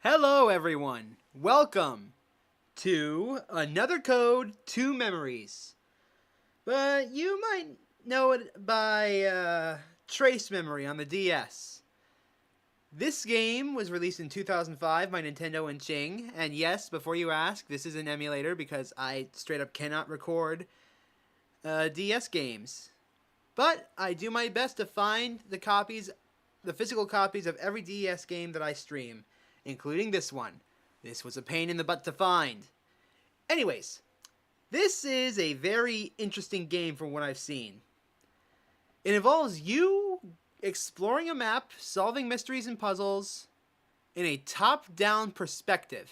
Hello, everyone. Welcome to another code, Two Memories. But you might know it by Trace Memory on the DS. This game was released in 2005 by Nintendo and Ching. And yes, before you ask, this is an emulator because I straight up cannot record DS games. But I do my best to find the physical copies of every DS game that I stream, including this one. This was a pain in the butt to find. Anyways, this is a very interesting game from what I've seen. It involves you exploring a map, solving mysteries and puzzles in a top-down perspective.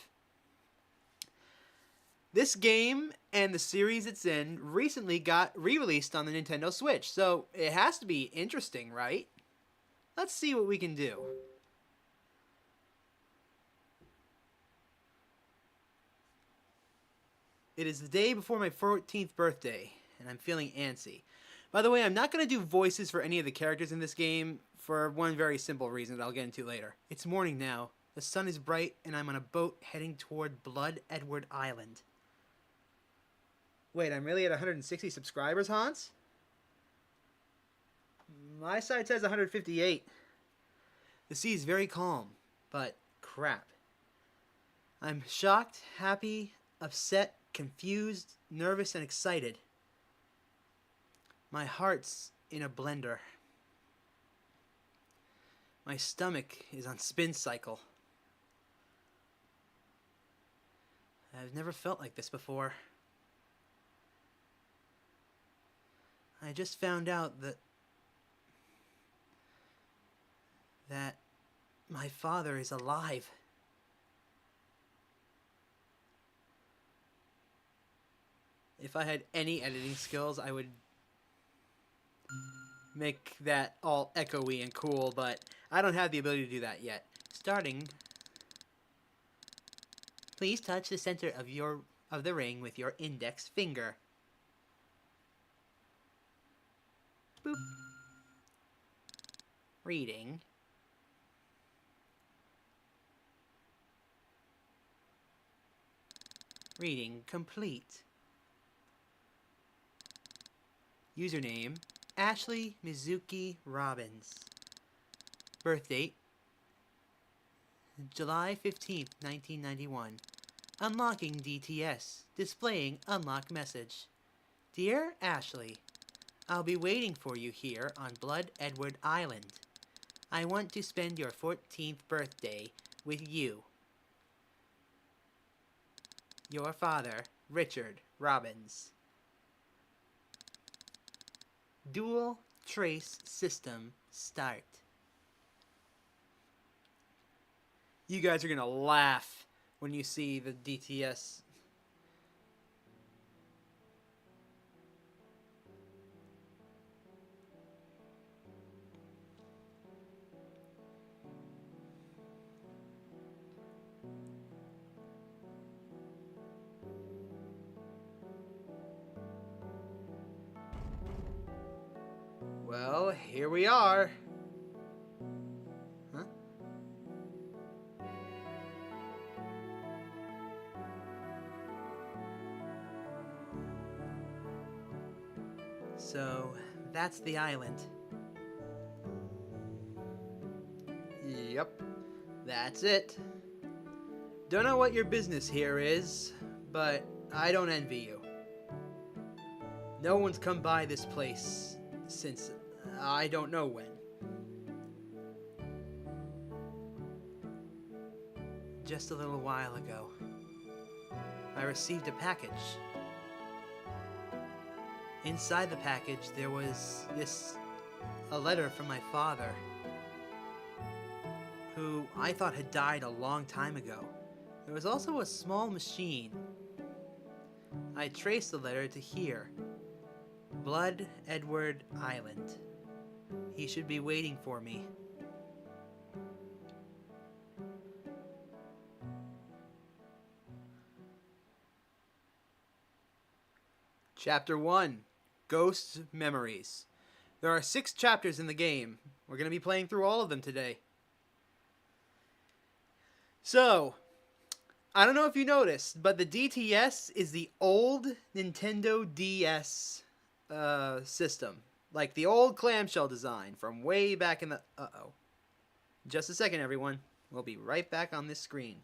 This game and the series it's in recently got re-released on the Nintendo Switch, so it has to be interesting, right? Let's see what we can do. It is the day before my 14th birthday, and I'm feeling antsy. By the way, I'm not going to do voices for any of the characters in this game for one very simple reason that I'll get into later. It's morning now, the sun is bright, and I'm on a boat heading toward Blood Edward Island. Wait, I'm really at 160 subscribers, Hans? My side says 158. The sea is very calm, but crap. I'm shocked, happy, upset, confused, nervous, and excited. My heart's in a blender. My stomach is on spin cycle. I've never felt like this before. I just found out that my father is alive. If I had any editing skills, I would make that all echoey and cool, but I don't have the ability to do that yet. Starting. Please touch the center of the ring with your index finger. Boop. Reading. Reading complete. Username, Ashley Mizuki Robbins. Birth date, July 15th, 1991. Unlocking DTS. Displaying unlock message. Dear Ashley, I'll be waiting for you here on Blood Edward Island. I want to spend your 14th birthday with you. Your father, Richard Robbins. Dual trace system start. You guys are gonna laugh when you see the DTS. Well, here we are. Huh? So, that's the island. Yep, that's it. Don't know what your business here is, but I don't envy you. No one's come by this place since I don't know when. Just a little while ago, I received a package. Inside the package, there was a letter from my father, who I thought had died a long time ago. There was also a small machine. I traced the letter to here, Blood Edward Island. He should be waiting for me. Chapter 1, Ghost Memories. There are 6 chapters in the game. We're going to be playing through all of them today. So, I don't know if you noticed, but the DTS is the old Nintendo DS system. Like the old clamshell design from way back in the... Uh-oh. Just a second, everyone. We'll be right back on this screen.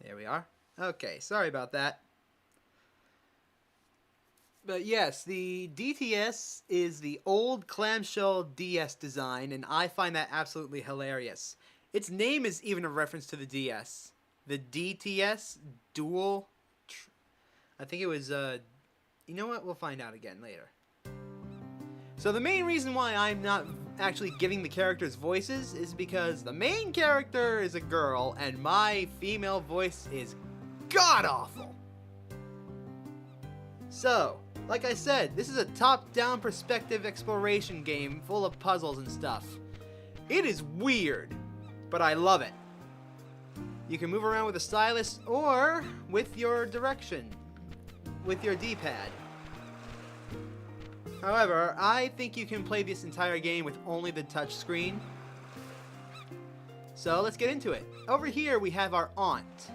There we are. Okay, sorry about that. But yes, the DTS is the old clamshell DS design, and I find that absolutely hilarious. Its name is even a reference to the DS. The DTS, dual... I think it was, you know what? We'll find out again later. So the main reason why I'm not actually giving the characters voices is because the main character is a girl, and my female voice is god-awful. So, like I said, this is a top-down perspective exploration game full of puzzles and stuff. It is weird, but I love it. You can move around with a stylus or with your direction, with your D-pad. However, I think you can play this entire game with only the touch screen. So let's get into it. Over here we have our aunt.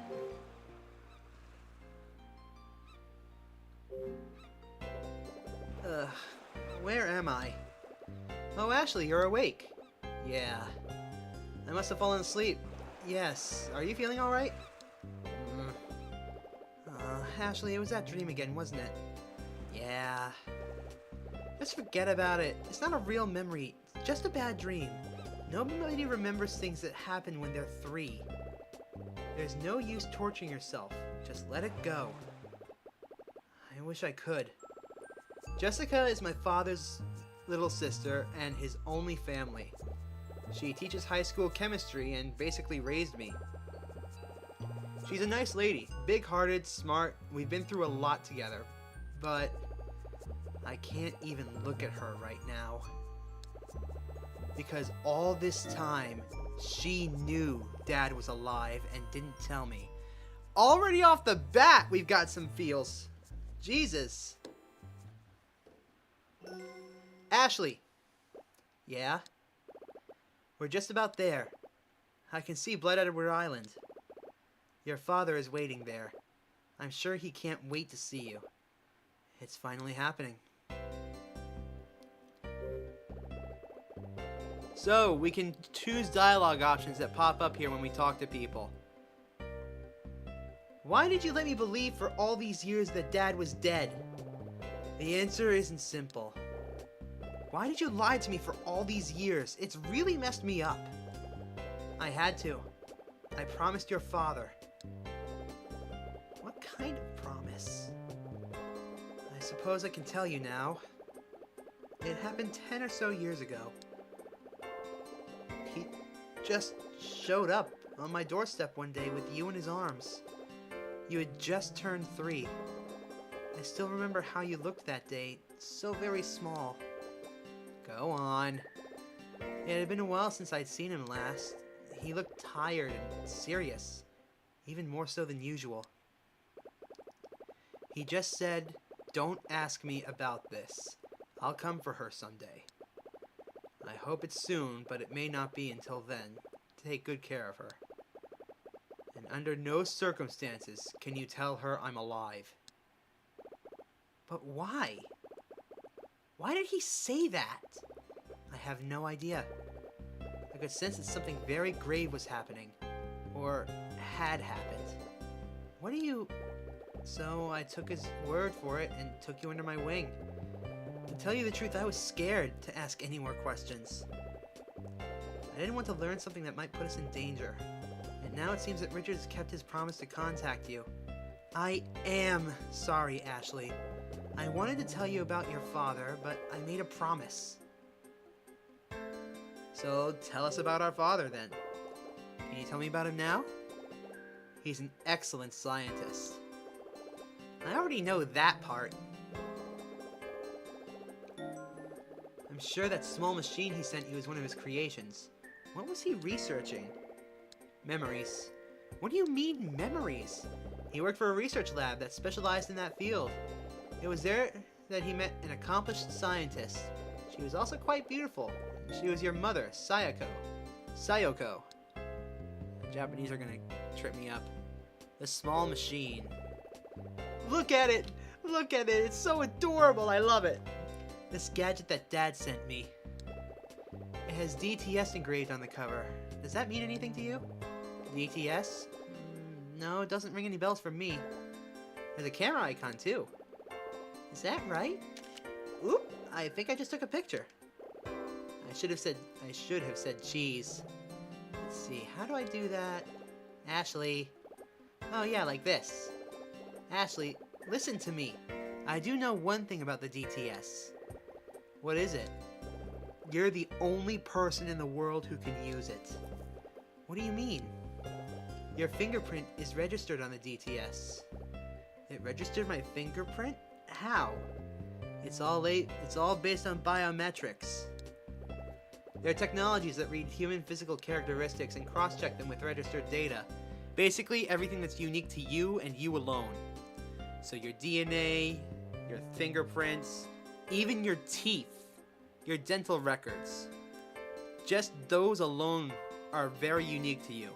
Where am I? Oh, Ashley, you're awake. Yeah. I must have fallen asleep. Yes. Are you feeling alright? Ashley, it was that dream again, wasn't it? Yeah. Just forget about it. It's not a real memory. It's just a bad dream. Nobody remembers things that happen when they're 3. There's no use torturing yourself. Just let it go. I wish I could. Jessica is my father's little sister and his only family. She teaches high school chemistry and basically raised me. She's a nice lady, big-hearted, smart. We've been through a lot together, but I can't even look at her right now. Because all this time, she knew Dad was alive and didn't tell me. Already off the bat, we've got some feels. Jesus. Ashley. Yeah? We're just about there. I can see Blood Edward Island. Your father is waiting there. I'm sure he can't wait to see you. It's finally happening. So, we can choose dialogue options that pop up here when we talk to people. Why did you let me believe for all these years that Dad was dead? The answer isn't simple. Why did you lie to me for all these years? It's really messed me up. I had to. I promised your father. What kind of promise? I suppose I can tell you now. It happened 10 or so years ago. He just showed up on my doorstep one day with you in his arms. You had just turned 3. I still remember how you looked that day, so very small. Go on. It had been a while since I'd seen him last. He looked tired and serious, even more so than usual. He just said, "Don't ask me about this. I'll come for her someday. I hope it's soon, but it may not be until then. Take good care of her. And under no circumstances can you tell her I'm alive." But why? Why did he say that? I have no idea. I could sense that something very grave was happening. Or had happened. What do you... So I took his word for it and took you under my wing. To tell you the truth, I was scared to ask any more questions. I didn't want to learn something that might put us in danger. And now it seems that Richard has kept his promise to contact you. I am sorry, Ashley. I wanted to tell you about your father, but I made a promise. So tell us about our father then. Can you tell me about him now? He's an excellent scientist. I already know that part. I'm sure that small machine he sent you is one of his creations. What was he researching? Memories. What do you mean, memories? He worked for a research lab that specialized in that field. It was there that he met an accomplished scientist. She was also quite beautiful. She was your mother, Sayoko. Sayoko. The Japanese are gonna trip me up. The small machine. Look at it! Look at it! It's so adorable! I love it! This gadget that Dad sent me. It has DTS engraved on the cover. Does that mean anything to you? DTS? No, it doesn't ring any bells for me. There's a camera icon too. Is that right? Oop! I think I just took a picture. I should have said cheese. Let's see, how do I do that? Ashley. Oh yeah, like this. Ashley, listen to me. I do know one thing about the DTS. What is it? You're the only person in the world who can use it. What do you mean? Your fingerprint is registered on the DTS. It registered my fingerprint? How? It's all based on biometrics. There are technologies that read human physical characteristics and cross-check them with registered data. Basically, everything that's unique to you and you alone. So your DNA, your fingerprints, even your teeth, your dental records. Just those alone are very unique to you.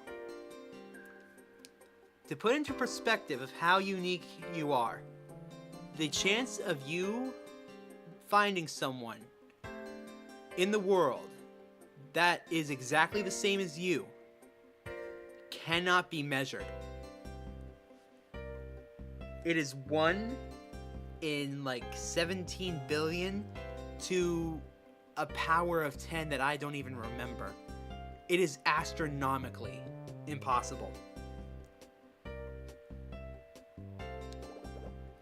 To put into perspective of how unique you are, the chance of you finding someone in the world that is exactly the same as you cannot be measured. It is 1 in like 17 billion to a power of 10 that I don't even remember. It is astronomically impossible.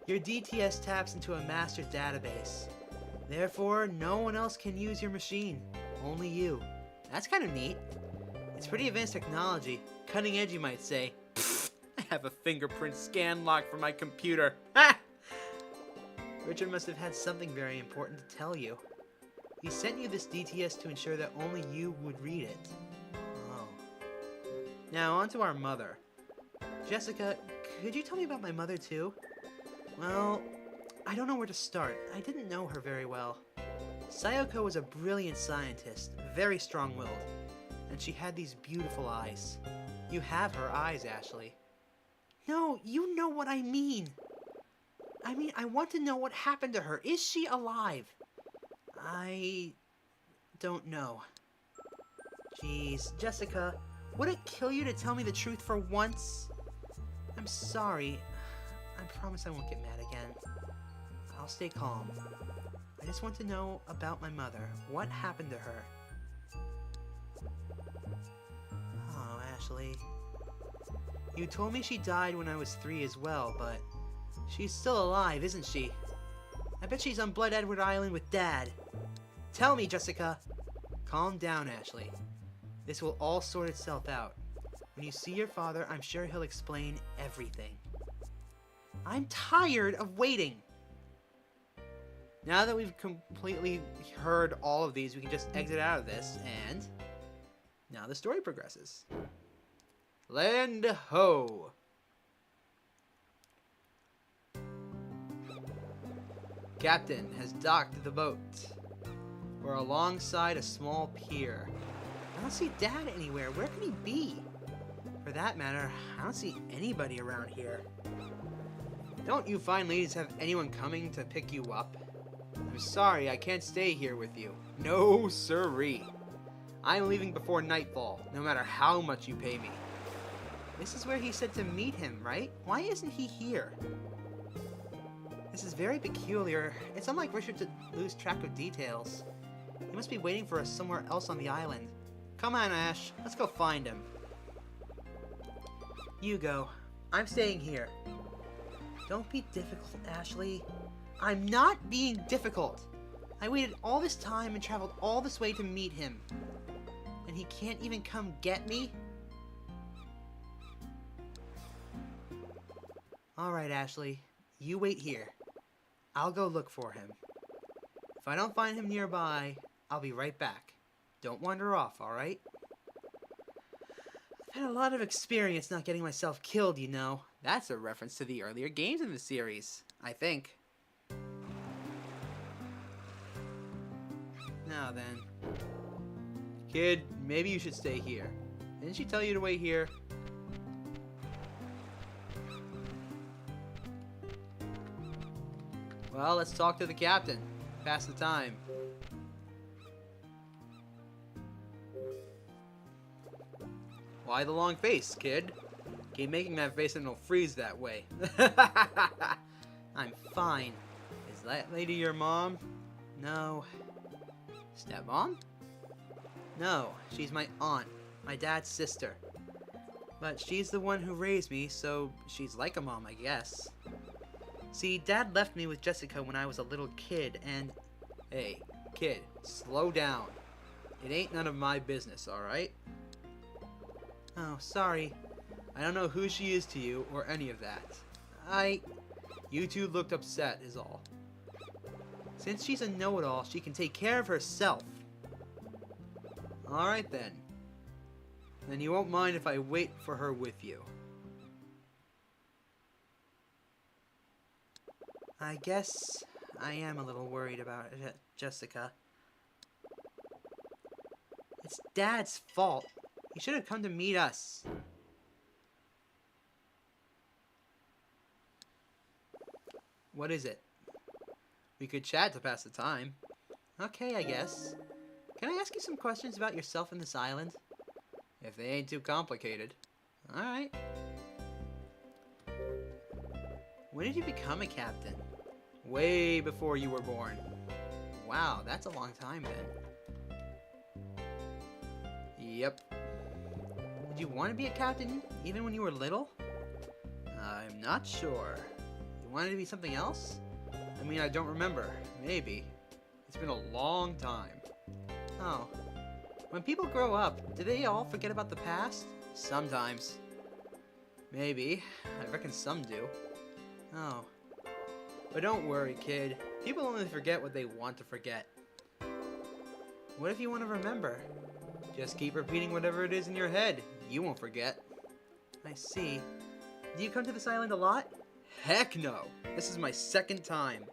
Your DTS taps into a master database. Therefore, no one else can use your machine. Only you. That's kind of neat. It's pretty advanced technology. Cutting edge, you might say. Pfft, I have a fingerprint scan lock for my computer. Ha! Richard must have had something very important to tell you. He sent you this DTS to ensure that only you would read it. Oh. Now, on to our mother. Jessica, could you tell me about my mother, too? Well, I don't know where to start. I didn't know her very well. Sayoko was a brilliant scientist, very strong-willed, and she had these beautiful eyes. You have her eyes, Ashley. No, you know what I mean. I want to know what happened to her. Is she alive? I don't know. Jeez, Jessica, would it kill you to tell me the truth for once? I'm sorry. I promise I won't get mad again. I'll stay calm. I just want to know about my mother. What happened to her? Oh, Ashley. You told me she died when I was 3 as well, but she's still alive, isn't she? I bet she's on Blood Edward Island with Dad. Tell me, Jessica. Calm down, Ashley. This will all sort itself out. When you see your father, I'm sure he'll explain everything. I'm tired of waiting. Now that we've completely heard all of these, we can just exit out of this, and now the story progresses. Land ho! Captain has docked the boat. We're alongside a small pier. I don't see Dad anywhere. Where could he be? For that matter, I don't see anybody around here. Don't you fine ladies have anyone coming to pick you up? I'm sorry, I can't stay here with you. No siree. I'm leaving before nightfall, no matter how much you pay me. This is where he said to meet him, right? Why isn't he here? This is very peculiar. It's unlike Richard to lose track of details. He must be waiting for us somewhere else on the island. Come on, Ash. Let's go find him. You go. I'm staying here. Don't be difficult, Ashley. I'm not being difficult. I waited all this time and traveled all this way to meet him. And he can't even come get me? Alright, Ashley. You wait here. I'll go look for him. If I don't find him nearby, I'll be right back. Don't wander off, alright? I've had a lot of experience not getting myself killed, you know. That's a reference to the earlier games in the series, I think. Now then. Kid, maybe you should stay here. Didn't she tell you to wait here? Well, let's talk to the captain. Pass the time. Why the long face, kid? Keep making that face and it'll freeze that way. I'm fine. Is that lady your mom? No. Stepmom? No, she's my aunt, my dad's sister. But she's the one who raised me, so she's like a mom, I guess. See, Dad left me with Jessica when I was a little kid, and... Hey, kid, slow down. It ain't none of my business, alright? Oh, sorry. I don't know who she is to you, or any of that. You two looked upset, is all. Since she's a know-it-all, she can take care of herself. Alright then. Then you won't mind if I wait for her with you. I guess I am a little worried about Jessica. It's Dad's fault. He should have come to meet us. What is it? We could chat to pass the time. Okay, I guess. Can I ask you some questions about yourself and this island? If they ain't too complicated. Alright. When did you become a captain? Way before you were born. Wow, that's a long time then. Yep. Did you want to be a captain even when you were little? I'm not sure. You wanted to be something else? I mean, I don't remember. Maybe. It's been a long time. Oh. When people grow up, do they all forget about the past? Sometimes. Maybe. I reckon some do. Oh. But don't worry, kid. People only forget what they want to forget. What if you want to remember? Just keep repeating whatever it is in your head. You won't forget. I see. Do you come to this island a lot? Heck no! This is my second time.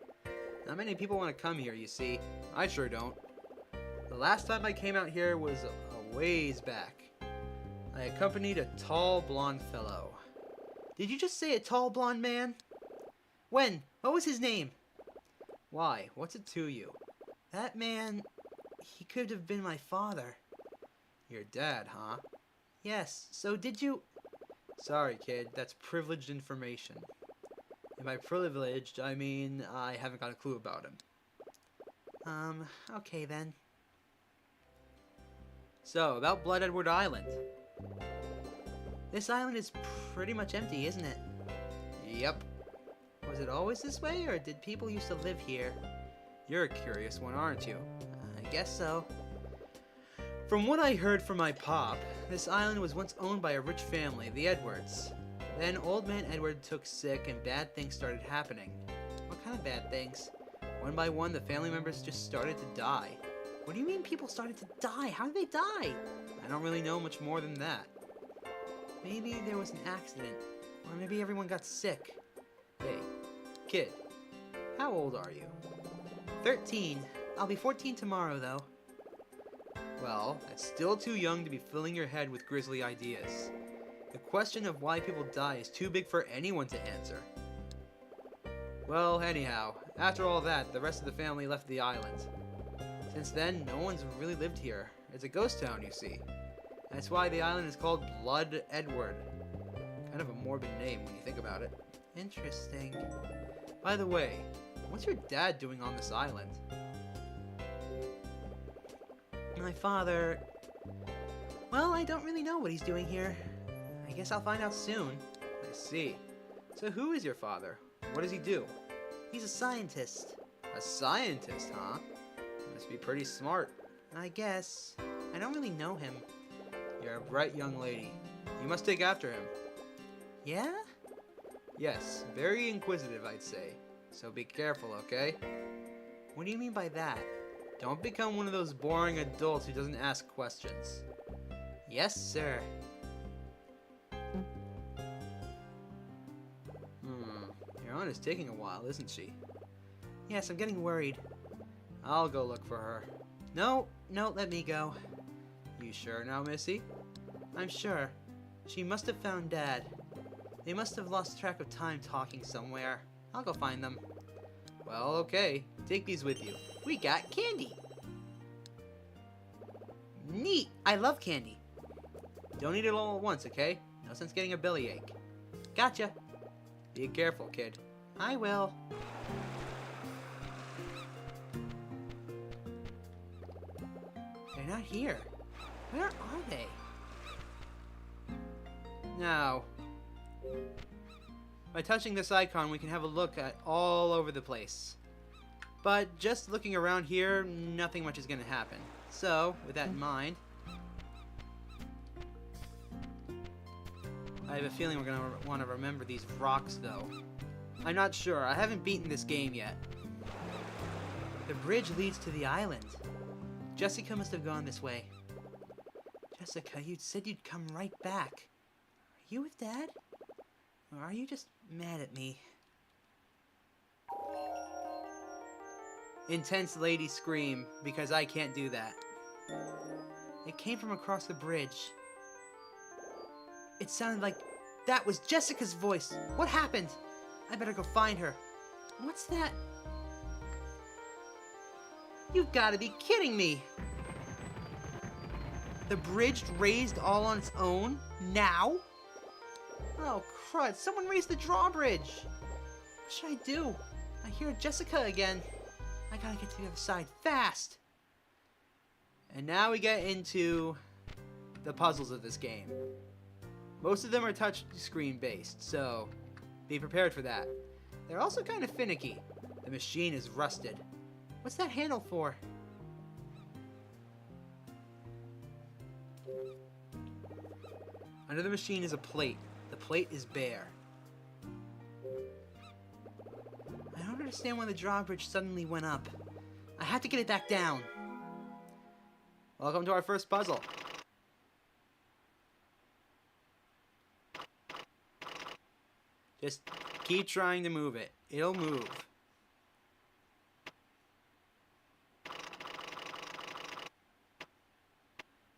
Not many people want to come here, you see. I sure don't. The last time I came out here was a ways back. I accompanied a tall blonde fellow. Did you just say a tall blonde man? When? What was his name? Why? What's it to you? That man... he could have been my father. Your dad, huh? Yes, so did you... Sorry, kid, that's privileged information. And by privileged, I mean I haven't got a clue about him. Okay then. So, about Blood Edward Island. This island is pretty much empty, isn't it? Yep. Was it always this way, or did people used to live here? You're a curious one, aren't you? I guess so. From what I heard from my pop, this island was once owned by a rich family, the Edwards. Then Old Man Edward took sick and bad things started happening. What kind of bad things? One by one, the family members just started to die. What do you mean people started to die? How did they die? I don't really know much more than that. Maybe there was an accident, or maybe everyone got sick. Hey, kid, how old are you? 13. I'll be 14 tomorrow, though. Well, that's still too young to be filling your head with grisly ideas. The question of why people die is too big for anyone to answer. Well, anyhow, after all that, the rest of the family left the island. Since then, no one's really lived here. It's a ghost town, you see. That's why the island is called Blood Edward. Kind of a morbid name when you think about it. Interesting. By the way, what's your dad doing on this island? My father... Well, I don't really know what he's doing here. I guess I'll find out soon. I see. So who is your father? What does he do? He's a scientist. A scientist, huh? Must be pretty smart. I guess. I don't really know him. You're a bright young lady. You must take after him. Yeah? Yes, very inquisitive, I'd say. So be careful, okay? What do you mean by that? Don't become one of those boring adults who doesn't ask questions. Yes, sir. is taking a while, isn't she? Yes, I'm getting worried. I'll go look for her. No, let me go. You sure now, Missy? I'm sure. She must have found Dad. They must have lost track of time talking somewhere. I'll go find them. Well, okay. Take these with you. We got candy! Neat! I love candy. Don't eat it all at once, okay? No sense getting a bellyache. Gotcha! Be careful, kid. I will. They're not here. Where are they? Now, by touching this icon, we can have a look at all over the place. But just looking around here, nothing much is going to happen. So, with that in mind, I have a feeling we're going to want to remember these rocks, though. I'm not sure. I haven't beaten this game yet. The bridge leads to the island. Jessica must have gone this way. Jessica, you said you'd come right back. Are you with Dad? Or are you just mad at me? Intense lady scream, because I can't do that. It came from across the bridge. It sounded like that was Jessica's voice. What happened? I better go find her. What's that? You've got to be kidding me! The bridge raised all on its own? Now? Oh, crud. Someone raised the drawbridge. What should I do? I hear Jessica again. I gotta get to the other side fast. And now we get into the puzzles of this game. Most of them are touch screen based, so be prepared for that. They're also kind of finicky. The machine is rusted. What's that handle for? Under the machine is a plate. The plate is bare. I don't understand why the drawbridge suddenly went up. I have to get it back down. Welcome to our first puzzle. Just keep trying to move it. It'll move.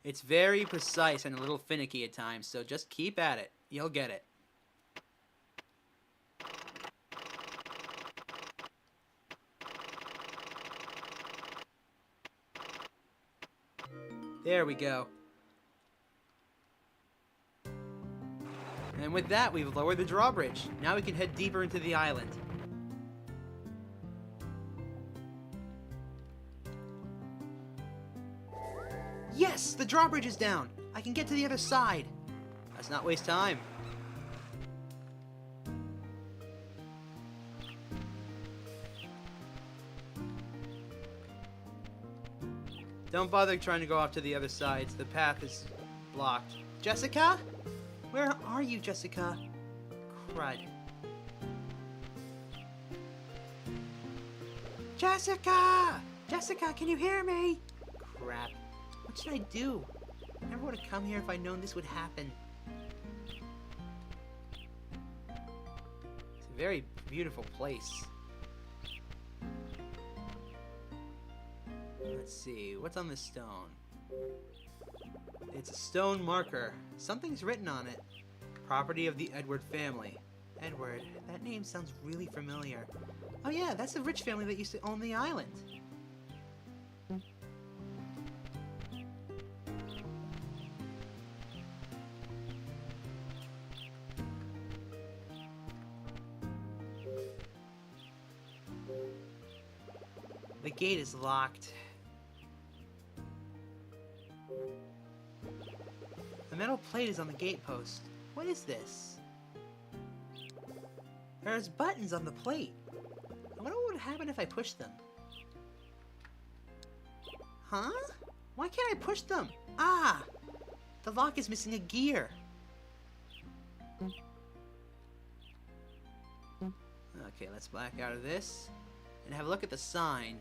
It's very precise and a little finicky at times, so just keep at it. You'll get it. There we go. And with that, we've lowered the drawbridge. Now we can head deeper into the island. Yes! The drawbridge is down! I can get to the other side! Let's not waste time. Don't bother trying to go off to the other side. The path is blocked. Jessica? Where are you, Jessica? Crud. Jessica! Jessica, can you hear me? Crap. What should I do? I never would have come here if I'd known this would happen. It's a very beautiful place. Let's see, what's on this stone? It's a stone marker. Something's written on it. Property of the Edward family. Edward, that name sounds really familiar. Oh yeah, that's the rich family that used to own the island. The gate is locked. The metal plate is on the gate post. What is this? There's buttons on the plate. I wonder what would happen if I push them. Huh? Why can't I push them? Ah! The lock is missing a gear. Okay, let's back out of this and have a look at the sign.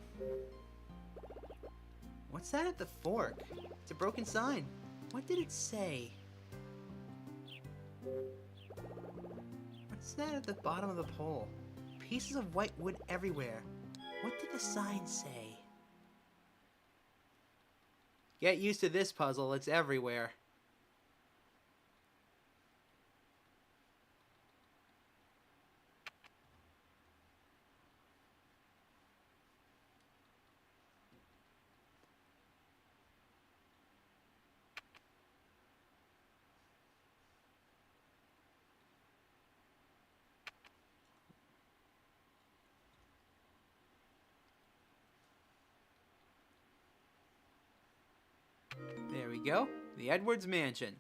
What's that at the fork? It's a broken sign. What did it say? What's that at the bottom of the pole? pieces of white wood everywhere. What did the sign say? Get used to this puzzle, it's everywhere. There we go. The Edwards Mansion.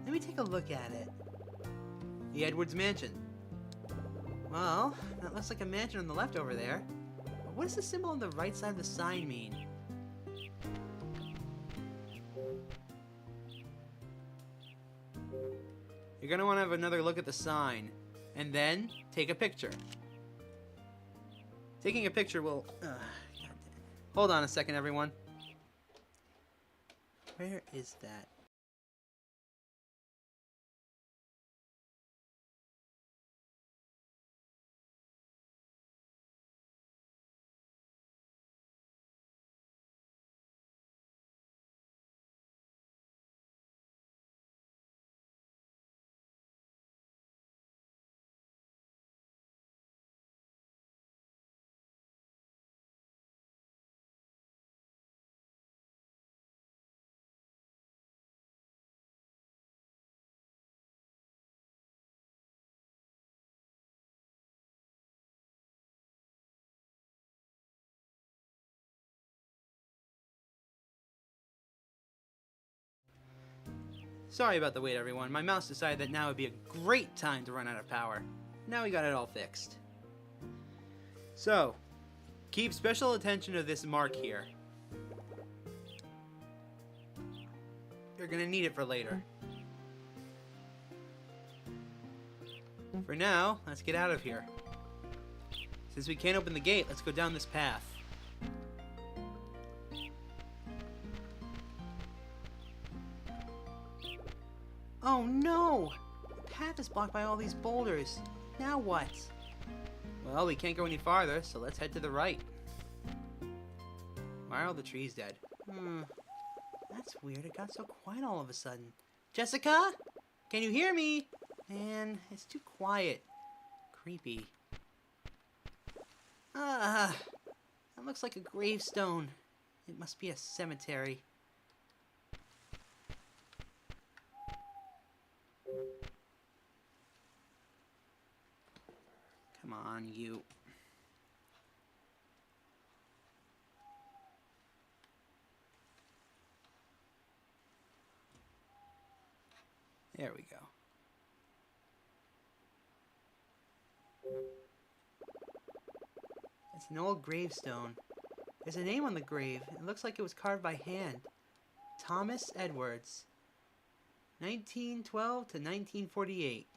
Let me take a look at it. The Edwards Mansion. Well, that looks like a mansion on the left over there. But what does the symbol on the right side of the sign mean? You're going to want to have another look at the sign. And then, take a picture. Taking a picture will... hold on a second, everyone. Where is that? Sorry about the wait, everyone. My mouse decided that now would be a great time to run out of power. Now we got it all fixed. So, keep special attention to this mark here. You're gonna need it for later. For now, let's get out of here. Since we can't open the gate, let's go down this path. Oh no! The path is blocked by all these boulders. Now what? Well, we can't go any farther, so let's head to the right. Why are all the trees dead? That's weird. It got so quiet all of a sudden. Jessica? Can you hear me? Man, it's too quiet. Creepy. That looks like a gravestone. It must be a cemetery. Come on, you. There we go. It's an old gravestone. There's a name on the grave. It looks like it was carved by hand. Thomas Edwards. 1912 to 1948.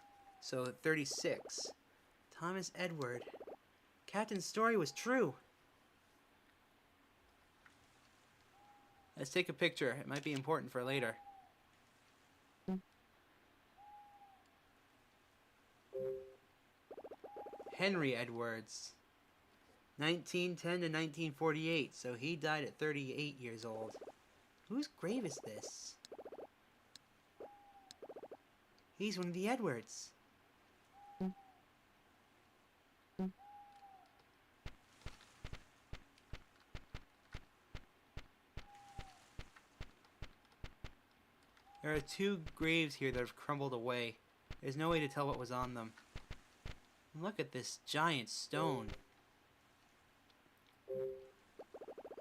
So 36. Thomas Edward. Captain's story was true. Let's take a picture. It might be important for later. Henry Edwards. 1910 to 1948, so he died at 38 years old. Whose grave is this? He's one of the Edwards. There are two graves here that have crumbled away. There's no way to tell what was on them. Look at this giant stone.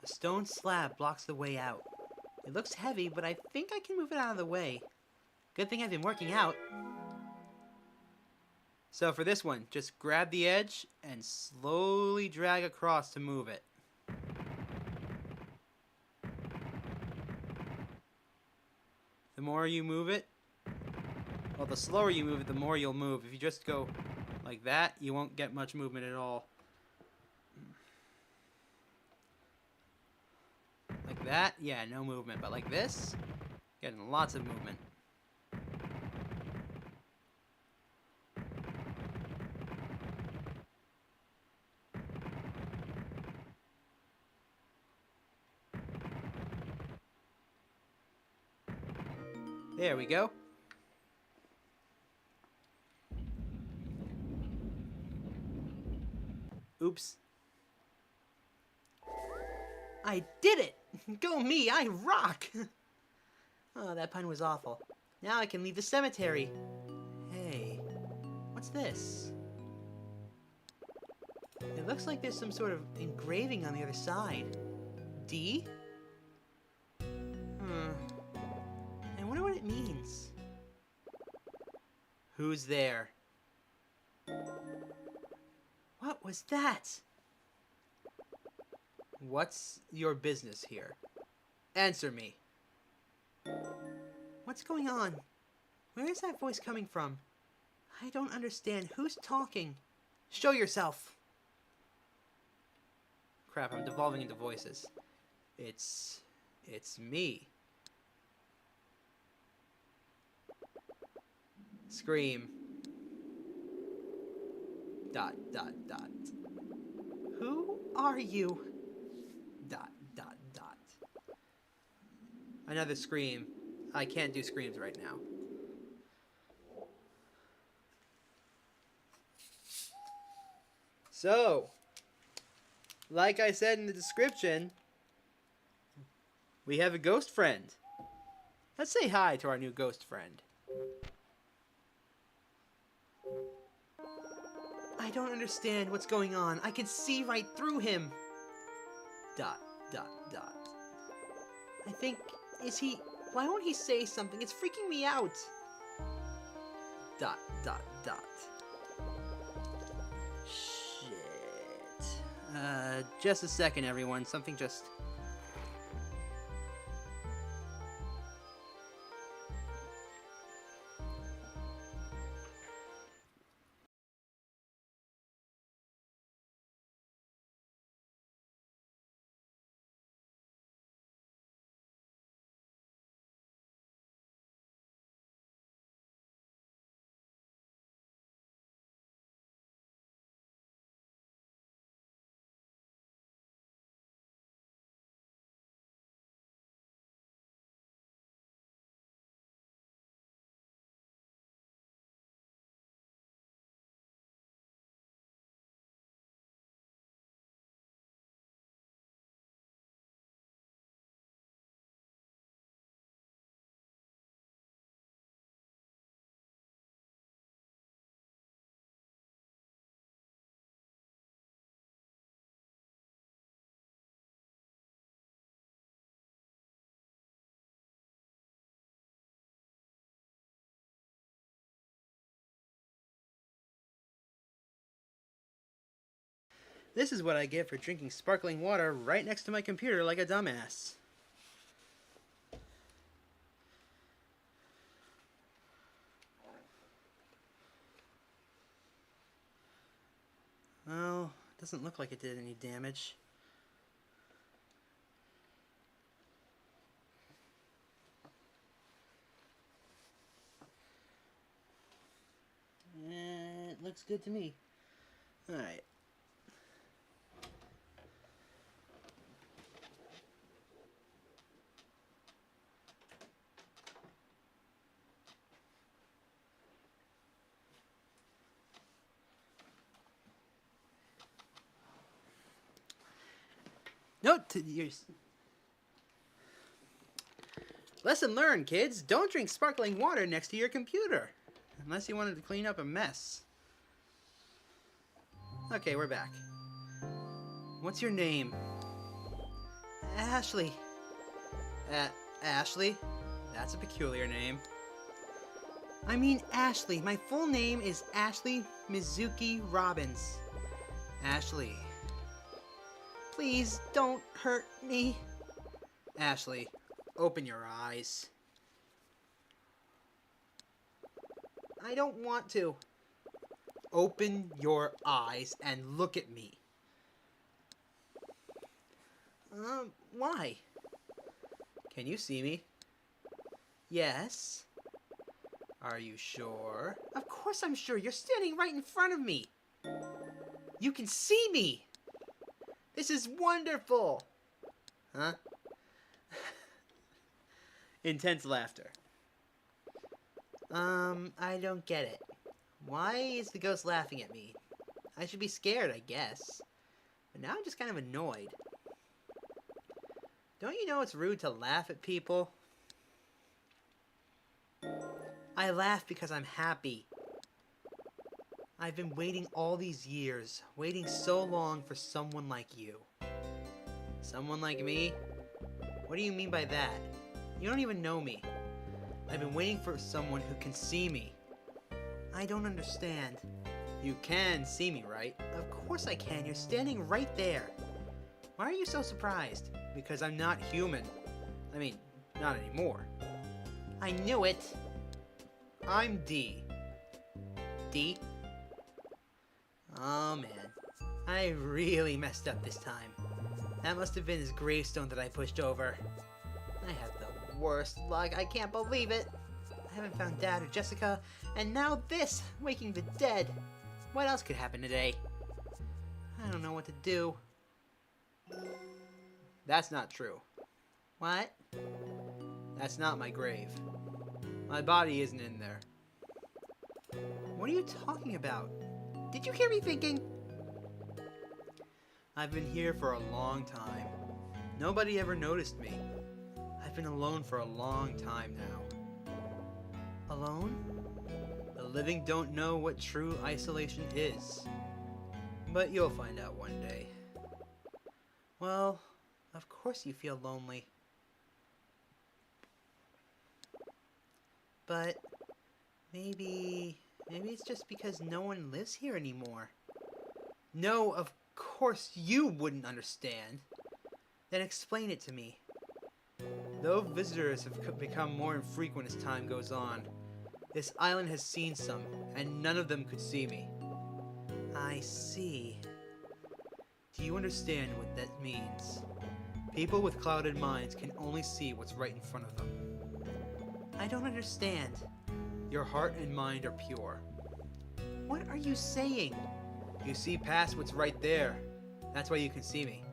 A stone slab blocks the way out. It looks heavy, but I think I can move it out of the way. Good thing I've been working out. So for this one, just grab the edge and slowly drag across to move it. The more you move it, well, the slower you move it, the more you'll move. If you just go like that, you won't get much movement at all. Like that, yeah, no movement. But like this, getting lots of movement. There we go. Oops. I did it! Go me, I rock! Oh, that pun was awful. Now I can leave the cemetery. Hey, what's this? It looks like there's some sort of engraving on the other side. D? I wonder what it means. Who's there? What was that? What's your business here? Answer me. What's going on? Where is that voice coming from? I don't understand. Who's talking? Show yourself! Crap, I'm devolving into voices. It's me. Scream. ... Who are you? ... Another scream. I can't do screams right now. So, like I said in the description, we have a ghost friend. Let's say hi to our new ghost friend. I don't understand what's going on. I can see right through him. ... I think, is he... Why won't he say something? It's freaking me out. ... Shit. Just a second, everyone. Something just... This is what I get for drinking sparkling water right next to my computer like a dumbass. Well, it doesn't look like it did any damage. It looks good to me. Alright. Note to your... Lesson learned, kids. Don't drink sparkling water next to your computer. Unless you wanted to clean up a mess. Okay, we're back. What's your name? Ashley. Ashley? That's a peculiar name. I mean Ashley. My full name is Ashley Mizuki Robbins. Ashley. Please don't hurt me. Ashley, open your eyes. I don't want to. Open your eyes and look at me. Why? Can you see me? Yes. Are you sure? Of course I'm sure. You're standing right in front of me. You can see me. This is wonderful. Huh? Intense laughter. I don't get it. Why is the ghost laughing at me? I should be scared, I guess. But now I'm just kind of annoyed. Don't you know it's rude to laugh at people? I laugh because I'm happy. I've been waiting all these years, waiting so long for someone like you. Someone like me? What do you mean by that? You don't even know me. I've been waiting for someone who can see me. I don't understand. You can see me, right? Of course I can. You're standing right there. Why are you so surprised? Because I'm not human. I mean, not anymore. I knew it. I'm D. D? Oh man. I really messed up this time. That must have been his gravestone that I pushed over. I have the worst luck. I can't believe it. I haven't found Dad or Jessica, and now this, waking the dead. What else could happen today? I don't know what to do. That's not true. What? That's not my grave. My body isn't in there. What are you talking about? Did you hear me thinking? I've been here for a long time. Nobody ever noticed me. I've been alone for a long time now. Alone? The living don't know what true isolation is. But you'll find out one day. Well, of course you feel lonely. But maybe it's just because no one lives here anymore. No, of course you wouldn't understand. Then explain it to me. Though visitors have become more infrequent as time goes on, this island has seen some, and none of them could see me. I see. Do you understand what that means? People with clouded minds can only see what's right in front of them. I don't understand. Your heart and mind are pure. What are you saying? You see past what's right there. That's why you can see me.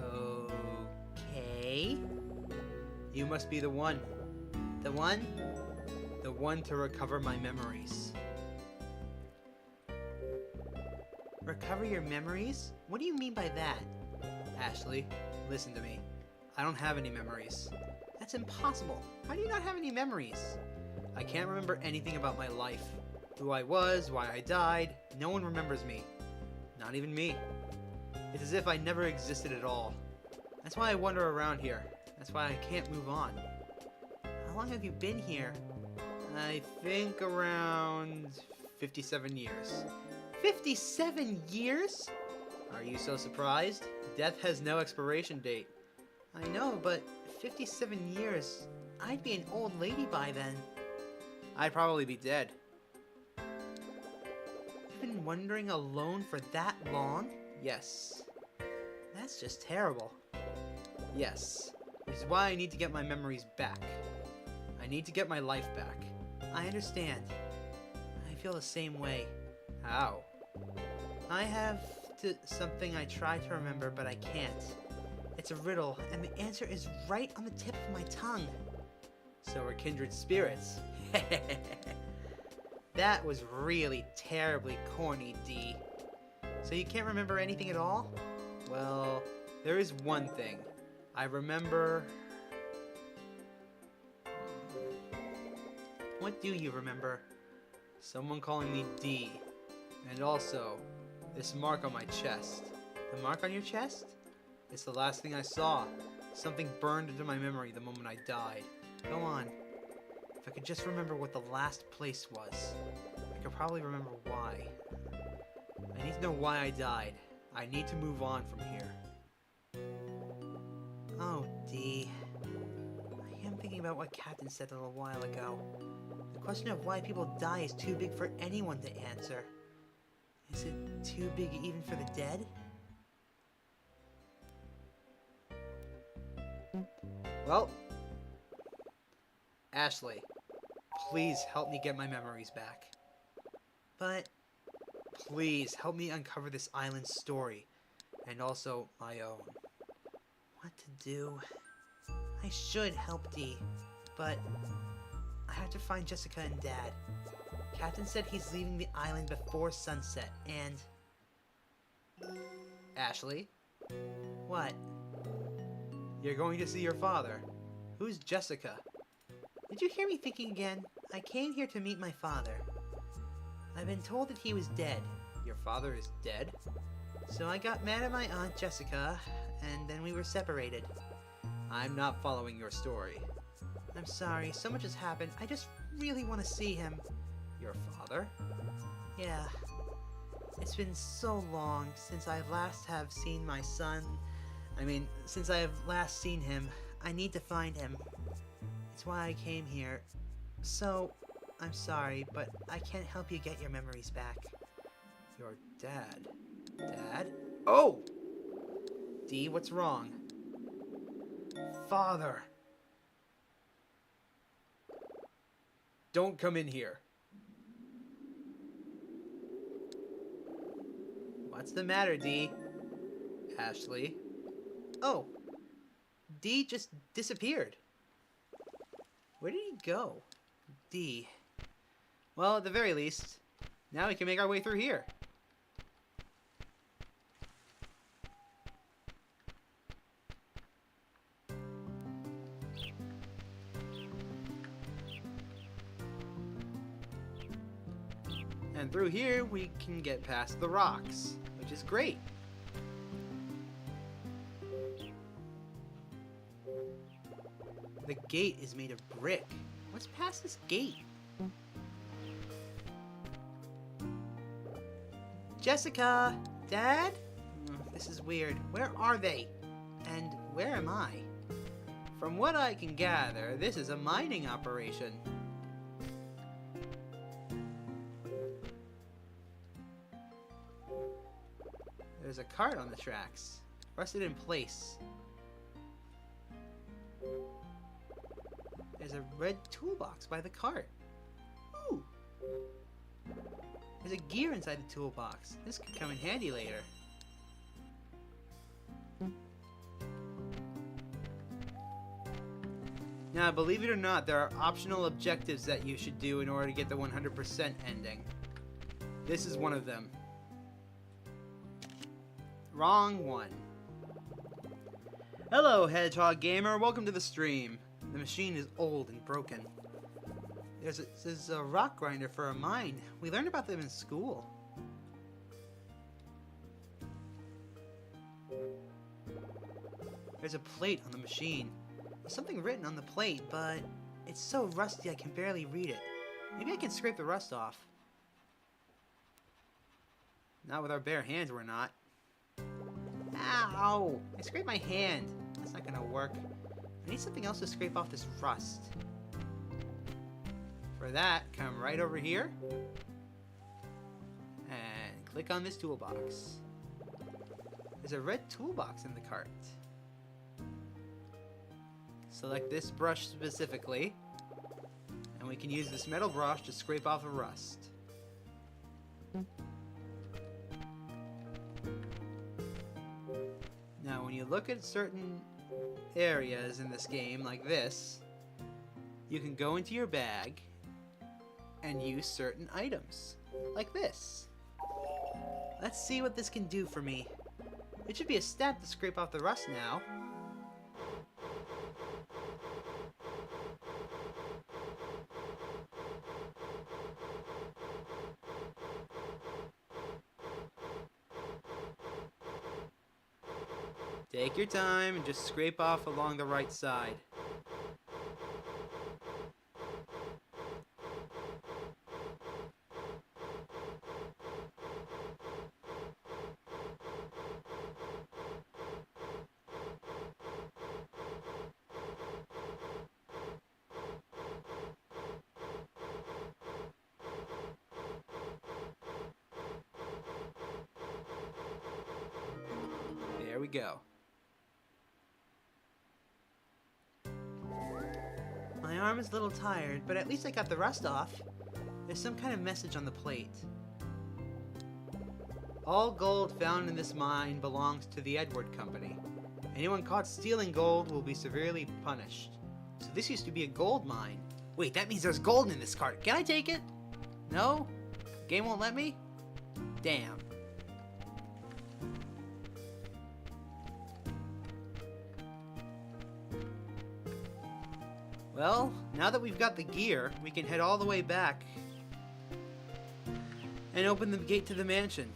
Okay. You must be the one. The one? The one to recover my memories. Recover your memories? What do you mean by that? Ashley, listen to me. I don't have any memories. That's impossible. How do you not have any memories? I can't remember anything about my life. Who I was, why I died. No one remembers me. Not even me. It's as if I never existed at all. That's why I wander around here. That's why I can't move on. How long have you been here? I think around 57 years. 57 years? Are you so surprised? Death has no expiration date. I know, but 57 years. I'd be an old lady by then. I'd probably be dead. You've been wandering alone for that long? Yes. That's just terrible. Yes. Which is why I need to get my memories back. I need to get my life back. I understand. I feel the same way. How? I have something I try to remember, but I can't. It's a riddle, and the answer is right on the tip of my tongue. So we're kindred spirits. That was really terribly corny, D. So you can't remember anything at all? Well, there is one thing. I remember... What do you remember? Someone calling me D. And also, this mark on my chest. The mark on your chest? It's the last thing I saw. Something burned into my memory the moment I died. Go on. If I could just remember what the last place was, I could probably remember why. I need to know why I died. I need to move on from here. Oh, D. I am thinking about what Captain said a little while ago. The question of why people die is too big for anyone to answer. Is it too big even for the dead? Well, Ashley, please help me get my memories back. But please help me uncover this island's story, and also my own. What to do? I should help Dee, but I have to find Jessica and Dad. Captain said he's leaving the island before sunset, and... Ashley? What? You're going to see your father. Who's Jessica? Did you hear me thinking again? I came here to meet my father. I've been told that he was dead. Your father is dead? So I got mad at my Aunt Jessica, and then we were separated. I'm not following your story. I'm sorry, so much has happened. I just really want to see him. Your father? Yeah. It's been so long since I last have seen my son. Since I have last seen him, I need to find him. It's why I came here. So, I'm sorry, but I can't help you get your memories back. Your dad? Dad? Oh! Dee, what's wrong? Father! Don't come in here. What's the matter, Dee? Ashley? Oh! Dee just disappeared. Where did he go? Dee. Well, at the very least, now we can make our way through here. And through here, we can get past the rocks, which is great. The gate is made of brick. What's past this gate? Jessica! Dad? This is weird. Where are they? And where am I? From what I can gather, this is a mining operation. There's a cart on the tracks, rusted in place. There's a red toolbox by the cart. Ooh! There's a gear inside the toolbox. This could come in handy later. Now, believe it or not, there are optional objectives that you should do in order to get the 100% ending. This is one of them. Wrong one. Hello, Hedgehog Gamer. Welcome to the stream. The machine is old and broken. There's a rock grinder for a mine. We learned about them in school. There's a plate on the machine. There's something written on the plate, but it's so rusty I can barely read it. Maybe I can scrape the rust off. Not with our bare hands, we're not. Ow! I scraped my hand. That's not gonna work. I need something else to scrape off this rust. For that, come right over here and click on this toolbox. There's a red toolbox in the cart. Select this brush specifically, and we can use this metal brush to scrape off the rust. Now, when you look at certain areas in this game, like this, you can go into your bag and use certain items, like this. Let's see what this can do for me. It should be a stat to scrape off the rust now. Take your time and just scrape off along the right side. There we go. My arm is a little tired, but at least I got the rust off. There's some kind of message on the plate. All gold found in this mine belongs to the Edward Company. Anyone caught stealing gold will be severely punished. So this used to be a gold mine. Wait, that means there's gold in this cart. Can I take it? No? Game won't let me? Damn. Well, now that we've got the gear, we can head all the way back and open the gate to the mansion.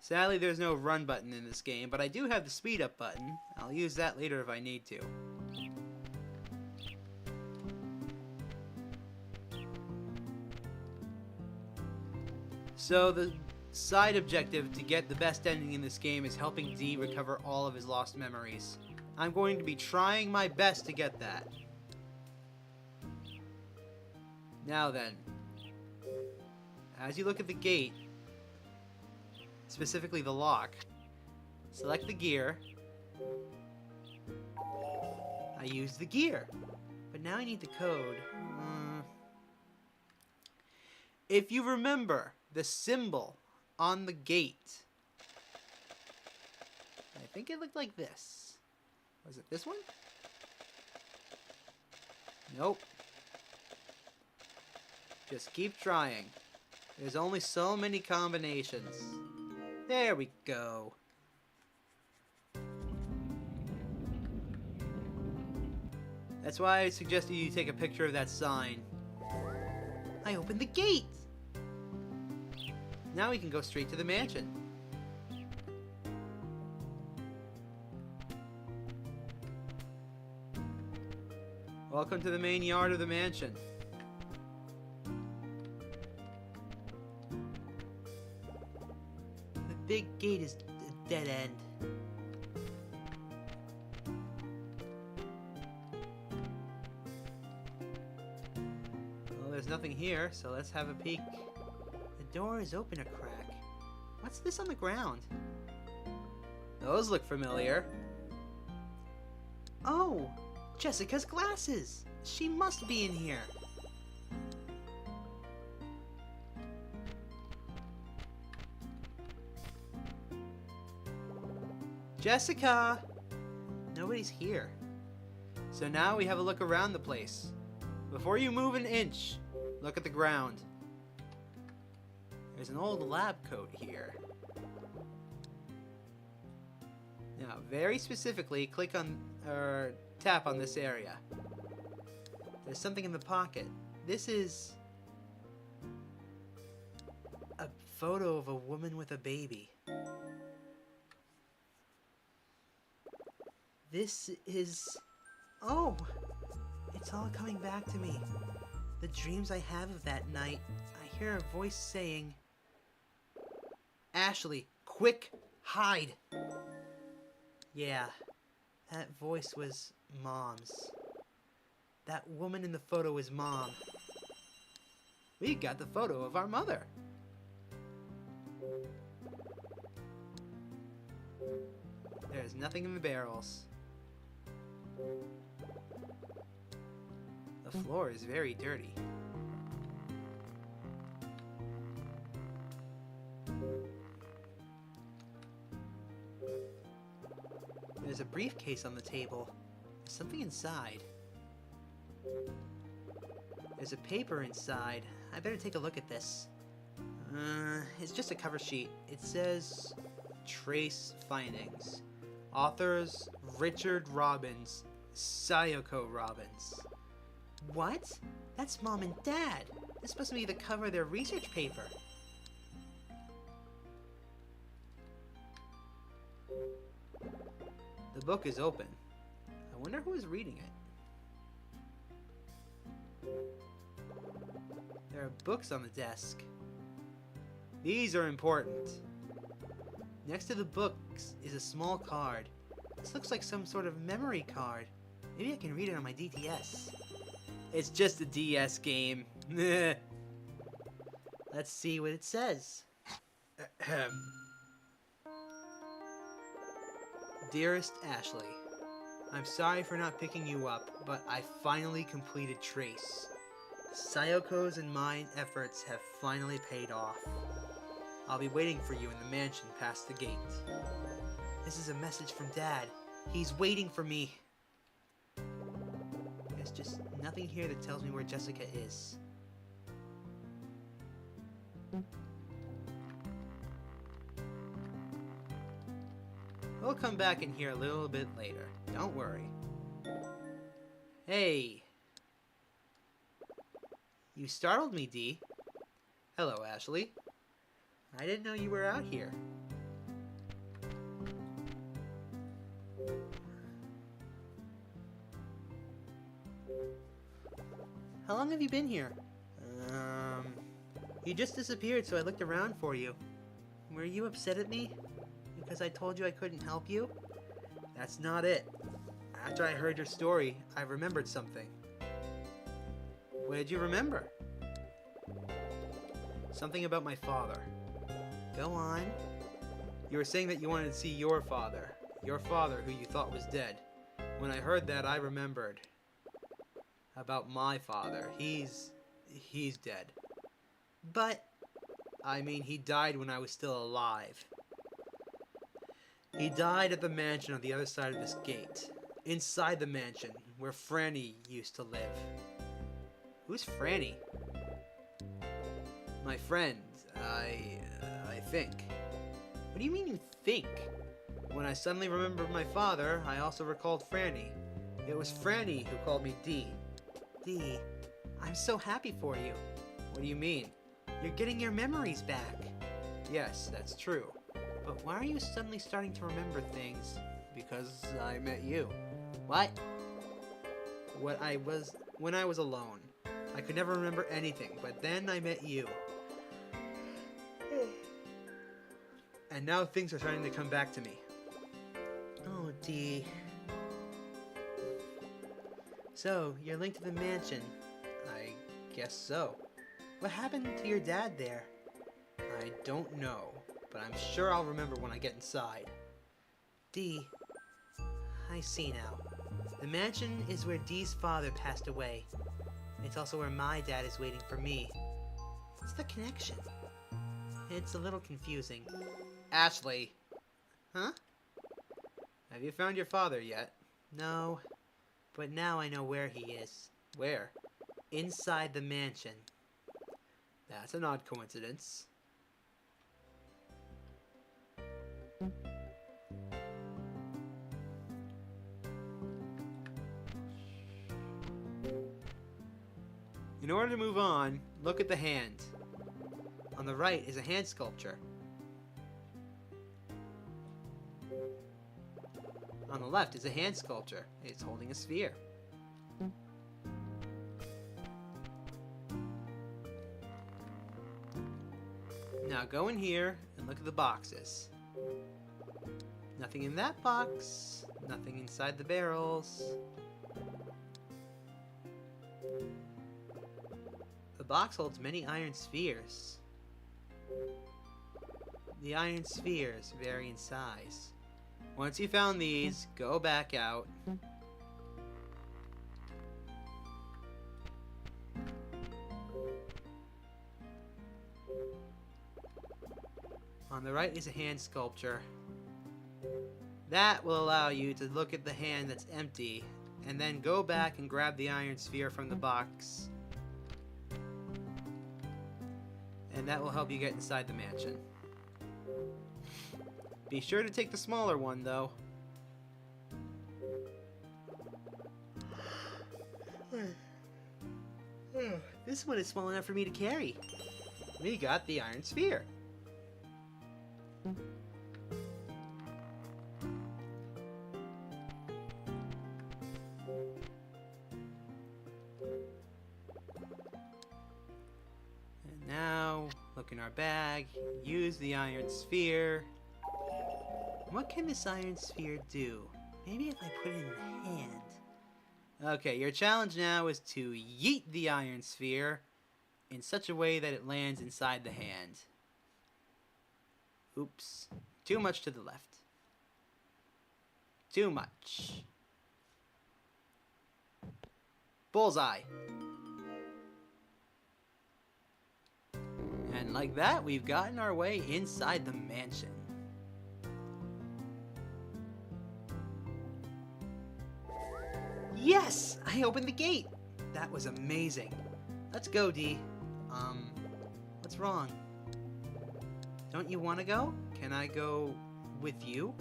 Sadly, there's no run button in this game, but I do have the speed up button. I'll use that later if I need to. So the side objective to get the best ending in this game is helping Dee recover all of his lost memories. I'm going to be trying my best to get that. Now then, as you look at the gate, specifically the lock, select the gear. I used the gear, but now I need the code. If you remember the symbol on the gate, I think it looked like this. Was it this one? Nope. Just keep trying. There's only so many combinations. There we go. That's why I suggested you take a picture of that sign. I opened the gate! Now we can go straight to the mansion. Welcome to the main yard of the mansion. The big gate is a dead end. Well, there's nothing here, so let's have a peek. The door is open a crack. What's this on the ground? Those look familiar. Oh! Jessica's glasses! She must be in here. Jessica! Nobody's here. So now we have a look around the place. Before you move an inch, look at the ground. There's an old lab coat here. Now, very specifically, click on, or tap on this area. There's something in the pocket. This is a photo of a woman with a baby. This is... Oh! It's all coming back to me. The dreams I have of that night. I hear a voice saying, Ashley, quick, hide! Yeah, that voice was Mom's. That woman in the photo is Mom. We got the photo of our mother. There's nothing in the barrels. The floor is very dirty. There's a briefcase on the table. There's something inside. There's a paper inside. I better take a look at this. It's just a cover sheet. It says Trace Findings. Authors Richard Robbins, Sayoko Robbins. What? That's Mom and Dad. This must be the cover of their research paper. The book is open. I wonder who is reading it. There are books on the desk. These are important. Next to the books is a small card. This looks like some sort of memory card. Maybe I can read it on my DTS. It's just a DS game. Let's see what it says. Dearest Ashley, I'm sorry for not picking you up, but I finally completed Trace. Sayoko's and mine efforts have finally paid off. I'll be waiting for you in the mansion past the gate. This is a message from Dad. He's waiting for me. There's just nothing here that tells me where Jessica is. We'll come back in here a little bit later. Don't worry. Hey. You startled me, Dee. Hello, Ashley. I didn't know you were out here. How long have you been here? You just disappeared, so I looked around for you. Were you upset at me? Because I told you I couldn't help you? That's not it. After I heard your story, I remembered something. What did you remember? Something about my father. Go on. You were saying that you wanted to see your father who you thought was dead. When I heard that, I remembered about my father. He's dead. But, I mean, he died when I was still alive. He died at the mansion on the other side of this gate. Inside the mansion, where Franny used to live. Who's Franny? My friend, I think. What do you mean you think? When I suddenly remembered my father, I also recalled Franny. It was Franny who called me Dee. Dee, I'm so happy for you. What do you mean? You're getting your memories back. Yes, that's true. But why are you suddenly starting to remember things? Because I met you. What? When I was alone. I could never remember anything, but then I met you. And now things are starting to come back to me. Oh, Dee. So, you're linked to the mansion. I guess so. What happened to your dad there? I don't know, but I'm sure I'll remember when I get inside. Dee, I see now. The mansion is where Dee's father passed away. It's also where my dad is waiting for me. What's the connection? It's a little confusing. Ashley. Huh? Have you found your father yet? No, but now I know where he is. Where? Inside the mansion. That's an odd coincidence. In order to move on, look at the hand. On the right is a hand sculpture. On the left is a hand sculpture. It's holding a sphere. Now go in here and look at the boxes. Nothing in that box. Nothing inside the barrels. The box holds many iron spheres. The iron spheres vary in size. Once you found these, go back out. On the right is a hand sculpture. That will allow you to look at the hand that's empty, and then go back and grab the iron sphere from the box. And that will help you get inside the mansion. Be sure to take the smaller one, though. This one is small enough for me to carry. We got the iron sphere. And now, look in our bag, use the iron sphere. What can this iron sphere do? Maybe if I put it in the hand. Okay, your challenge now is to yeet the iron sphere in such a way that it lands inside the hand. Oops. Too much to the left. Too much. Bullseye. And like that, we've gotten our way inside the mansion. Yes! I opened the gate! That was amazing. Let's go, Dee. What's wrong? Don't you want to go? Can I go with you?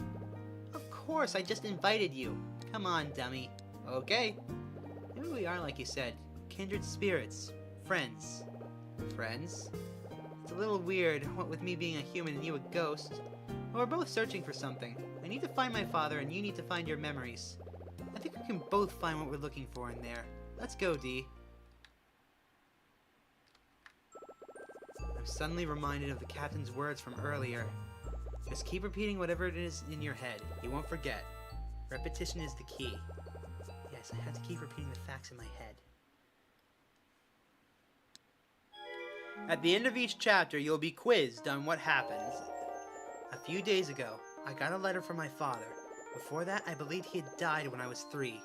Of course, I just invited you. Come on, dummy. Okay. Maybe we are, like you said, kindred spirits. Friends. Friends? It's a little weird, what with me being a human and you a ghost. But we're both searching for something. I need to find my father, and you need to find your memories. I think we can both find what we're looking for in there. Let's go, Dee. I'm suddenly reminded of the captain's words from earlier. Just keep repeating whatever it is in your head. You won't forget. Repetition is the key. Yes, I have to keep repeating the facts in my head. At the end of each chapter, you'll be quizzed on what happened. A few days ago, I got a letter from my father. Before that, I believed he had died when I was 3.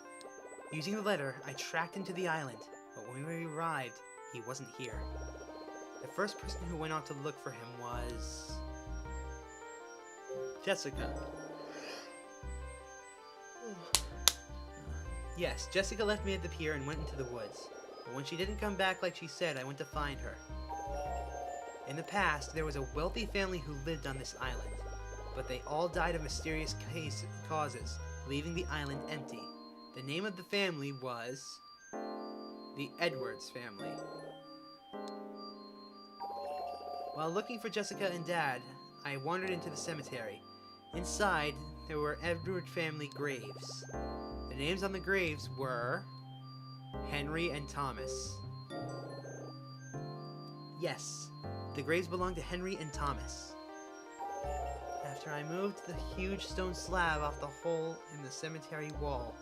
Using the letter, I tracked him to the island, but when we arrived, he wasn't here. The first person who went out to look for him was... Jessica. Yes, Jessica left me at the pier and went into the woods. But when she didn't come back like she said, I went to find her. In the past, there was a wealthy family who lived on this island, but they all died of mysterious causes, leaving the island empty. The name of the family was... the Edwards family. While looking for Jessica and Dad, I wandered into the cemetery. Inside, there were Edward family graves. The names on the graves were... Henry and Thomas. Yes, the graves belonged to Henry and Thomas. After I moved the huge stone slab off the hole in the cemetery wall,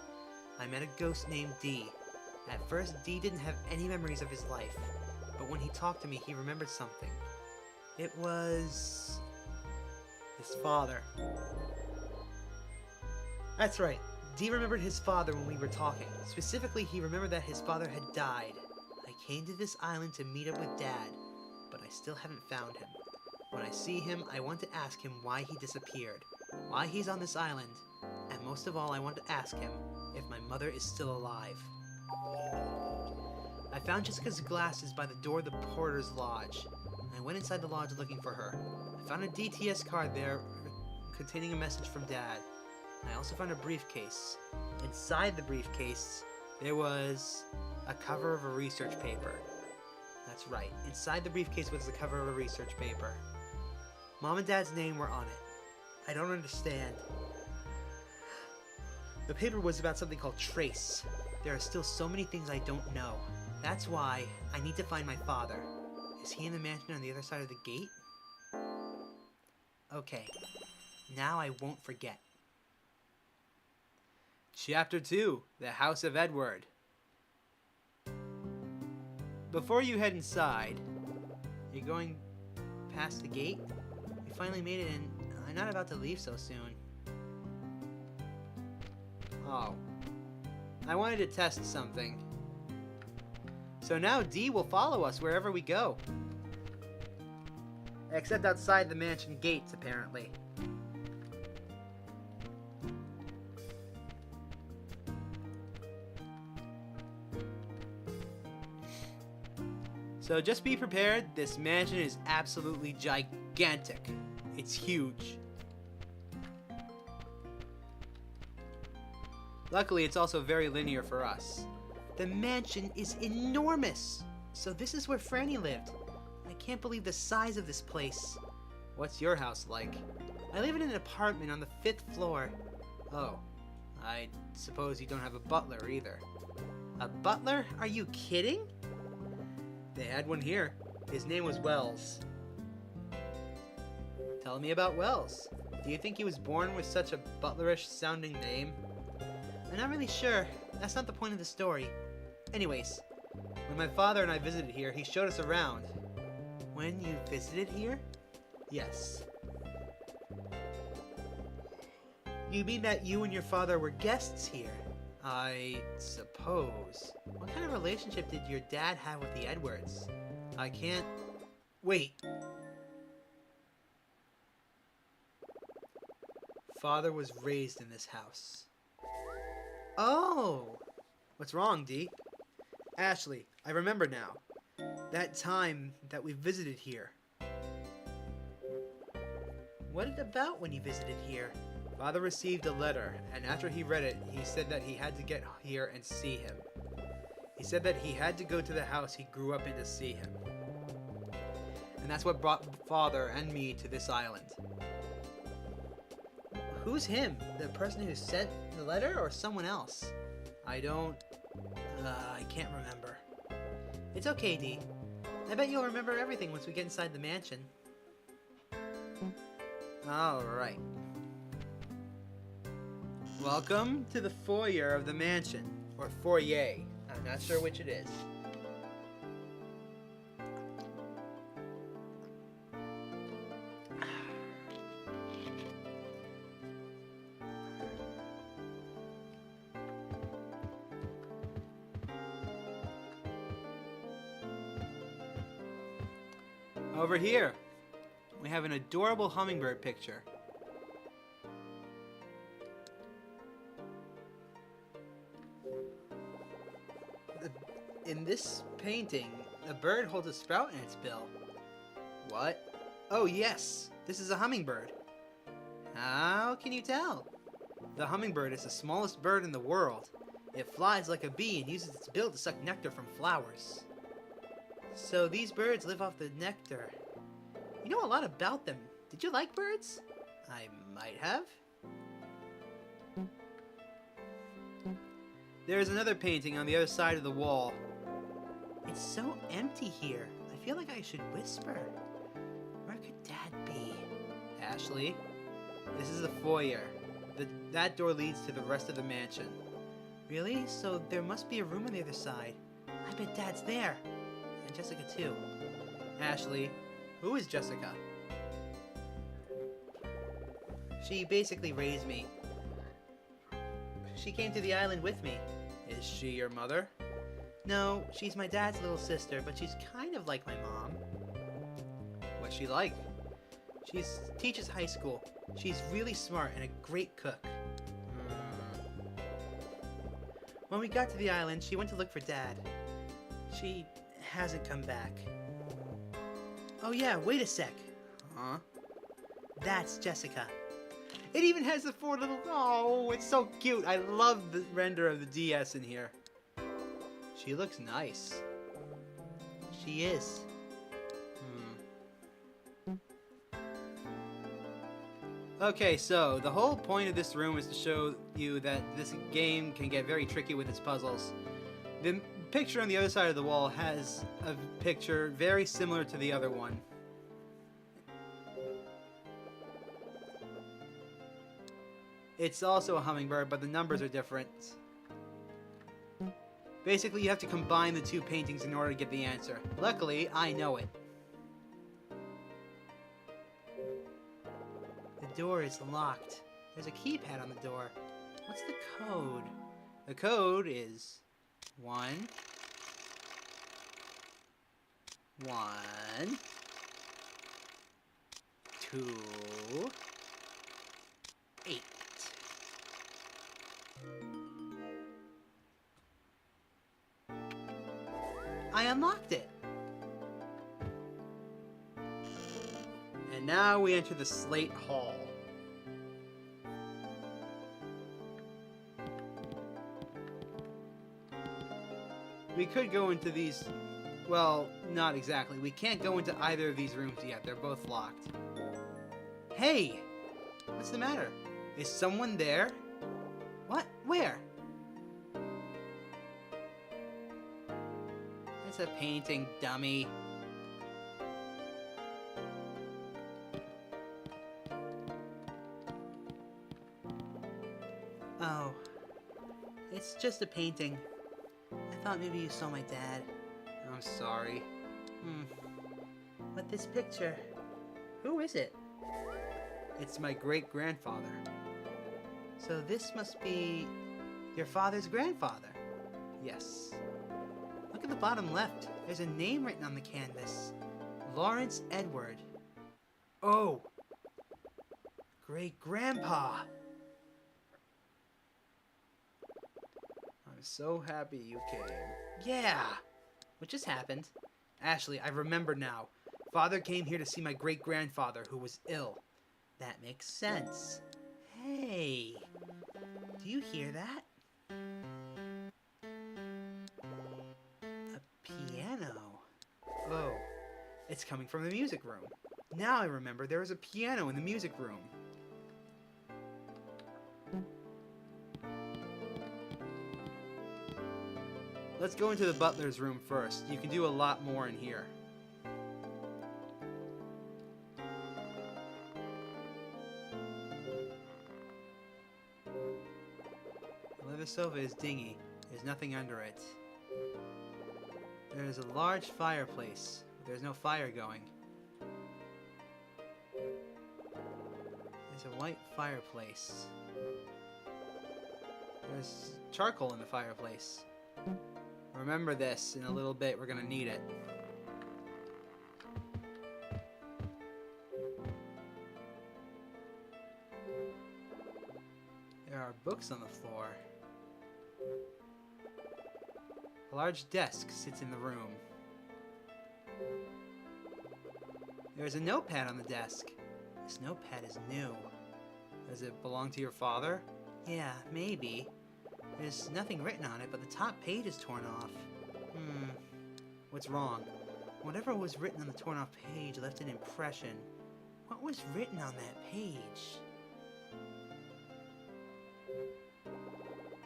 I met a ghost named Dee. At first, Dee didn't have any memories of his life, but when he talked to me, he remembered something. It was... his father. That's right. Dee remembered his father when we were talking. Specifically, he remembered that his father had died. I came to this island to meet up with Dad, but I still haven't found him. When I see him, I want to ask him why he disappeared, why he's on this island, and most of all, I want to ask him if my mother is still alive. I found Jessica's glasses by the door of the porter's lodge. I went inside the lodge looking for her. I found a DTS card there containing a message from Dad. I also found a briefcase. Inside the briefcase, there was a cover of a research paper. That's right, inside the briefcase was the cover of a research paper. Mom and Dad's name were on it. I don't understand. The paper was about something called Trace. There are still so many things I don't know. That's why I need to find my father. Is he in the mansion on the other side of the gate? Okay, now I won't forget. Chapter 2, The House of Edward. Before you head inside, you're going past the gate? We finally made it and I'm not about to leave so soon. Oh. I wanted to test something. So now Dee will follow us wherever we go. Except outside the mansion gates, apparently. So just be prepared, this mansion is absolutely gigantic. It's huge. Luckily, it's also very linear for us. The mansion is enormous! So this is where Franny lived. I can't believe the size of this place. What's your house like? I live in an apartment on the 5th floor. Oh, I suppose you don't have a butler either. A butler? Are you kidding? They had one here. His name was Wells. Tell me about Wells. Do you think he was born with such a butlerish sounding name? I'm not really sure. That's not the point of the story. Anyways, when my father and I visited here, he showed us around. When you visited here? Yes. You mean that you and your father were guests here? I suppose. What kind of relationship did your dad have with the Edwards? I can't... Wait. Father was raised in this house. Oh! What's wrong, Dee? Ashley, I remember now. That time that we visited here. What about when you visited here? Father received a letter, and after he read it, he said that he had to get here and see him. He said that he had to go to the house he grew up in to see him. And that's what brought Father and me to this island. Who's him? The person who sent the letter or someone else? I can't remember. It's okay, Dee. I bet you'll remember everything once we get inside the mansion. Alright. Welcome to the foyer of the mansion. Or foyer. I'm not sure which it is. Over here, we have an adorable hummingbird picture. In this painting, a bird holds a sprout in its bill. What? Oh yes, this is a hummingbird. How can you tell? The hummingbird is the smallest bird in the world. It flies like a bee and uses its bill to suck nectar from flowers. So these birds live off the nectar. You know a lot about them. Did you like birds? I might have. There's another painting on the other side of the wall. It's so empty here. I feel like I should whisper. Where could Dad be? Ashley, this is the foyer. That door leads to the rest of the mansion. Really? So there must be a room on the other side. I bet Dad's there. And Jessica too. Ashley, who is Jessica? She basically raised me. She came to the island with me. Is she your mother? No, she's my dad's little sister, but she's kind of like my mom. What's she like? She teaches high school. She's really smart and a great cook. When we got to the island, she went to look for Dad. She hasn't come back. Oh yeah, wait a sec. Huh? That's Jessica. It even has the four little... Oh, it's so cute. I love the render of the DS in here. She looks nice. She is. Okay, so the whole point of this room is to show you that this game can get very tricky with its puzzles. The picture on the other side of the wall has a picture very similar to the other one. It's also a hummingbird, but the numbers are different. Basically, you have to combine the two paintings in order to get the answer. Luckily, I know it. The door is locked. There's a keypad on the door. What's the code? The code is 1 1 2 8. I unlocked it. And now we enter the Slate Hall. We could go into these... Well, not exactly. We can't go into either of these rooms yet. They're both locked. Hey! What's the matter? Is someone there? What? Where? It's a painting, dummy. Oh. It's just a painting. I thought maybe you saw my dad. I'm sorry. But this picture... Who is it? It's my great-grandfather. So this must be your father's grandfather. Yes. Look at the bottom left. There's a name written on the canvas. Lawrence Edward. Oh. Great-grandpa. I'm so happy you came. Yeah! What just happened? Ashley, I remember now. Father came here to see my great-grandfather, who was ill. That makes sense. Hey! Do you hear that? A piano. Oh, it's coming from the music room. Now I remember there was a piano in the music room. Let's go into the butler's room first. You can do a lot more in here. The leather sofa is dingy. There's nothing under it. There's a large fireplace. There's no fire going. There's a white fireplace. There's charcoal in the fireplace. Remember this, in a little bit we're gonna need it. There are books on the floor. A large desk sits in the room. There's a notepad on the desk. This notepad is new. Does it belong to your father? Yeah, maybe. There's nothing written on it, but the top page is torn off. What's wrong? Whatever was written on the torn off page left an impression. What was written on that page?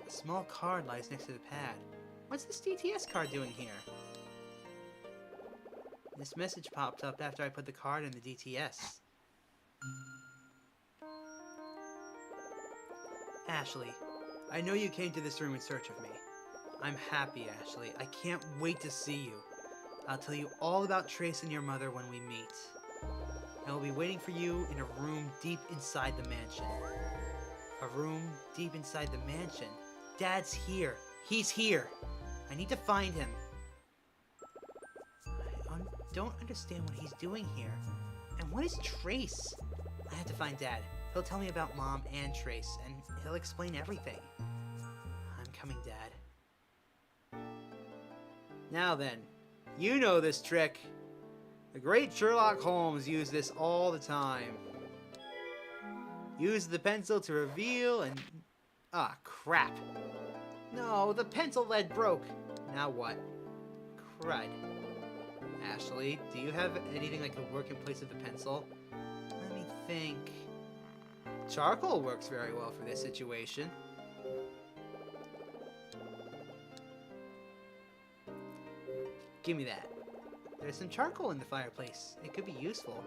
A small card lies next to the pad. What's this DTS card doing here? This message popped up after I put the card in the DTS. Ashley, I know you came to this room in search of me. I'm happy, Ashley. I can't wait to see you. I'll tell you all about Trace and your mother when we meet. I will be waiting for you in a room deep inside the mansion. A room deep inside the mansion? Dad's here. He's here. I need to find him. I don't understand what he's doing here. And what is Trace? I have to find Dad. He'll tell me about Mom and Trace, and he'll explain everything. I'm coming, Dad. Now then, you know this trick. The great Sherlock Holmes used this all the time. Use the pencil to reveal and... Ah, crap. No, the pencil lead broke. Now what? Crud. Ashley, do you have anything that could work in place of the pencil? Let me think. Charcoal works very well for this situation. Give me that. There's some charcoal in the fireplace. It could be useful.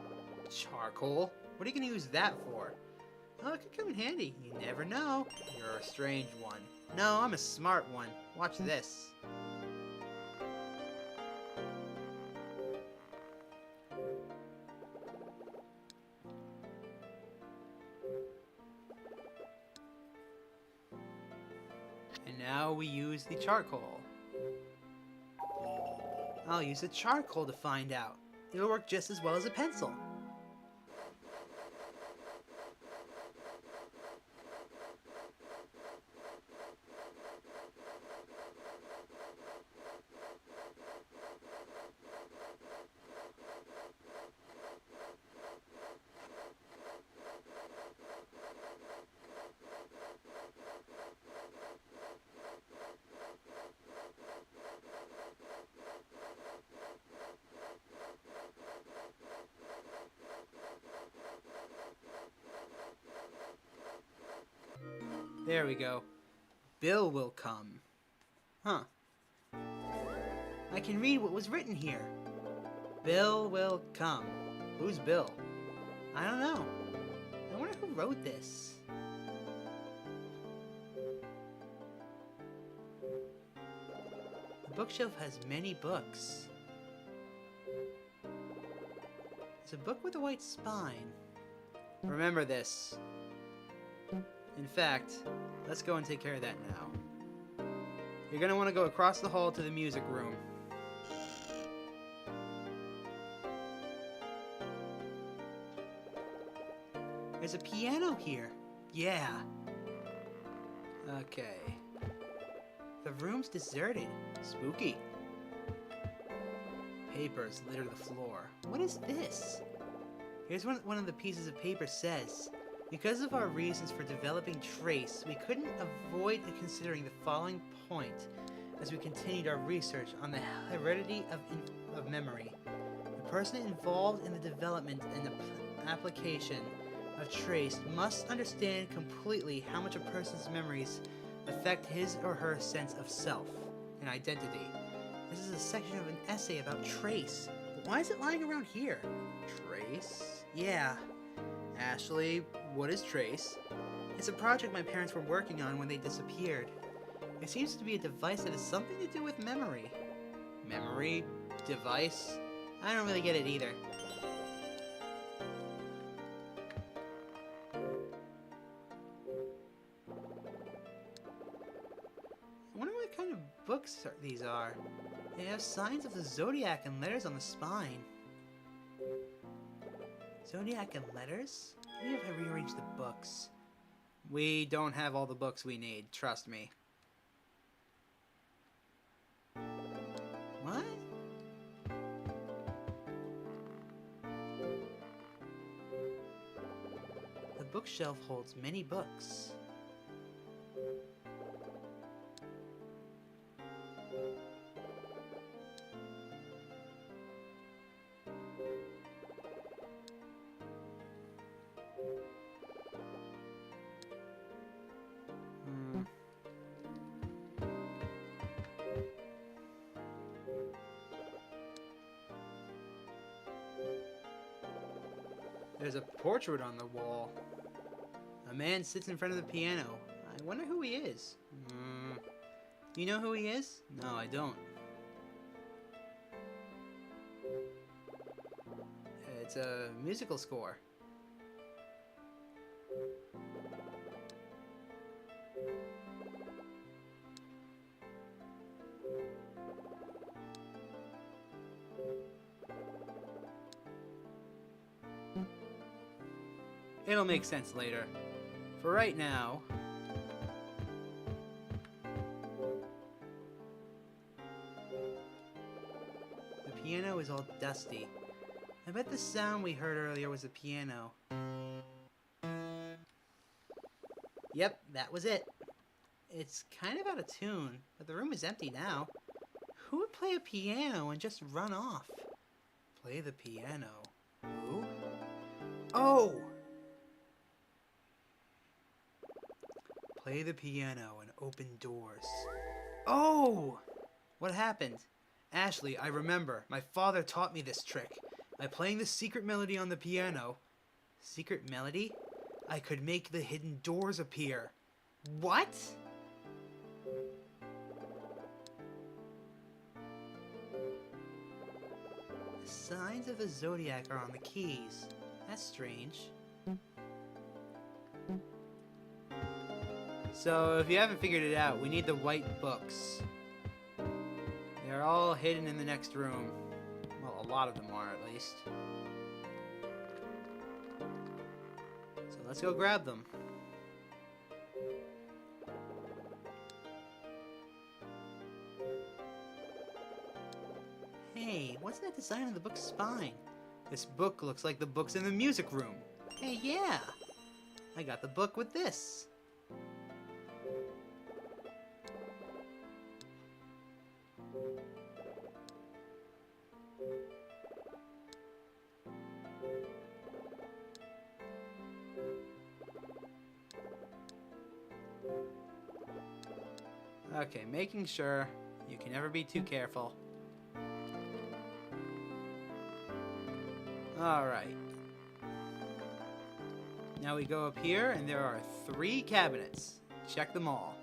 Charcoal? What are you going to use that for? Oh, it could come in handy. You never know. You're a strange one. No, I'm a smart one. Watch this. And now we use the charcoal. I'll use the charcoal to find out. It'll work just as well as a pencil. There we go. Bill will come. Huh. I can read what was written here. Bill will come. Who's Bill? I don't know. I wonder who wrote this. The bookshelf has many books. It's a book with a white spine. Remember this. In fact, let's go and take care of that now. You're going to want to go across the hall to the music room. There's a piano here. Yeah. Okay. The room's deserted. Spooky. Papers litter the floor. What is this? Here's what one of the pieces of paper says. Because of our reasons for developing trace, we couldn't avoid considering the following point as we continued our research on the heredity of memory. The person involved in the development and the application of trace must understand completely how much a person's memories affect his or her sense of self and identity. This is a section of an essay about trace. But why is it lying around here? Trace? Yeah. Ashley, what is trace? It's a project my parents were working on when they disappeared. It seems to be a device that has something to do with memory. Memory? Device? I don't really get it either. I wonder what kind of books these are. They have signs of the zodiac and letters on the spine. Zodiac and letters? Maybe if I rearrange the books. We don't have all the books we need, trust me. What? The bookshelf holds many books. There's a portrait on the wall. A man sits in front of the piano. I wonder who he is. Do you know who he is? No, I don't. It's a musical score. It'll make sense later. For right now... The piano is all dusty. I bet the sound we heard earlier was a piano. Yep, that was it. It's kind of out of tune, but the room is empty now. Who would play a piano and just run off? Play the piano. Who? Oh! Play the piano and open doors. Oh! What happened? Ashley, I remember. My father taught me this trick. By playing the secret melody on the piano... Secret melody? I could make the hidden doors appear. What? The signs of the zodiac are on the keys. That's strange. So, if you haven't figured it out, we need the white books. They're all hidden in the next room. Well, a lot of them are, at least. So let's go grab them. Hey, what's that design on the book's spine? This book looks like the books in the music room. Hey, yeah! I got the book with this. Okay, making sure. You can never be too careful. Alright. Now we go up here, and there are 3 cabinets. Check them all.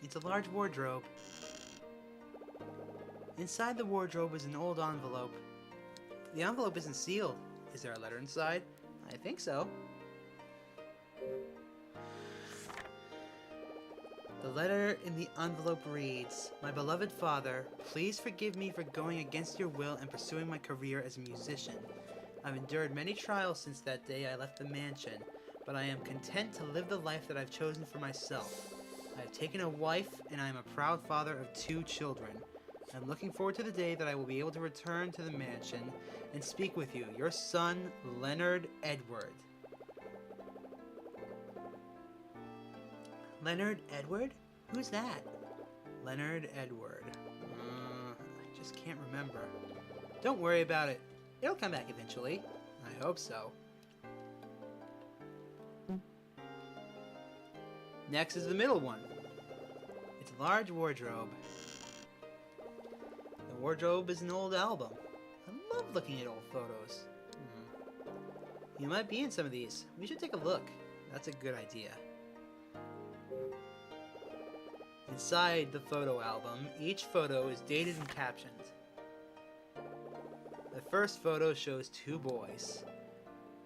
It's a large wardrobe. Inside the wardrobe is an old envelope. The envelope isn't sealed. Is there a letter inside? I think so. The letter in the envelope reads, "My beloved father, please forgive me for going against your will and pursuing my career as a musician. I've endured many trials since that day I left the mansion. but I am content to live the life that I've chosen for myself. I have taken a wife, and I am a proud father of 2 children. I'm looking forward to the day that I will be able to return to the mansion and speak with you, your son, Leonard Edward. Leonard Edward? Who's that? Leonard Edward. I just can't remember. Don't worry about it. It'll come back eventually. I hope so. Next is the middle one. It's a large wardrobe. The wardrobe is an old album. I love looking at old photos. You might be in some of these. We should take a look. That's a good idea. Inside the photo album, each photo is dated and captioned. The first photo shows 2 boys.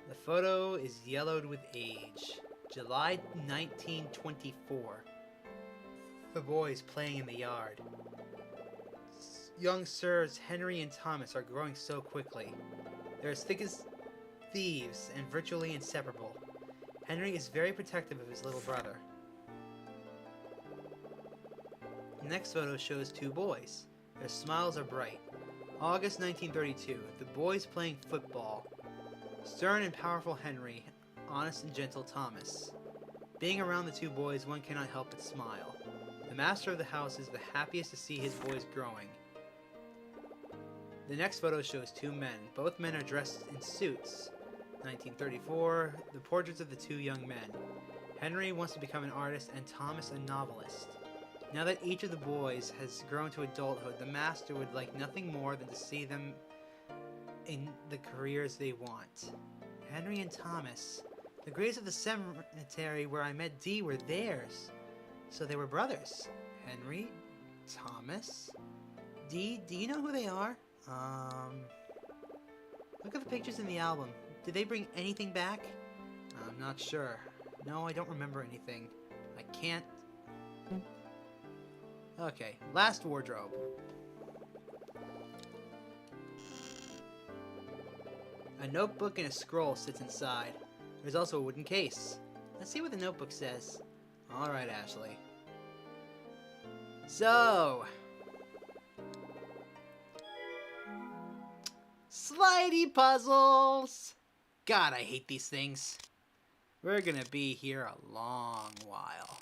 The photo is yellowed with age. July 1924. The boys playing in the yard. Young Sirs Henry and Thomas are growing so quickly. They're as thick as thieves and virtually inseparable. Henry is very protective of his little brother. The next photo shows 2 boys. Their smiles are bright. August 1932. The boys playing football. Stern and powerful Henry, honest and gentle Thomas. Being around the 2 boys, one cannot help but smile. The master of the house is the happiest to see his boys growing. The next photo shows 2 men. Both men are dressed in suits. 1934. The portraits of the 2 young men. Henry wants to become an artist and Thomas a novelist. Now that each of the boys has grown to adulthood, the master would like nothing more than to see them in the careers they want. Henry and Thomas. The graves of the cemetery where I met Dee were theirs. So they were brothers. Henry, Thomas, Dee, do you know who they are? Look at the pictures in the album. Did they bring anything back? I'm not sure. No, I don't remember anything. I can't... Okay, last wardrobe. A notebook and a scroll sits inside. There's also a wooden case. Let's see what the notebook says. Alright, Ashley. So... Slidey puzzles! God, I hate these things. We're gonna be here a long while.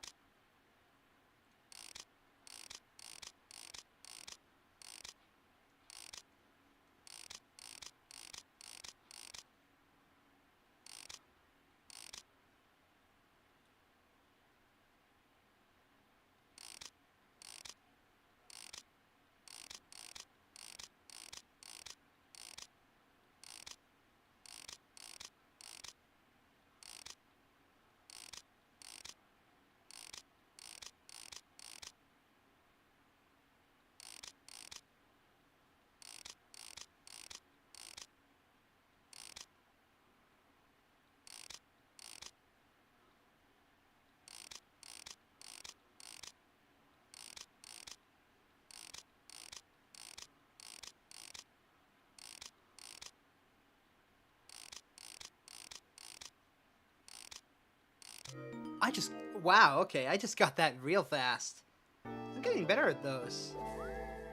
Wow, okay, I just got that real fast. I'm getting better at those.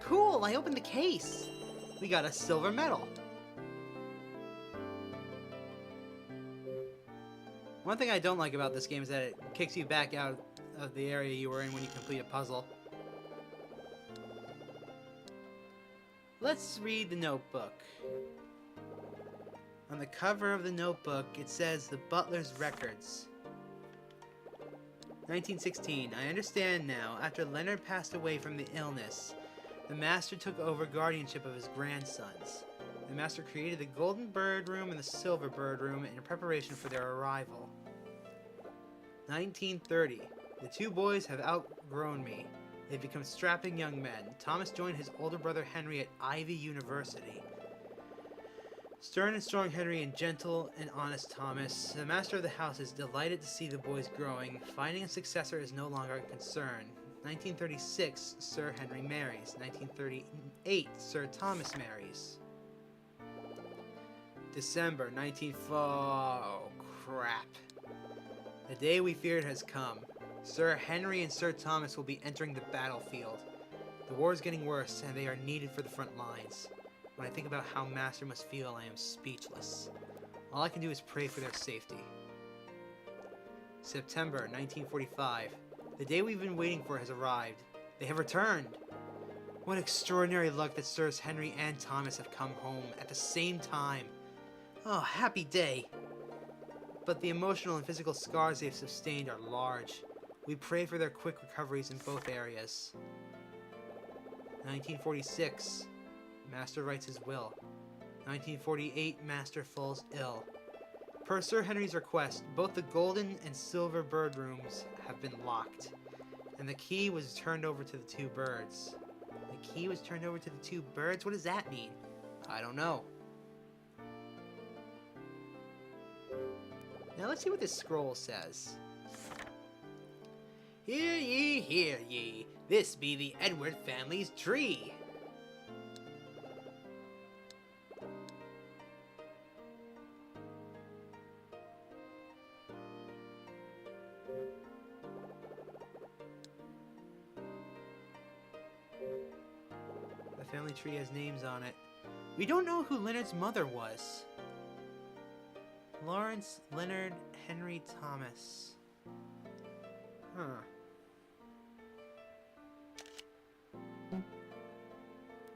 Cool, I opened the case. We got a silver medal. One thing I don't like about this game is that it kicks you back out of the area you were in when you complete a puzzle. Let's read the notebook. On the cover of the notebook, it says the Butler's Records. 1916. I understand now. After Leonard passed away from the illness, the master took over guardianship of his grandsons. The master created the Golden Bird Room and the Silver Bird Room in preparation for their arrival. 1930. The 2 boys have outgrown me. They've become strapping young men. Thomas joined his older brother Henry at Ivy University. Stern and strong Henry and gentle and honest Thomas. The master of the house is delighted to see the boys growing. Finding a successor is no longer a concern. 1936, Sir Henry marries. 1938, Sir Thomas marries. December 19... Oh, crap. The day we feared has come. Sir Henry and Sir Thomas will be entering the battlefield. The war is getting worse, and they are needed for the front lines. When I think about how Master must feel, I am speechless. All I can do is pray for their safety. September 1945. The day we've been waiting for has arrived. They have returned! What extraordinary luck that Sirs Henry and Thomas have come home at the same time. Oh, happy day! But the emotional and physical scars they've sustained are large. We pray for their quick recoveries in both areas. 1946. Master writes his will. 1948. Master falls ill. Per Sir Henry's request, both the golden and silver bird rooms have been locked, and the key was turned over to the two birds. The key was turned over to the two birds? What does that mean? I don't know. Now let's see what this scroll says. Hear ye, this be the Edward family's tree. The family tree has names on it. We don't know who Leonard's mother was. Lawrence Leonard Henry Thomas. Huh.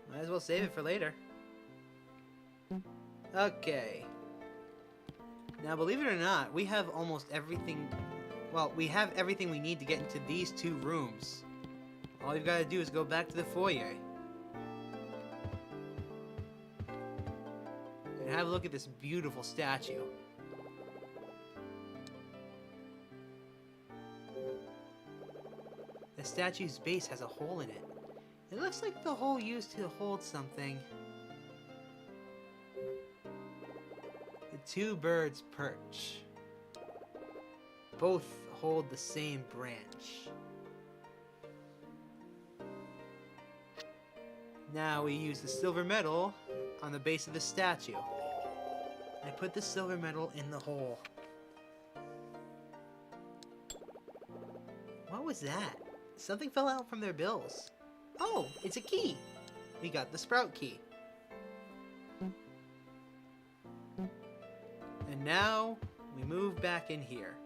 Might as well save it for later. Okay. Now, believe it or not, we have almost everything. Well, we have everything we need to get into these two rooms. All you've got to do is go back to the foyer. And have a look at this beautiful statue. The statue's base has a hole in it. It looks like the hole used to hold something. The two birds perch. Both hold the same branch. Now we use the silver metal on the base of the statue. I put the silver metal in the hole. What was that? Something fell out from their bills. Oh, it's a key. We got the sprout key. And now we move back in here.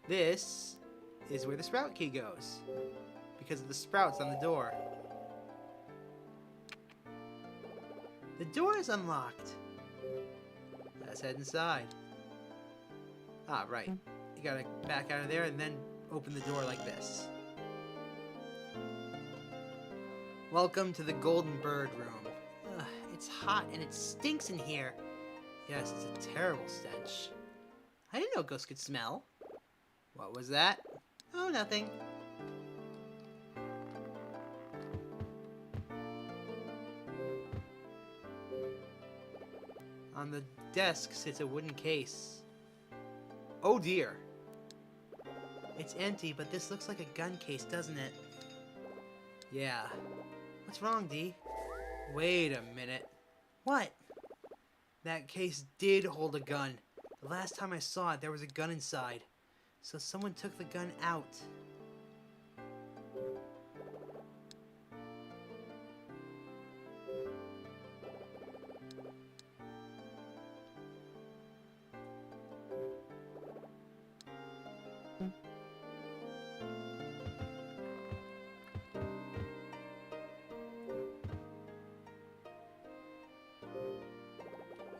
This is where the sprout key goes, because of the sprouts on the door. The door is unlocked. Let's head inside. Ah, right. You gotta back out of there and then open the door like this. Welcome to the Golden Bird Room. Ugh, it's hot and it stinks in here. Yes, it's a terrible stench. I didn't know ghosts could smell. What was that? Oh, nothing. On the desk sits a wooden case. Oh dear. It's empty, but this looks like a gun case, doesn't it? Yeah. What's wrong, Dee? Wait a minute. What? That case did hold a gun. The last time I saw it, there was a gun inside. So someone took the gun out.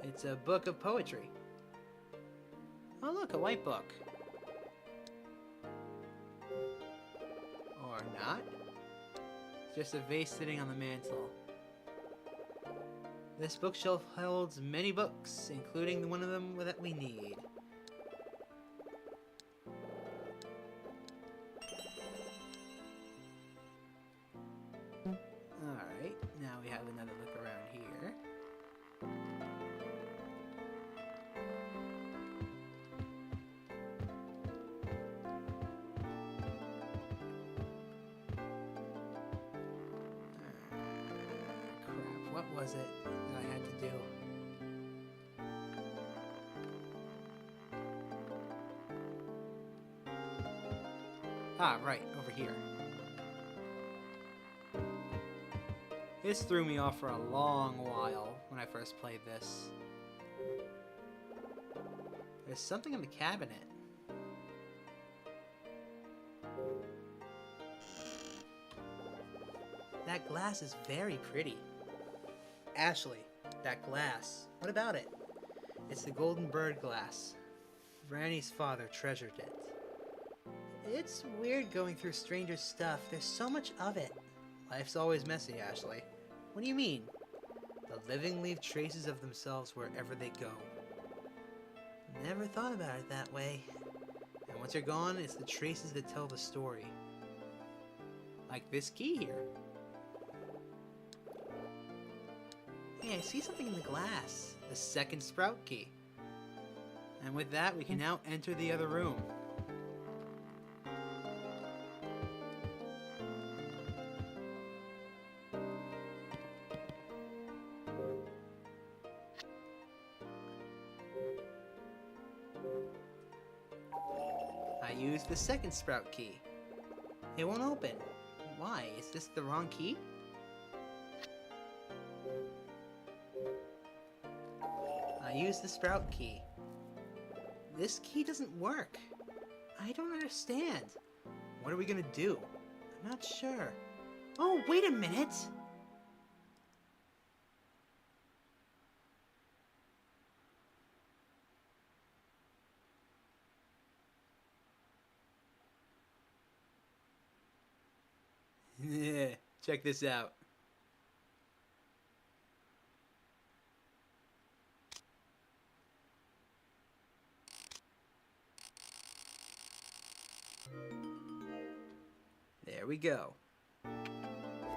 It's a book of poetry. Oh look, a white book. Or not. It's just a vase sitting on the mantle. This bookshelf holds many books, including one of them that we need. Alright, now we have another look around here. Crap, what was it that I had to do? Ah, right, over here. This threw me off for a long while when I first played this. There's something in the cabinet. That glass is very pretty. Ashley, that glass. What about it? It's the golden bird glass. Granny's father treasured it. It's weird going through strangers' stuff. There's so much of it. Life's always messy, Ashley. What do you mean? The living leave traces of themselves wherever they go. Never thought about it that way. And once you're gone, it's the traces that tell the story. Like this key here. Hey, I see something in the glass. The second sprout key. And with that, we can now enter the other room. I used the second sprout key. It won't open. Why? Is this the wrong key? I used the sprout key. This key doesn't work. I don't understand. What are we gonna do? I'm not sure. Oh, wait a minute! Check this out. There we go.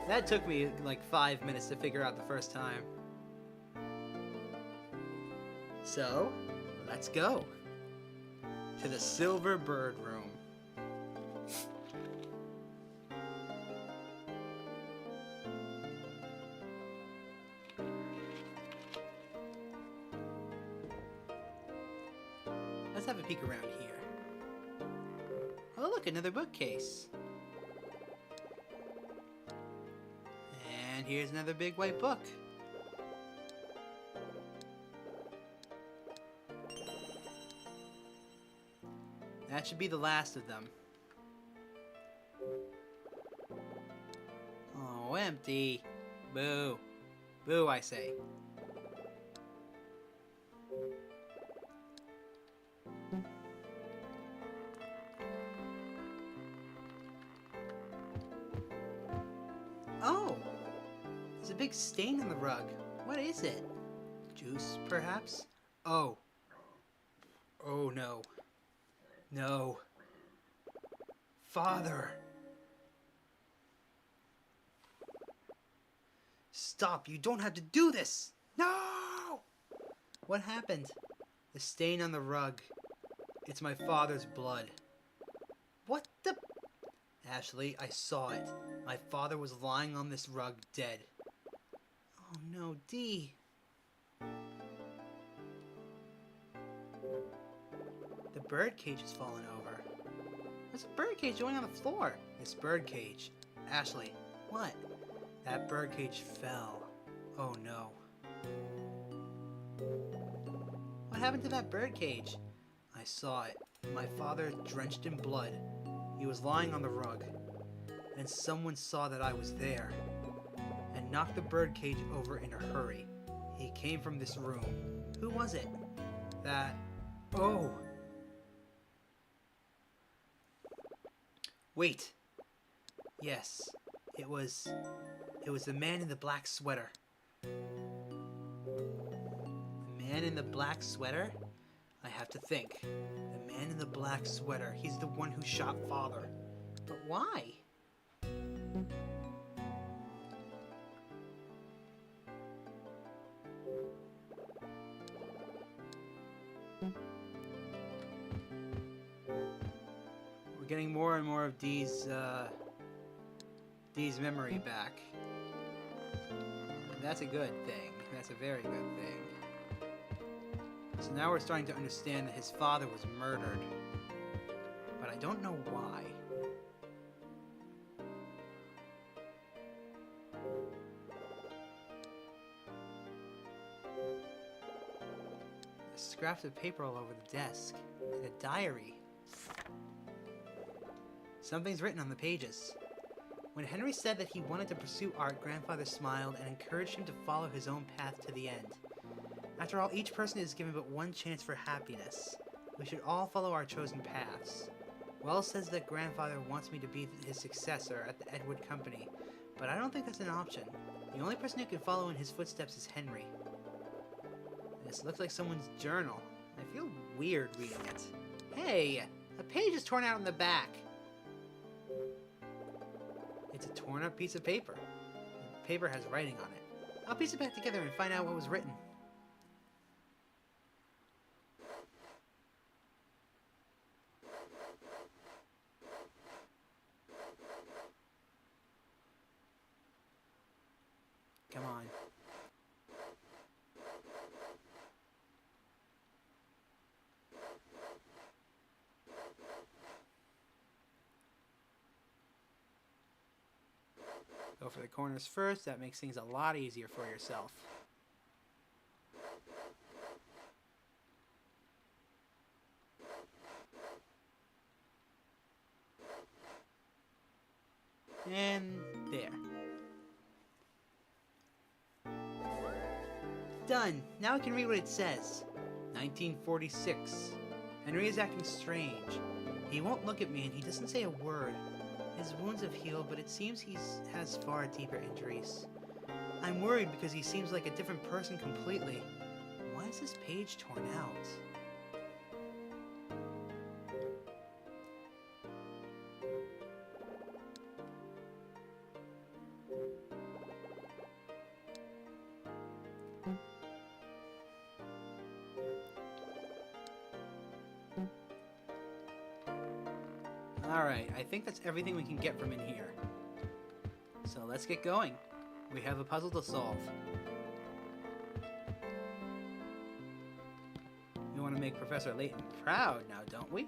That took me like 5 minutes to figure out the first time. So, let's go to the Silver Bird Room. Let's have a peek around here. Oh look, another bookcase. And here's another big white book. That should be the last of them. Oh, empty. Boo. Boo, I say. Oh! There's a big stain on the rug. What is it? Juice, perhaps? Oh. Oh, no. No. Father! Stop! You don't have to do this! No! What happened? The stain on the rug. It's my father's blood. What the... Ashley, I saw it. My father was lying on this rug, dead. Oh no, Dee. The birdcage has fallen over. What's a birdcage doing on the floor? This birdcage. Ashley, what? That birdcage fell. Oh no. What happened to that birdcage? I saw it. My father drenched in blood. He was lying on the rug. And someone saw that I was there and knocked the birdcage over in a hurry. He came from this room. Who was it? That... Oh! Wait. Yes. It was the man in the black sweater. The man in the black sweater? I have to think. The man in the black sweater. He's the one who shot Father. But why? We're getting more and more of Dee's memory back. That's a good thing. That's a very good thing. So now we're starting to understand that his father was murdered. But I don't know why. scraps of paper all over the desk. And a diary. Something's written on the pages. When Henry said that he wanted to pursue art, Grandfather smiled and encouraged him to follow his own path to the end. After all, each person is given but one chance for happiness. We should all follow our chosen paths. Wells says that Grandfather wants me to be his successor at the Edward Company, but I don't think that's an option. The only person who can follow in his footsteps is Henry. This looks like someone's journal. I feel weird reading it. Hey! A page is torn out in the back. It's a torn up piece of paper. The paper has writing on it. I'll piece it back together and find out what was written. Come on. Go for the corners first. That makes things a lot easier for yourself. And there. Done. Now I can read what it says. 1946. Henry is acting strange. He won't look at me and he doesn't say a word. His wounds have healed, but it seems he has far deeper injuries. I'm worried because he seems like a different person completely. Why is this page torn out? Alright, I think that's everything we can get from in here. So let's get going. We have a puzzle to solve. We want to make Professor Layton proud now, don't we?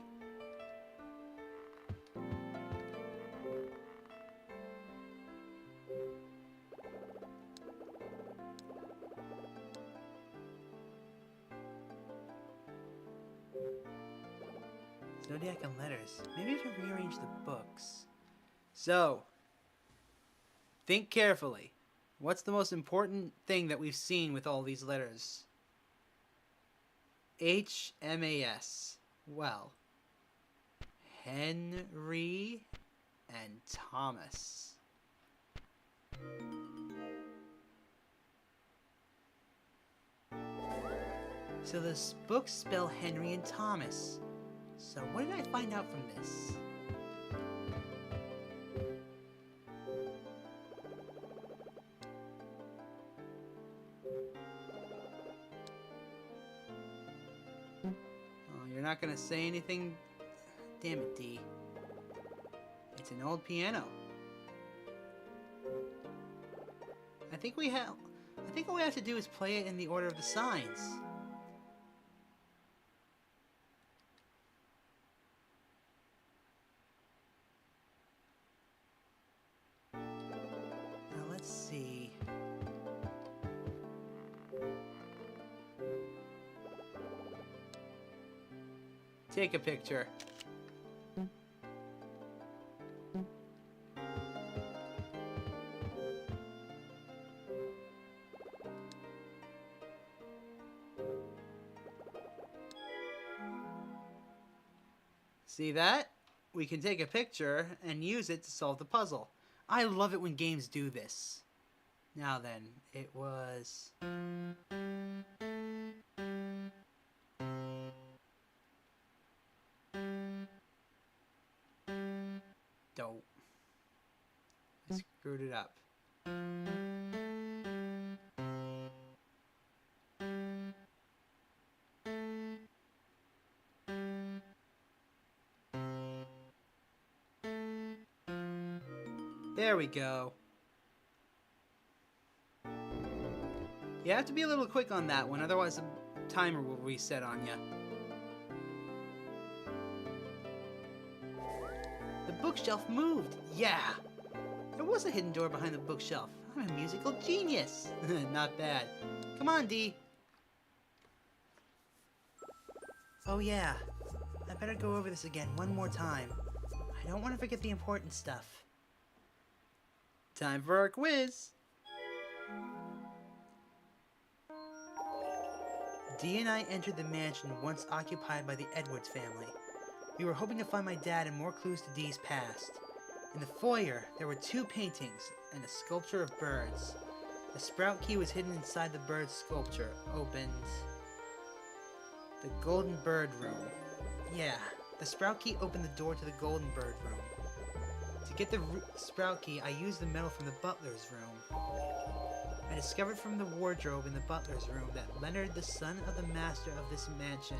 Zodiac and letters. Maybe we can rearrange the books. So, think carefully. What's the most important thing that we've seen with all these letters? H-M-A-S. Well, Henry and Thomas. So this book spell Henry and Thomas. So what did I find out from this? Oh, you're not gonna say anything? Damn it, D. It's an old piano. I think all we have to do is play it in the order of the signs. See. Take a picture. See that? We can take a picture and use it to solve the puzzle. I love it when games do this. Now then, it was... Dope. I screwed it up. There we go. You have to be a little quick on that one, otherwise the timer will reset on you. The bookshelf moved! Yeah! There was a hidden door behind the bookshelf. I'm a musical genius! Not bad. Come on, D. Oh yeah, I better go over this again one more time. I don't want to forget the important stuff. Time for our quiz! Dee and I entered the mansion once occupied by the Edwards family. We were hoping to find my dad and more clues to Dee's past. In the foyer, there were 2 paintings and a sculpture of birds. The sprout key was hidden inside the bird sculpture. Opened the golden bird room. Yeah, the sprout key opened the door to the golden bird room. To get the sprout key, I used the metal from the butler's room. I discovered from the wardrobe in the butler's room that Leonard, the son of the master of this mansion,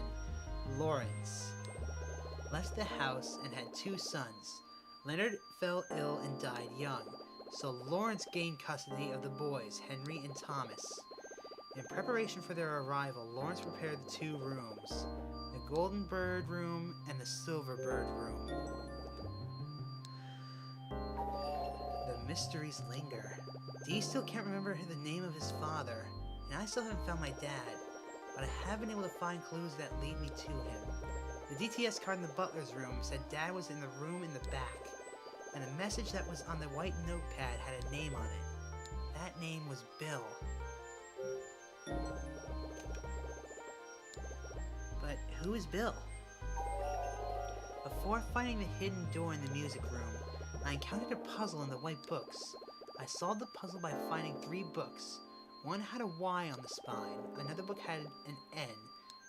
Lawrence, left the house and had 2 sons. Leonard fell ill and died young, so Lawrence gained custody of the boys, Henry and Thomas. In preparation for their arrival, Lawrence prepared the 2 rooms, the Golden Bird Room and the Silver Bird Room. The mysteries linger. Dee still can't remember the name of his father, and I still haven't found my dad, but I have been able to find clues that lead me to him. The DTS card in the butler's room said Dad was in the room in the back, and the message that was on the white notepad had a name on it. That name was Bill. But who is Bill? Before finding the hidden door in the music room, I encountered a puzzle in the white books. I solved the puzzle by finding 3 books. One had a Y on the spine, another book had an N,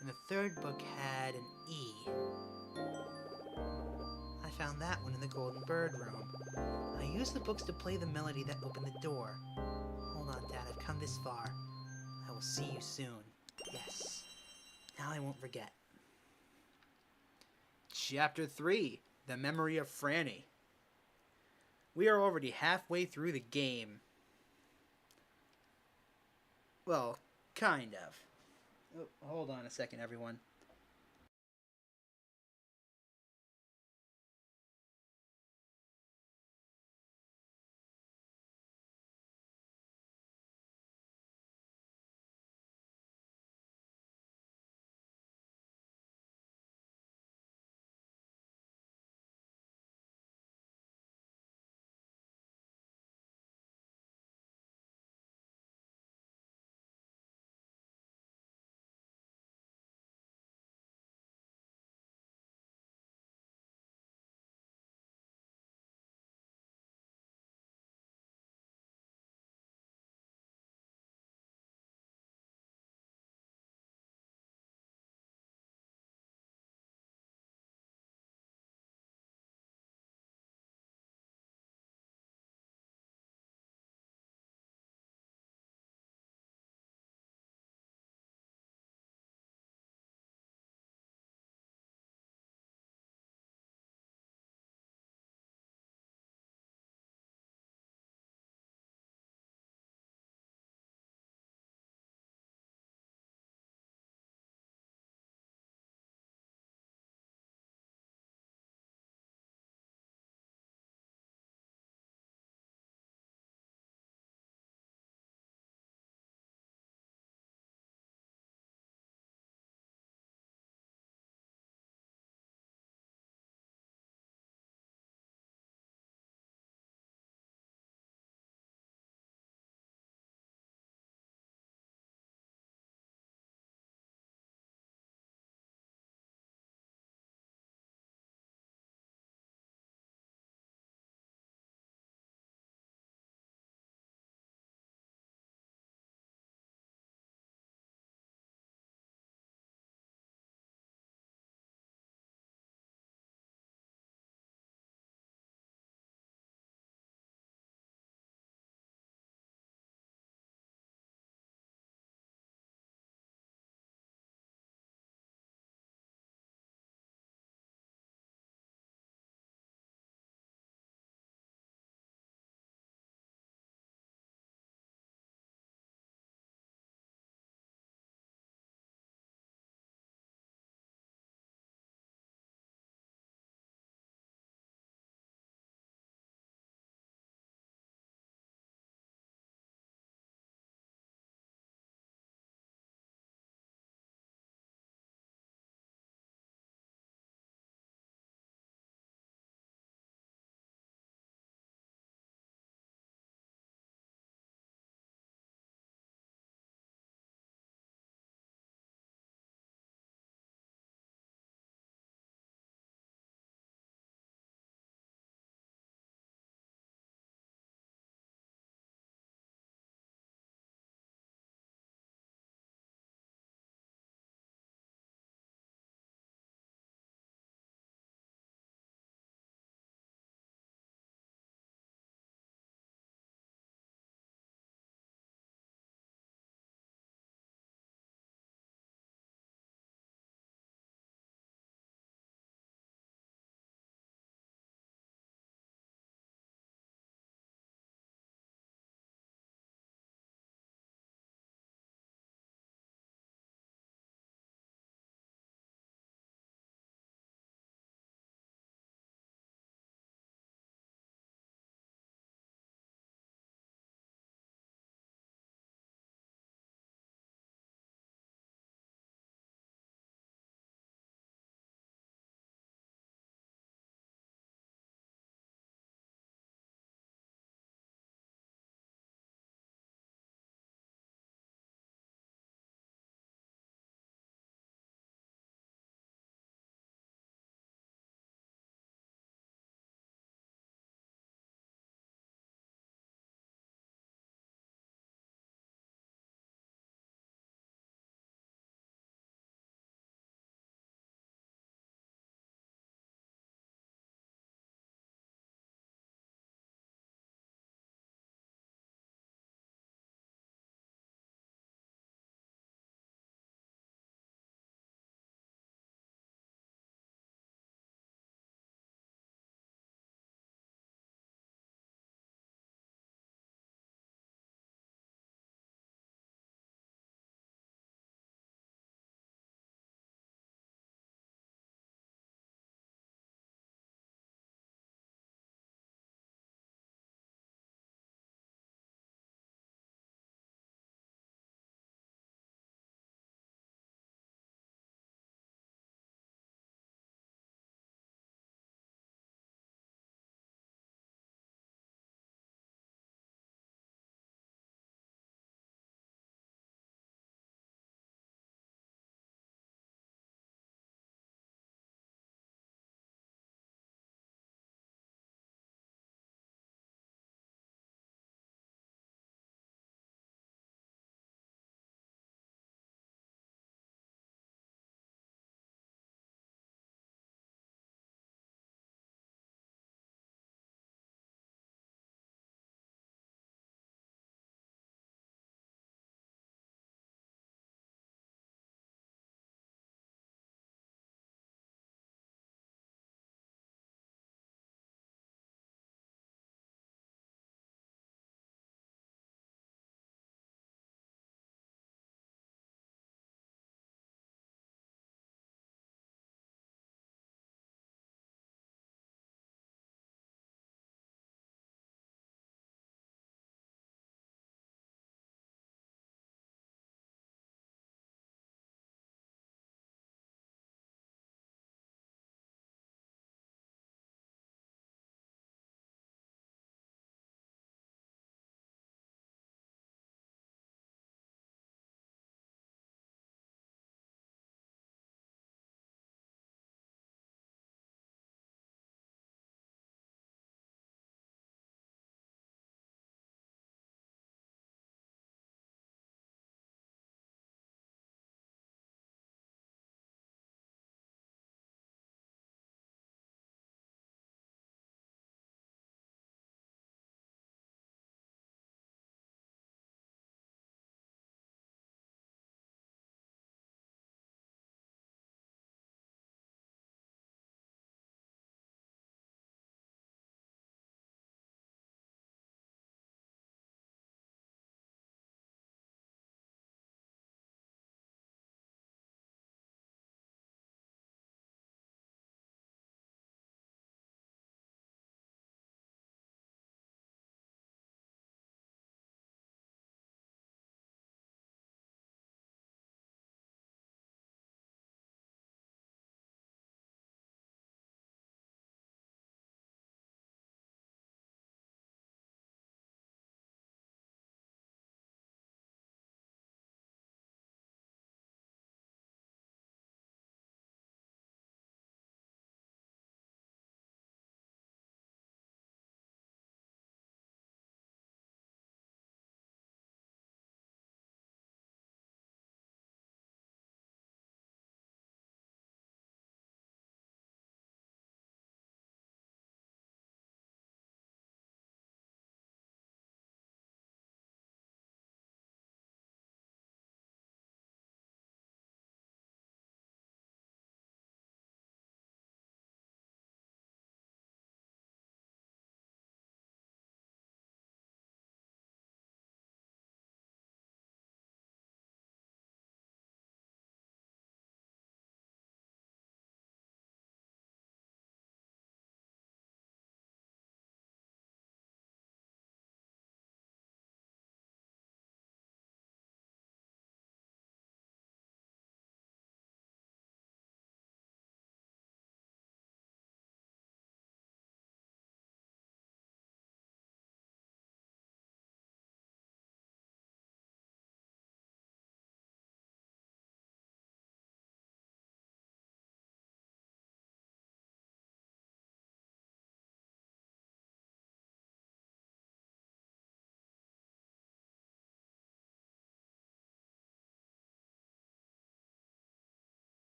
and the 3rd book had an E. I found that one in the Golden Bird Room. I used the books to play the melody that opened the door. Hold on, Dad, I've come this far. I will see you soon. Yes. Now I won't forget. Chapter 3, The Memory of Franny. We are already halfway through the game. Well, kind of. Oh, hold on a second, everyone.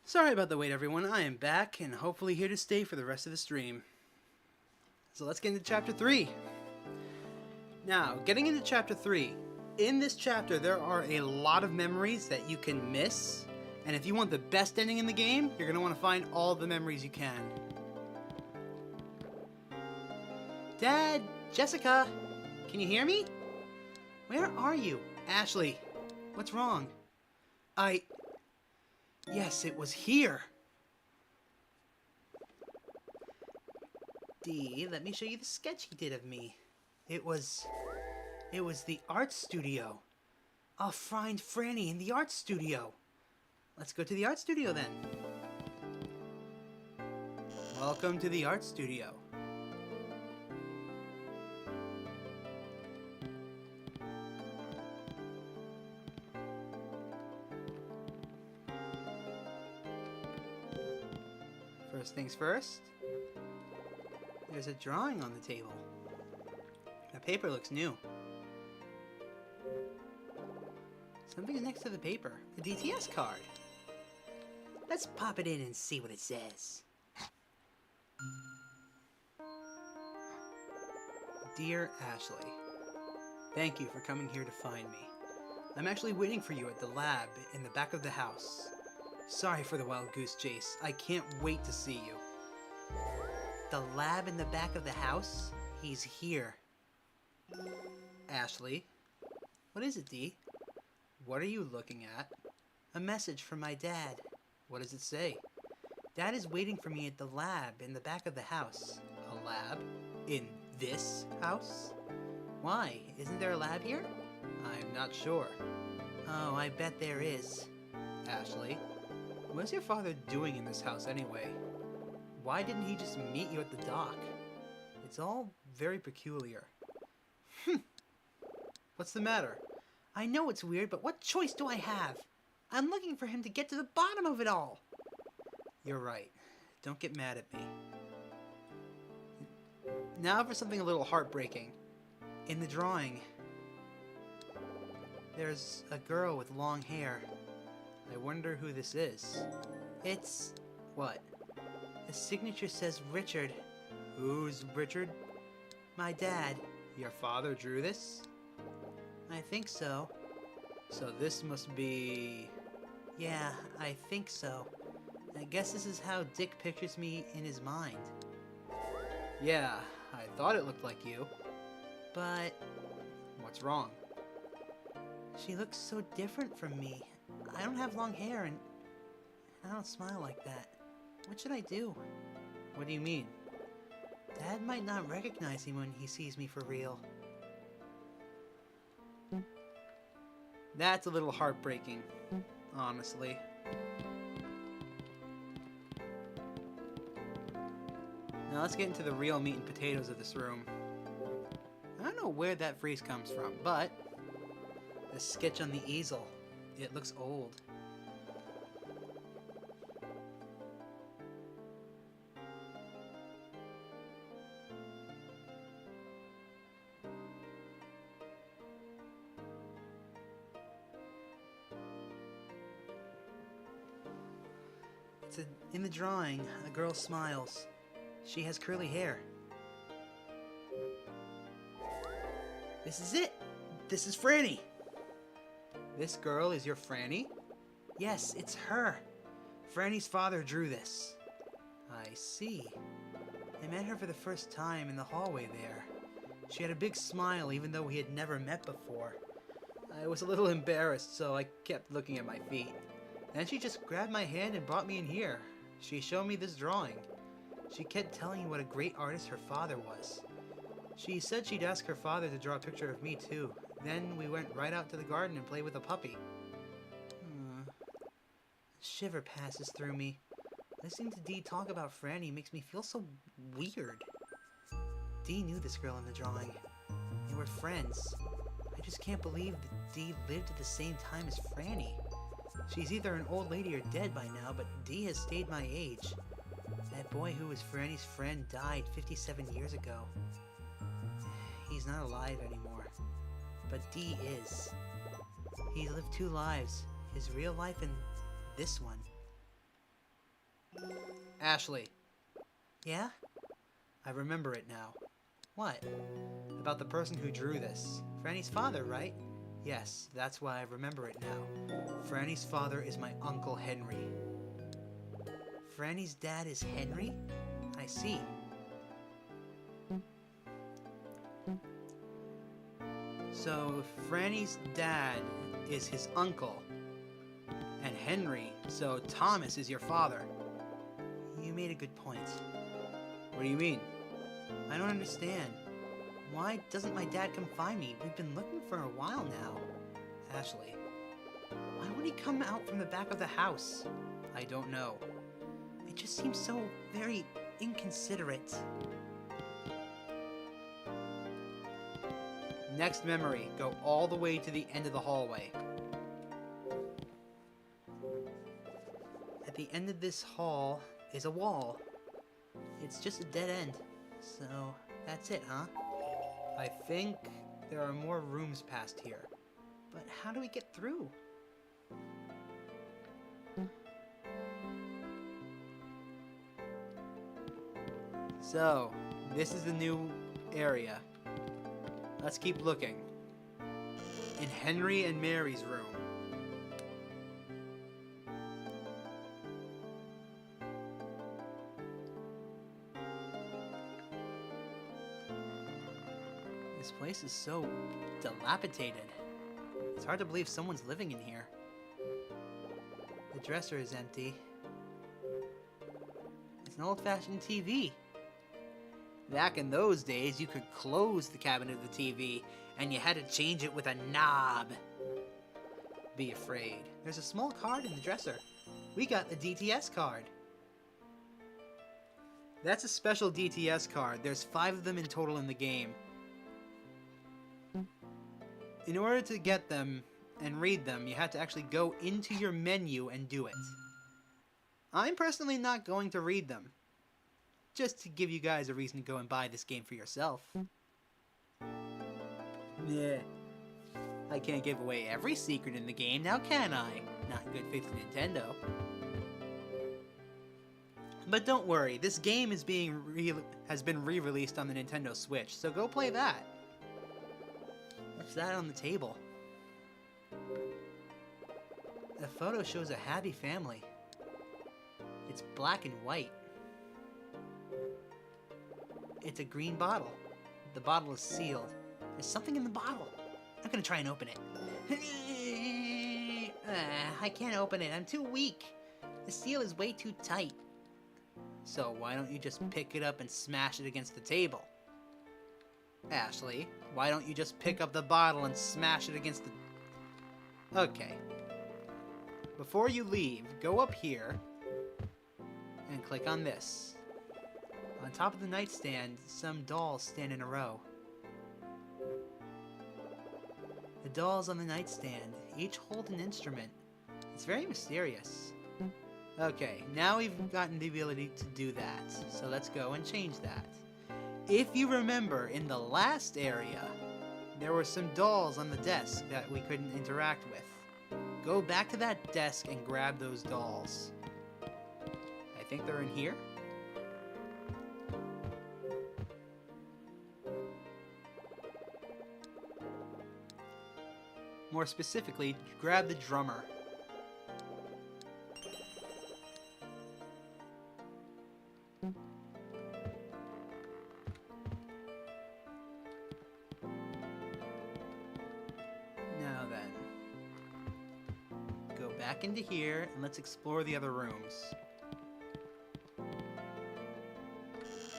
Sorry about the wait, everyone. I am back and hopefully here to stay for the rest of the stream. So let's get into Chapter 3. Now, getting into Chapter 3. In this chapter, there are a lot of memories that you can miss. And if you want the best ending in the game, you're going to want to find all the memories you can. Dad! Jessica! Can you hear me? Where are you? Ashley, what's wrong? Yes, it was here. Dee, let me show you the sketch he did of me. It was the art studio. I'll find Franny in the art studio. Let's go to the art studio then. Welcome to the art studio. First things first, there's a drawing on the table. The paper looks new. Something's next to the paper. A DTS card. Let's pop it in and see what it says. Dear Ashley, thank you for coming here to find me. I'm actually waiting for you at the lab in the back of the house. Sorry for the wild goose chase. I can't wait to see you. The lab in the back of the house? He's here. Ashley? What is it, Dee? What are you looking at? A message from my dad. What does it say? Dad is waiting for me at the lab in the back of the house. A lab? In this house? Why? Isn't there a lab here? I'm not sure. Oh, I bet there is. Ashley? What's your father doing in this house anyway? Why didn't he just meet you at the dock? It's all very peculiar. What's the matter? I know it's weird, but what choice do I have? I'm looking for him to get to the bottom of it all. You're right. Don't get mad at me. Now for something a little heartbreaking. In the drawing, there's a girl with long hair. I wonder who this is. It's... what? The signature says Richard. Who's Richard? My dad. Your father drew this? I think so. So this must be... Yeah, I think so. I guess this is how Dick pictures me in his mind. Yeah, I thought it looked like you. But... what's wrong? She looks so different from me. I don't have long hair and I don't smile like that. What should I do? What do you mean? Dad might not recognize him when he sees me for real. That's a little heartbreaking, honestly. Now let's get into the real meat and potatoes of this room. I don't know where that phrase comes from, but the sketch on the easel. It looks old. In the drawing, a girl smiles. She has curly hair. This is it! This is Franny! This girl is your Franny? Yes, it's her. Franny's father drew this. I see. I met her for the first time in the hallway there. She had a big smile even though we had never met before. I was a little embarrassed, so I kept looking at my feet. Then she just grabbed my hand and brought me in here. She showed me this drawing. She kept telling me what a great artist her father was. She said she'd ask her father to draw a picture of me too. Then we went right out to the garden and played with a puppy. A shiver passes through me. Listening to Dee talk about Franny makes me feel so weird. Dee knew this girl in the drawing. They were friends. I just can't believe that Dee lived at the same time as Franny. She's either an old lady or dead by now, but Dee has stayed my age. That boy who was Franny's friend died 57 years ago. He's not alive anymore. But Dee is. He lived two lives. His real life and this one. Ashley. Yeah? I remember it now. What? About the person who drew this. Franny's father, right? Yes, that's why I remember it now. Franny's father is my Uncle Henry. Franny's dad is Henry? I see. So, Franny's dad is his uncle, and Henry, so Thomas is your father. You made a good point. What do you mean? I don't understand. Why doesn't my dad come find me? We've been looking for a while now. Ashley. Why would he come out from the back of the house? I don't know. It just seems so very inconsiderate. Next memory, go all the way to the end of the hallway. At the end of this hall is a wall. It's just a dead end. So, that's it, huh? I think there are more rooms past here. But how do we get through? So, this is the new area. Let's keep looking. In Henry and Mary's room. This place is so dilapidated. It's hard to believe someone's living in here. The dresser is empty. It's an old-fashioned TV. Back in those days, you could close the cabinet of the TV, and you had to change it with a knob. Be afraid. There's a small card in the dresser. We got the DTS card. That's a special DTS card. There's 5 of them in total in the game. In order to get them and read them, you have to actually go into your menu and do it. I'm personally not going to read them. Just to give you guys a reason to go and buy this game for yourself. Yeah. I can't give away every secret in the game, now can I? Not in good faith to Nintendo. But don't worry, this game is has been re-released on the Nintendo Switch, so go play that. What's that on the table? The photo shows a happy family. It's black and white. It's a green bottle. The bottle is sealed. There's something in the bottle. I'm gonna try and open it. I can't open it. I'm too weak. The seal is way too tight. So why don't you just pick it up and smash it against the table? Ashley, why don't you just pick up the bottle and smash it against the... Okay. Before you leave, go up here and click on this. On top of the nightstand, some dolls stand in a row. The dolls on the nightstand each hold an instrument. It's very mysterious. Okay, now we've gotten the ability to do that, so let's go and change that. If you remember, in the last area, there were some dolls on the desk that we couldn't interact with. Go back to that desk and grab those dolls. I think they're in here. More specifically, grab the drummer. Now then, go back into here and let's explore the other rooms.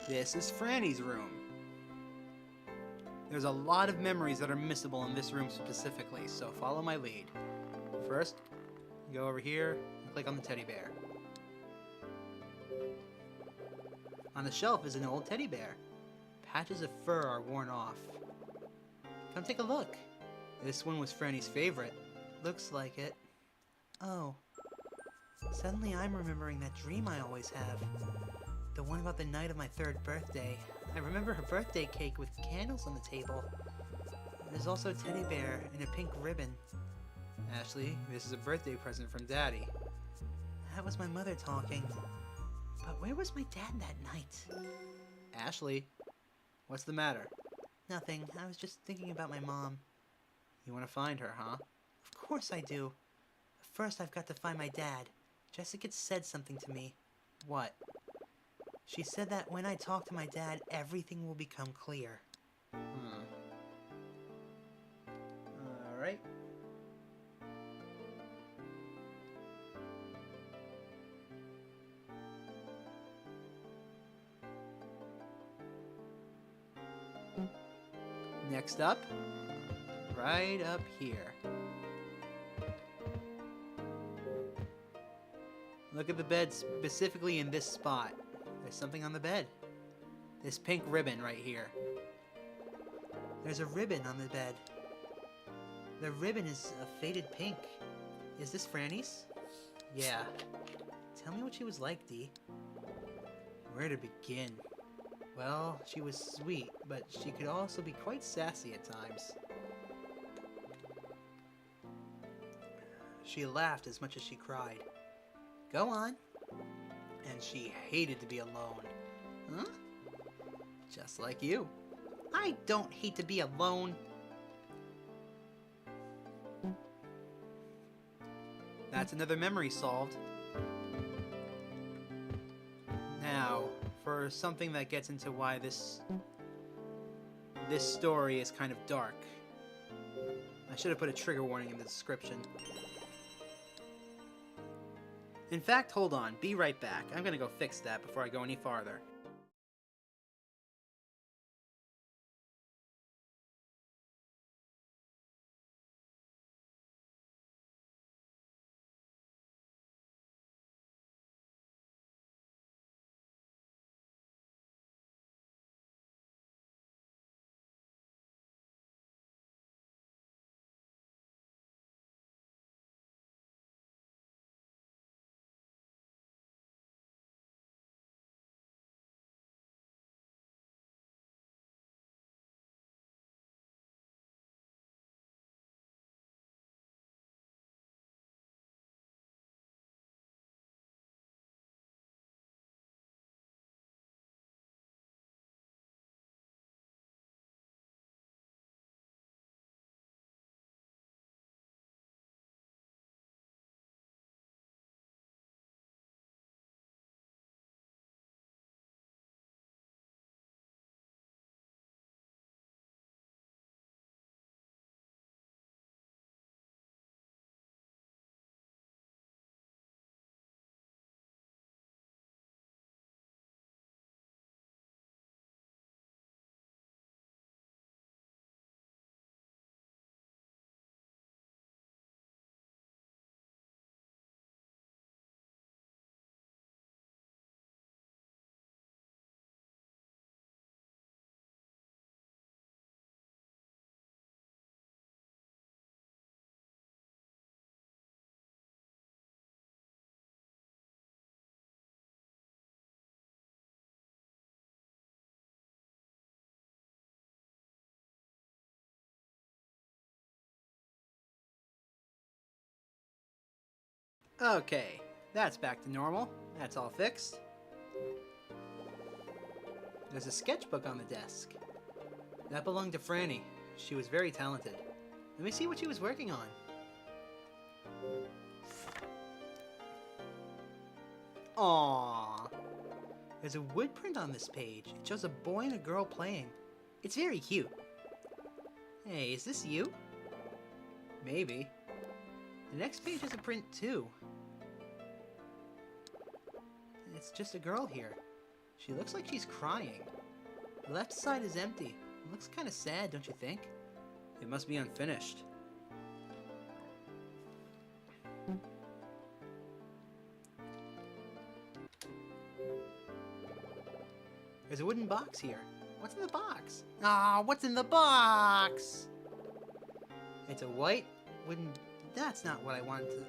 This is Franny's room. There's a lot of memories that are missable in this room specifically, so follow my lead. First, go over here and click on the teddy bear. On the shelf is an old teddy bear. Patches of fur are worn off. Come take a look. This one was Franny's favorite. Looks like it. Oh. Suddenly I'm remembering that dream I always have. The one about the night of my 3rd birthday. I remember her birthday cake with candles on the table. There's also a teddy bear and a pink ribbon. Ashley, this is a birthday present from Daddy. That was my mother talking. But where was my dad that night? Ashley, what's the matter? Nothing. I was just thinking about my mom. You want to find her, huh? Of course I do. First, I've got to find my dad. Jessica said something to me. What? She said that when I talk to my dad, everything will become clear. Alright. Next up, right up here. Look at the bed specifically in this spot. There's something on the bed. This pink ribbon right here. There's a ribbon on the bed. The ribbon is a faded pink. Is this Franny's? Yeah. Tell me what she was like, Dee. Where to begin? Well, she was sweet, but she could also be quite sassy at times. She laughed as much as she cried. Go on. And she hated to be alone. Huh? Just like you. I don't hate to be alone. That's another memory solved. Now, for something that gets into why this story is kind of dark. I should have put a trigger warning in the description. In fact, hold on. Be right back. I'm gonna go fix that before I go any farther. Okay, that's back to normal. That's all fixed. There's a sketchbook on the desk. That belonged to Franny. She was very talented. Let me see what she was working on. Aww. There's a wood print on this page. It shows a boy and a girl playing. It's very cute. Hey, is this you? Maybe. The next page has a print too. It's just a girl here. She looks like she's crying. The left side is empty. It looks kind of sad, don't you think? It must be unfinished. There's a wooden box here. What's in the box? Ah, what's in the box? It's a white wooden... That's not what I wanted to...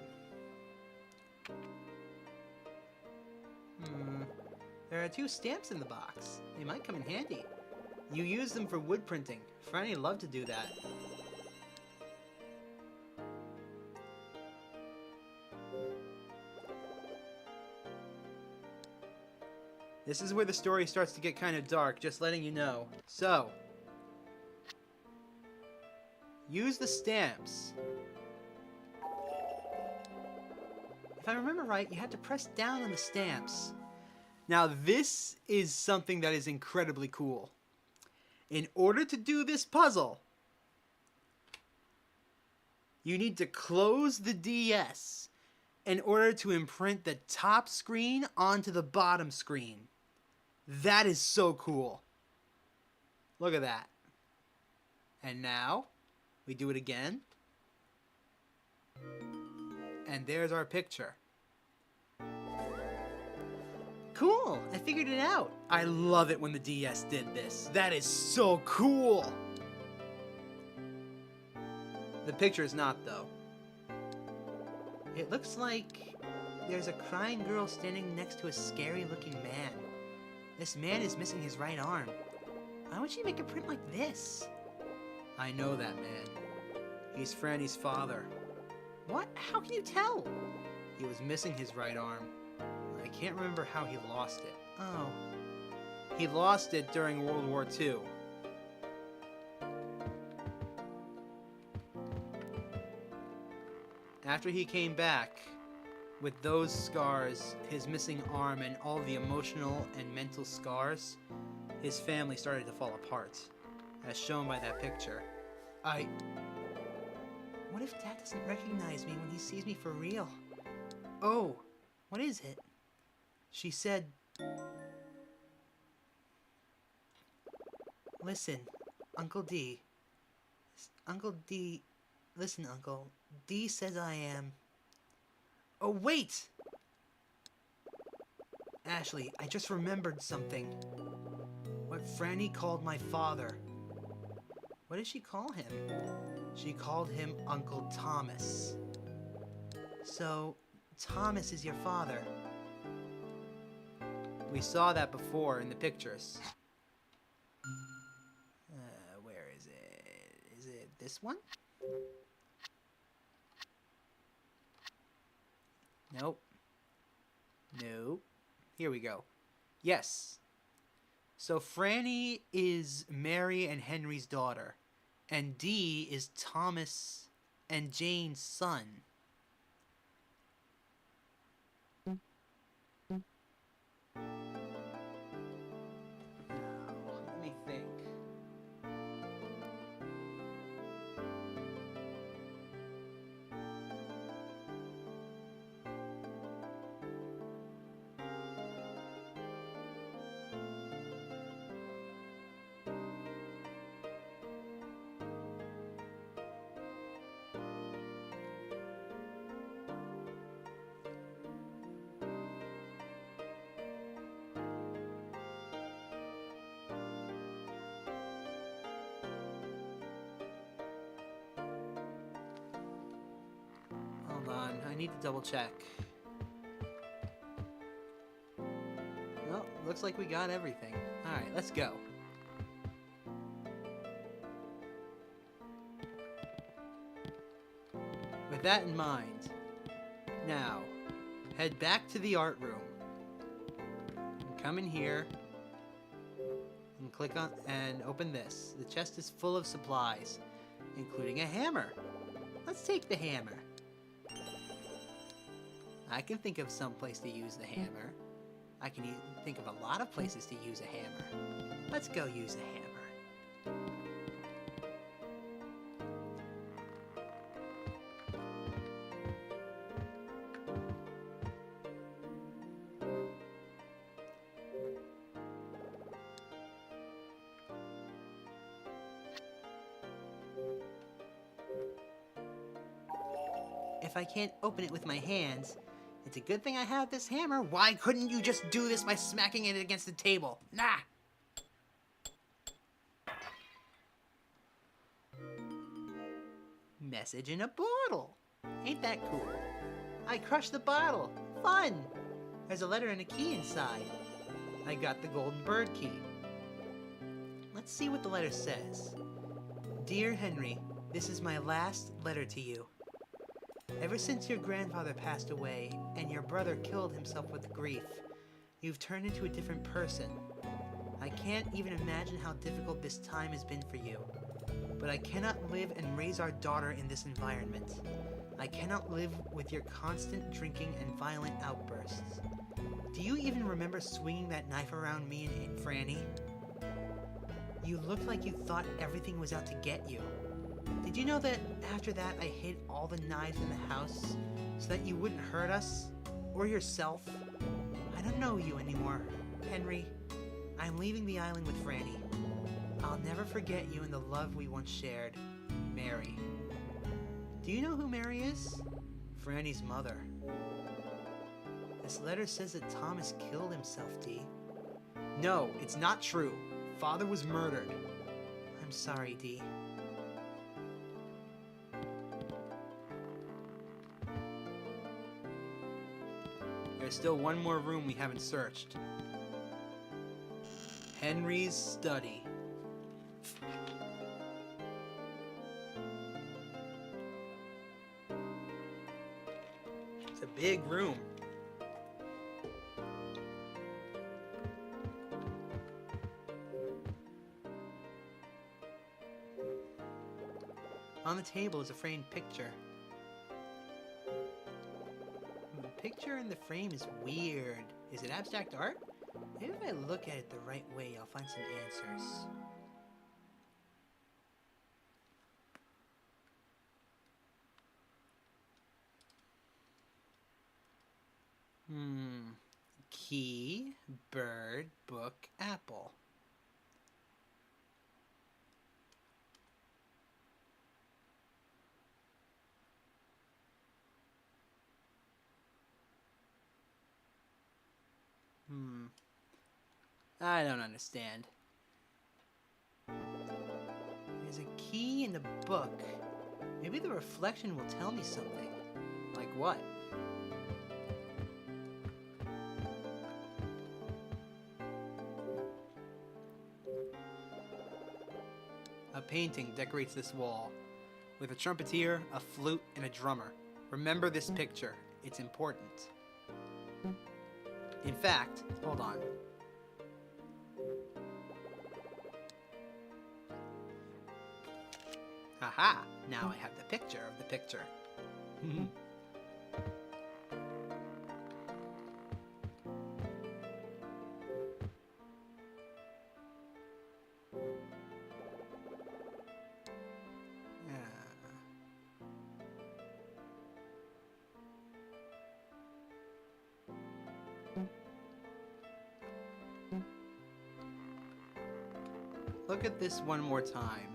There are 2 stamps in the box. They might come in handy. You use them for wood printing. Franny loved to do that. This is where the story starts to get kind of dark, just letting you know. So, use the stamps. If I remember right, you had to press down on the stamps. Now, this is something that is incredibly cool. In order to do this puzzle, you need to close the DS in order to imprint the top screen onto the bottom screen. That is so cool. Look at that. And now, we do it again. And there's our picture. Cool, I figured it out. I love it when the DS did this. That is so cool. The picture is not, though. It looks like there's a crying girl standing next to a scary-looking man. This man is missing his right arm. Why would she make a print like this? I know that man. He's Franny's father. What? How can you tell? He was missing his right arm. I can't remember how he lost it. Oh. He lost it during World War II. After he came back, with those scars, his missing arm, and all the emotional and mental scars, his family started to fall apart, as shown by that picture. What if Dad doesn't recognize me when he sees me for real? Oh, what is it? She said, listen, Uncle D. Listen, Uncle. D says I am... Oh, wait! Ashley, I just remembered something. What Franny called my father. What did she call him? She called him Uncle Thomas. So, Thomas is your father. We saw that before in the pictures. Where is it? Is it this one? Nope. Nope. Here we go. Yes. So Franny is Mary and Henry's daughter, and Dee is Thomas and Jane's son. Let me think. Hold on, I need to double check. Well, looks like we got everything. Alright, let's go. With that in mind, now, head back to the art room. And come in here and click on and open this. The chest is full of supplies, including a hammer. Let's take the hammer. I can think of some place to use the hammer. I can think of a lot of places to use a hammer. Let's go use a hammer. If I can't open it with my hands, it's a good thing I have this hammer. Why couldn't you just do this by smacking it against the table? Nah! Message in a bottle. Ain't that cool? I crushed the bottle. Fun! There's a letter and a key inside. I got the golden bird key. Let's see what the letter says. Dear Henry, this is my last letter to you. Ever since your grandfather passed away and your brother killed himself with grief, You've turned into a different person. I can't even imagine how difficult this time has been for you. But I cannot live and raise our daughter in this environment. I cannot live with your constant drinking and violent outbursts. Do you even remember swinging that knife around me and Franny? You looked like you thought everything was out to get you. Did you know that after that I hid all the knives in the house so that you wouldn't hurt us? Or yourself? I don't know you anymore, Henry. I'm leaving the island with Franny. I'll never forget you and the love we once shared. Mary. Do you know who Mary is? Franny's mother. This letter says that Thomas killed himself, Dee. No, it's not true. Father was murdered. I'm sorry, Dee. There's still one more room we haven't searched. Henry's study. It's a big room. On the table is a framed picture. The picture in the frame is weird. Is it abstract art? Maybe if I look at it the right way, I'll find some answers. Key, bird, book, apple. I don't understand. There's a key in the book. Maybe the reflection will tell me something. Like what? A painting decorates this wall, with a trumpeter, a flute, and a drummer. Remember this picture. It's important. In fact, hold on. Haha! Now I have the picture of the picture. Look at this one more time.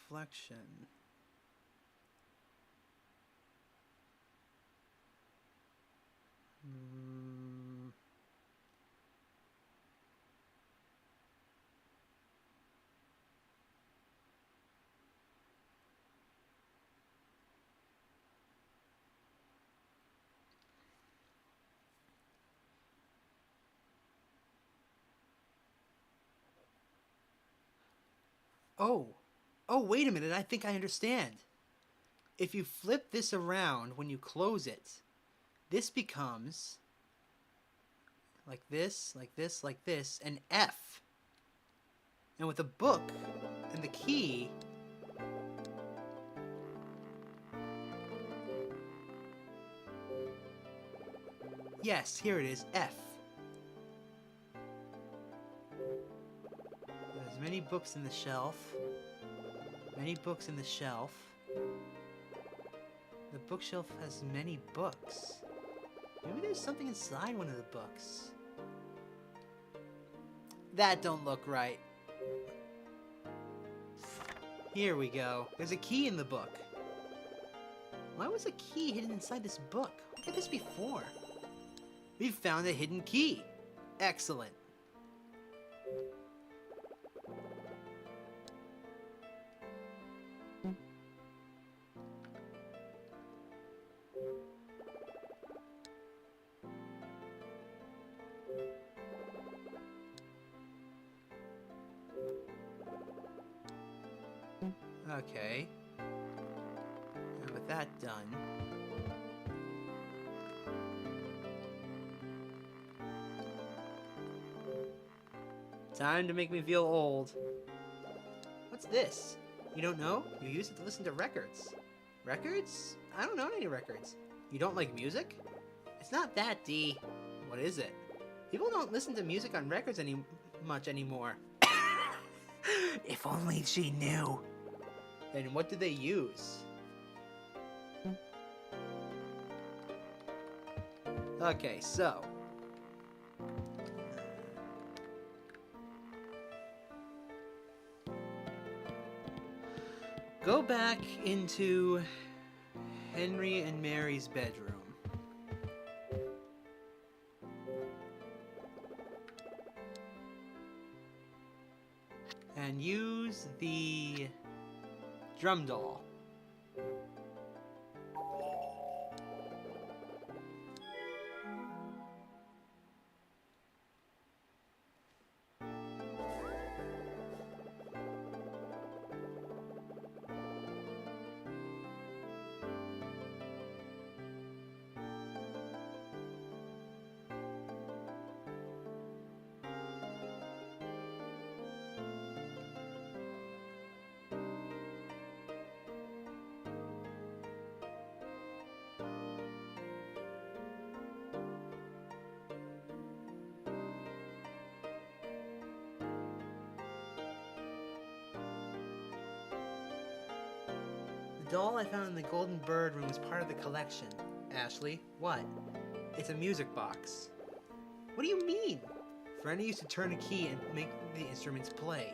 Reflection. Oh, wait a minute, I think I understand. If you flip this around when you close it, this becomes like this, like this, like this, an F. And with the book and the key, yes, here it is, F. There's many books in the shelf. Many books in the shelf. The bookshelf has many books. Maybe there's something inside one of the books. That don't look right. Here we go. There's a key in the book. Why was a key hidden inside this book? Look at this before. We've found a hidden key. Excellent. Okay. And with that done, time to make me feel old. What's this? You don't know? You use it to listen to records. Records? I don't own any records. You don't like music? It's not that, D. What is it? People don't listen to music on records much anymore. If only she knew. Then what do they use? Okay, so. Go back into Henry and Mary's bedroom. And use the drum doll. The doll I found in the Golden Bird room was part of the collection. Ashley, what? It's a music box. What do you mean? Franny used to turn a key and make the instruments play.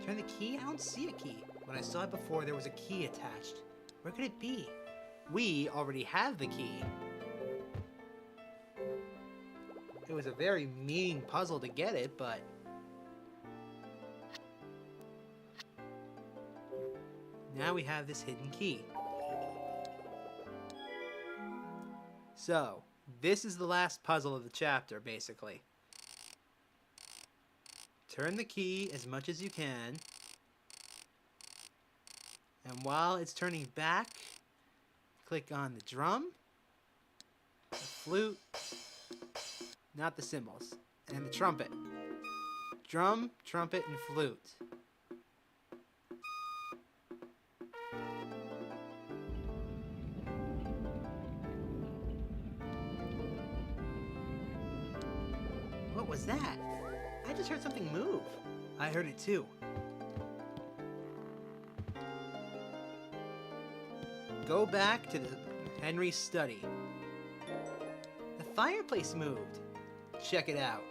Turn the key? I don't see a key. When I saw it before, there was a key attached. Where could it be? We already have the key. It was a very mean puzzle to get it, but... now we have this hidden key. So, this is the last puzzle of the chapter, basically. Turn the key as much as you can. And while it's turning back, click on the drum, the flute, not the cymbals, and the trumpet. Drum, trumpet, and flute. What was that? I just heard something move. I heard it too. Go back to Henry's study. The fireplace moved. Check it out.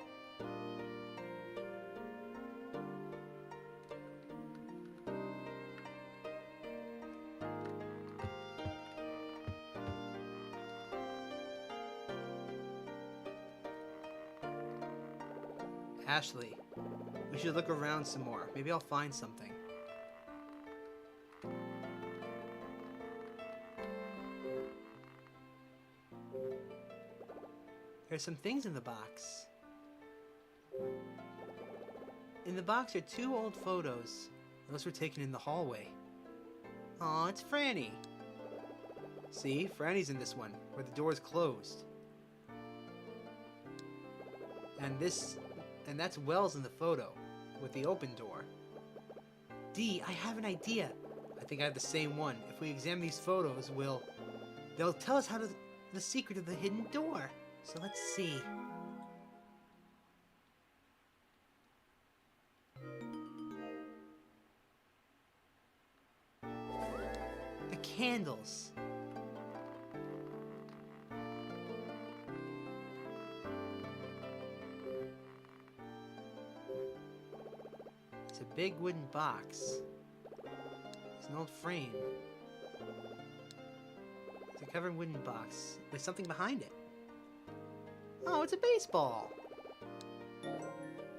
Ashley, we should look around some more. Maybe I'll find something. There's some things in the box. In the box are 2 old photos. Those were taken in the hallway. Aw, it's Franny. See, Franny's in this one, where the door is closed. And that's Wells in the photo, with the open door. D, I have an idea. I think I have the same one. If we examine these photos, they'll tell us the secret of the hidden door. So let's see. The candles. It's a big wooden box. It's an old frame. covered wooden box with something behind it. Oh, it's a baseball!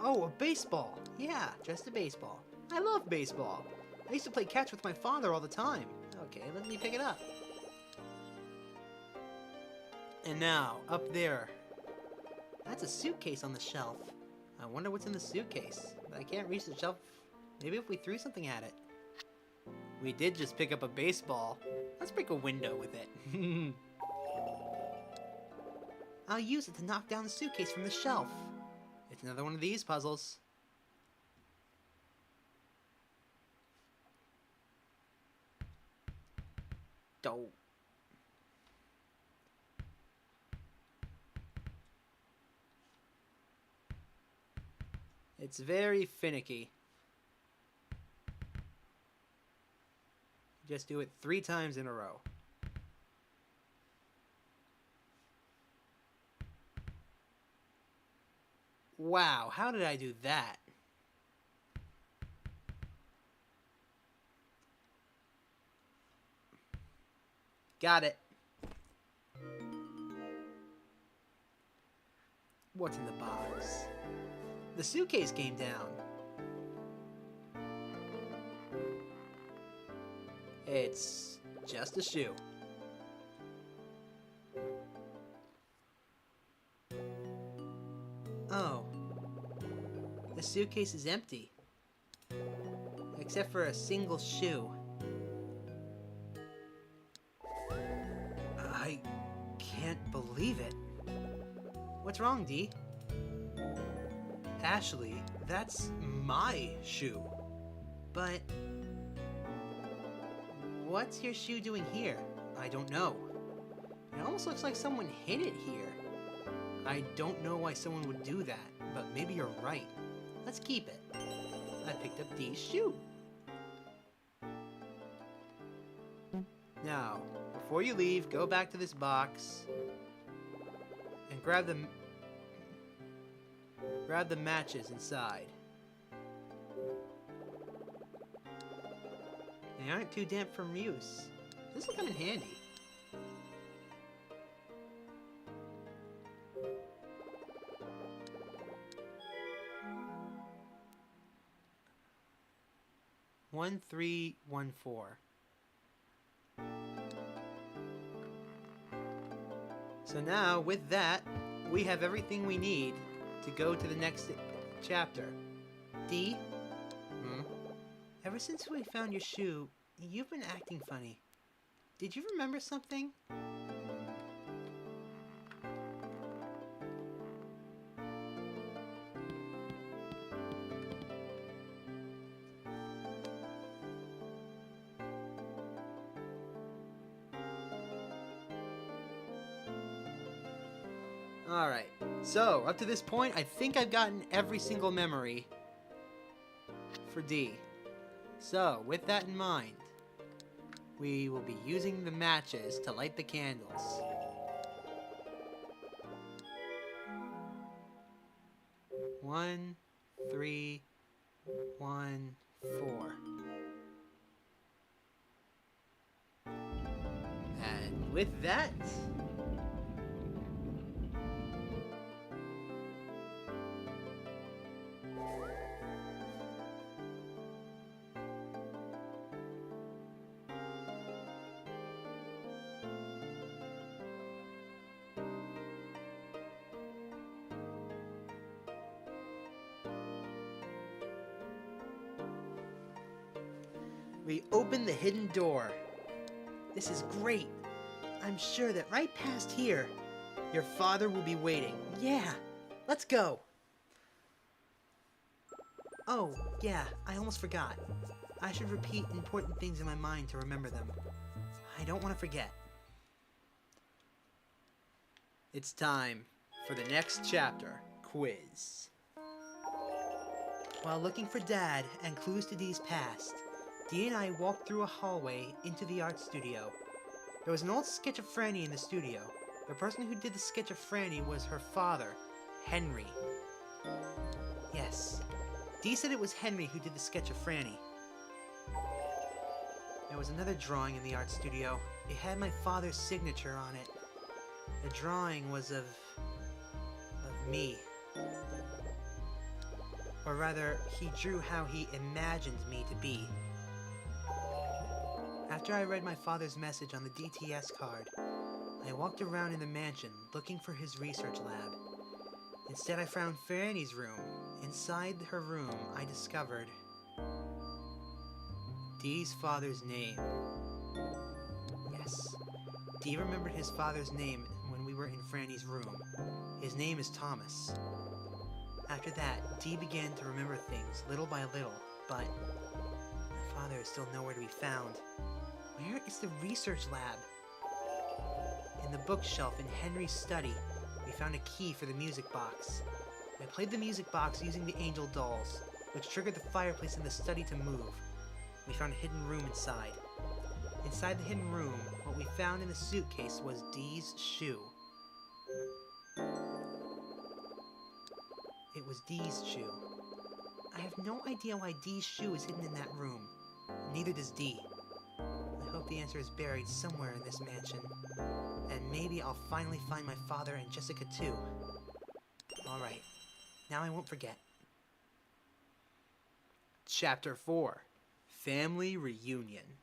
Oh, a baseball! Yeah, just a baseball. I love baseball. I used to play catch with my father all the time. Okay, let me pick it up. And now, up there. That's a suitcase on the shelf. I wonder what's in the suitcase. But I can't reach the shelf. Maybe if we threw something at it. We did just pick up a baseball. Let's break a window with it. I'll use it to knock down the suitcase from the shelf. It's another one of these puzzles. Dope. It's very finicky. Just do it 3 times in a row. Wow, how did I do that? Got it. What's in the box? The suitcase came down. It's just a shoe. Oh. The suitcase is empty. Except for a single shoe. I can't believe it. What's wrong, Dee? Ashley, that's my shoe. But what's your shoe doing here? I don't know. It almost looks like someone hid it here. I don't know why someone would do that, but maybe you're right. Let's keep it. I picked up Dee's shoe. Now, before you leave, go back to this box and grab the matches inside. They aren't too damp from use. This will come in handy. One, 3, 1, 4. So now, with that, we have everything we need to go to the next chapter. Dee? Ever since we found your shoe, you've been acting funny. Did you remember something? Alright, so up to this point, I think I've gotten every single memory for Dee. So, with that in mind, we will be using the matches to light the candles. One, 3, 1, 4. And with that, we open the hidden door. This is great. I'm sure that right past here, your father will be waiting. Yeah, let's go. Oh, yeah, I almost forgot. I should repeat important things in my mind to remember them. I don't want to forget. It's time for the next chapter, quiz. While looking for Dad and clues to Dee's past, Dee and I walked through a hallway into the art studio. There was an old sketch of Franny in the studio. The person who did the sketch of Franny was her father, Henry. Yes, Dee said it was Henry who did the sketch of Franny. There was another drawing in the art studio. It had my father's signature on it. The drawing was of me. Or rather, he drew how he imagined me to be. After I read my father's message on the DTS card, I walked around in the mansion looking for his research lab. Instead, I found Franny's room. Inside her room, I discovered Dee's father's name. Yes, Dee remembered his father's name when we were in Franny's room. His name is Thomas. After that, Dee began to remember things little by little, but my father is still nowhere to be found. Where is the research lab? In the bookshelf in Henry's study, we found a key for the music box. I played the music box using the angel dolls, which triggered the fireplace in the study to move. We found a hidden room inside. Inside the hidden room, what we found in the suitcase was Dee's shoe. It was Dee's shoe. I have no idea why Dee's shoe is hidden in that room. Neither does Dee. I hope the answer is buried somewhere in this mansion. And maybe I'll finally find my father and Jessica too. Alright, now I won't forget. Chapter 4. Family Reunion.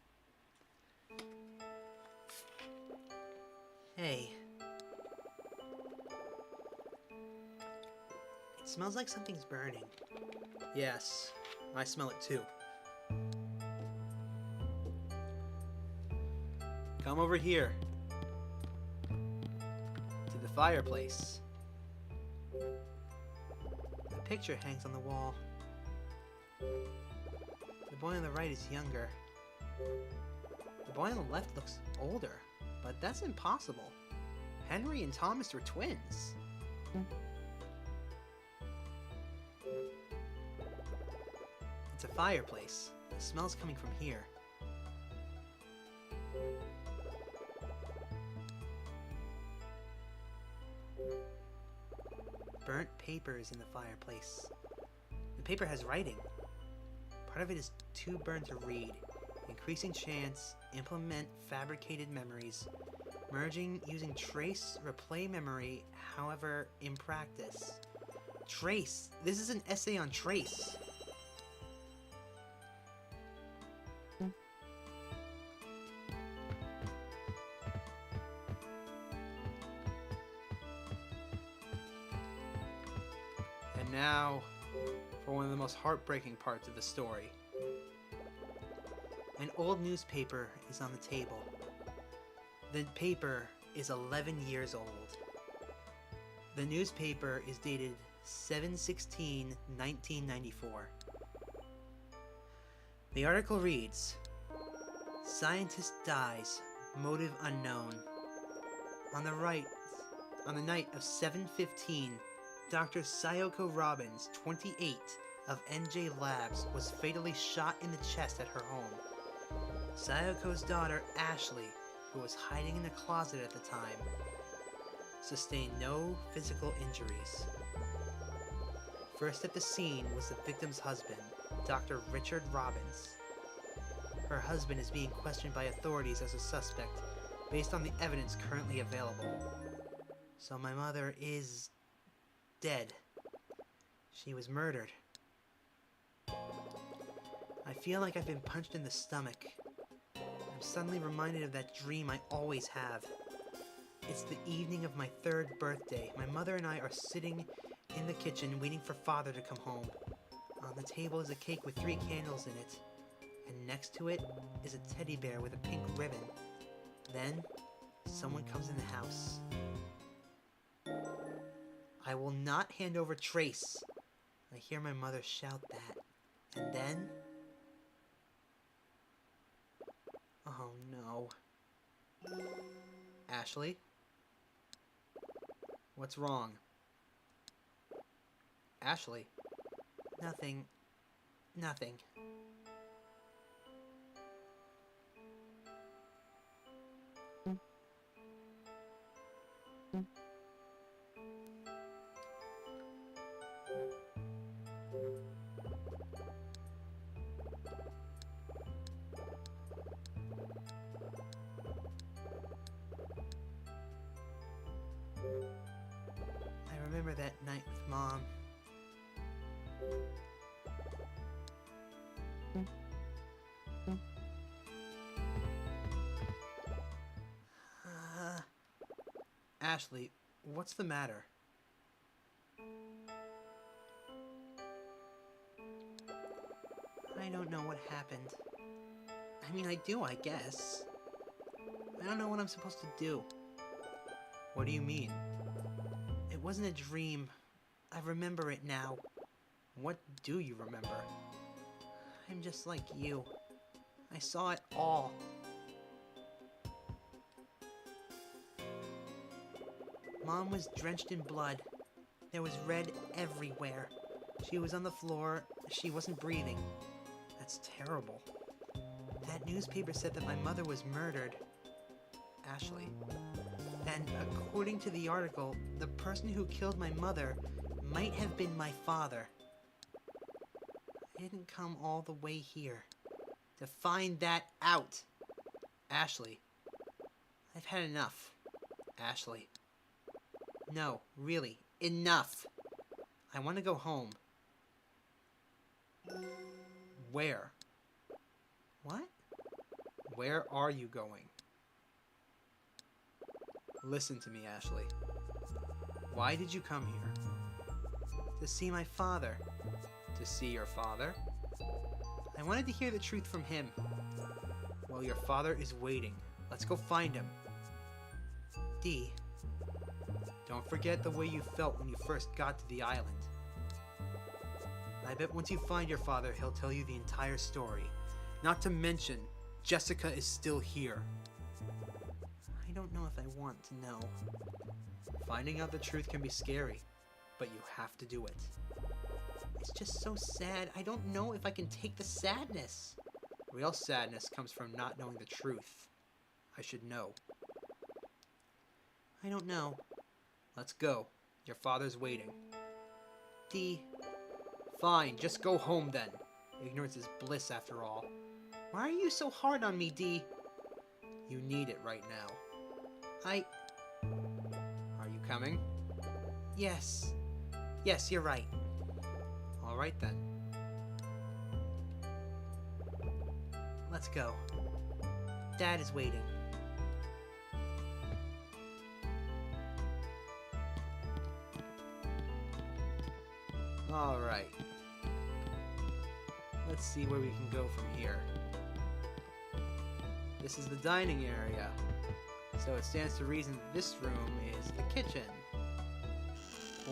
Hey. It smells like something's burning. Yes, I smell it too. Come over here. To the fireplace. The picture hangs on the wall. The boy on the right is younger. The boy on the left looks older, but that's impossible. Henry and Thomas were twins. It's a fireplace. The smell's coming from here. Burnt paper is in the fireplace. The paper has writing. Part of it is too burned to read. Increasing chance, implement fabricated memories. Merging using trace, replay memory, however, in practice. Trace! This is an essay on trace. And now, for one of the most heartbreaking parts of the story. An old newspaper is on the table. The paper is 11 years old. The newspaper is dated 7/16/1994. The article reads, "Scientist dies, motive unknown." On the night of 7/15, Dr. Sayoko Robbins, 28, of NJ Labs, was fatally shot in the chest at her home. Sayoko's daughter, Ashley, who was hiding in a closet at the time, sustained no physical injuries. First at the scene was the victim's husband, Dr. Richard Robbins. Her husband is being questioned by authorities as a suspect based on the evidence currently available. So my mother is dead. She was murdered. I feel like I've been punched in the stomach. I'm suddenly reminded of that dream I always have. It's the evening of my 3rd birthday. My mother and I are sitting in the kitchen waiting for Father to come home. On the table is a cake with 3 candles in it, and next to it is a teddy bear with a pink ribbon. Then, someone comes in the house. "I will not hand over Trace." I hear my mother shout that. And then... oh no. Ashley? What's wrong? Ashley? Nothing. Nothing. remember that night with Mom. Ashley, what's the matter? I don't know what happened. I mean, I do, I guess. I don't know what I'm supposed to do. What do you mean? It wasn't a dream. I remember it now. What do you remember? I'm just like you. I saw it all. Mom was drenched in blood. There was red everywhere. She was on the floor. She wasn't breathing. That's terrible. That newspaper said that my mother was murdered. Ashley. And according to the article, the person who killed my mother might have been my father. I didn't come all the way here to find that out. Ashley. I've had enough. Ashley. No, really, enough. I want to go home. Where? What? Where are you going? Listen to me, Ashley. Why did you come here? To see my father. To see your father? I wanted to hear the truth from him. Well, your father is waiting. Let's go find him. Dee. Don't forget the way you felt when you first got to the island. I bet once you find your father, he'll tell you the entire story. Not to mention, Jessica is still here. I don't know if I want to know. Finding out the truth can be scary, but you have to do it. It's just so sad. I don't know if I can take the sadness. Real sadness comes from not knowing the truth. I should know. I don't know. Let's go. Your father's waiting. Dee. Fine, just go home then. Ignorance is bliss after all. Why are you so hard on me, Dee? You need it right now. Are you coming? Yes. Yes, you're right. Alright then. Let's go. Dad is waiting. Alright. Let's see where we can go from here. This is the dining area. So it stands to reason that this room is the kitchen.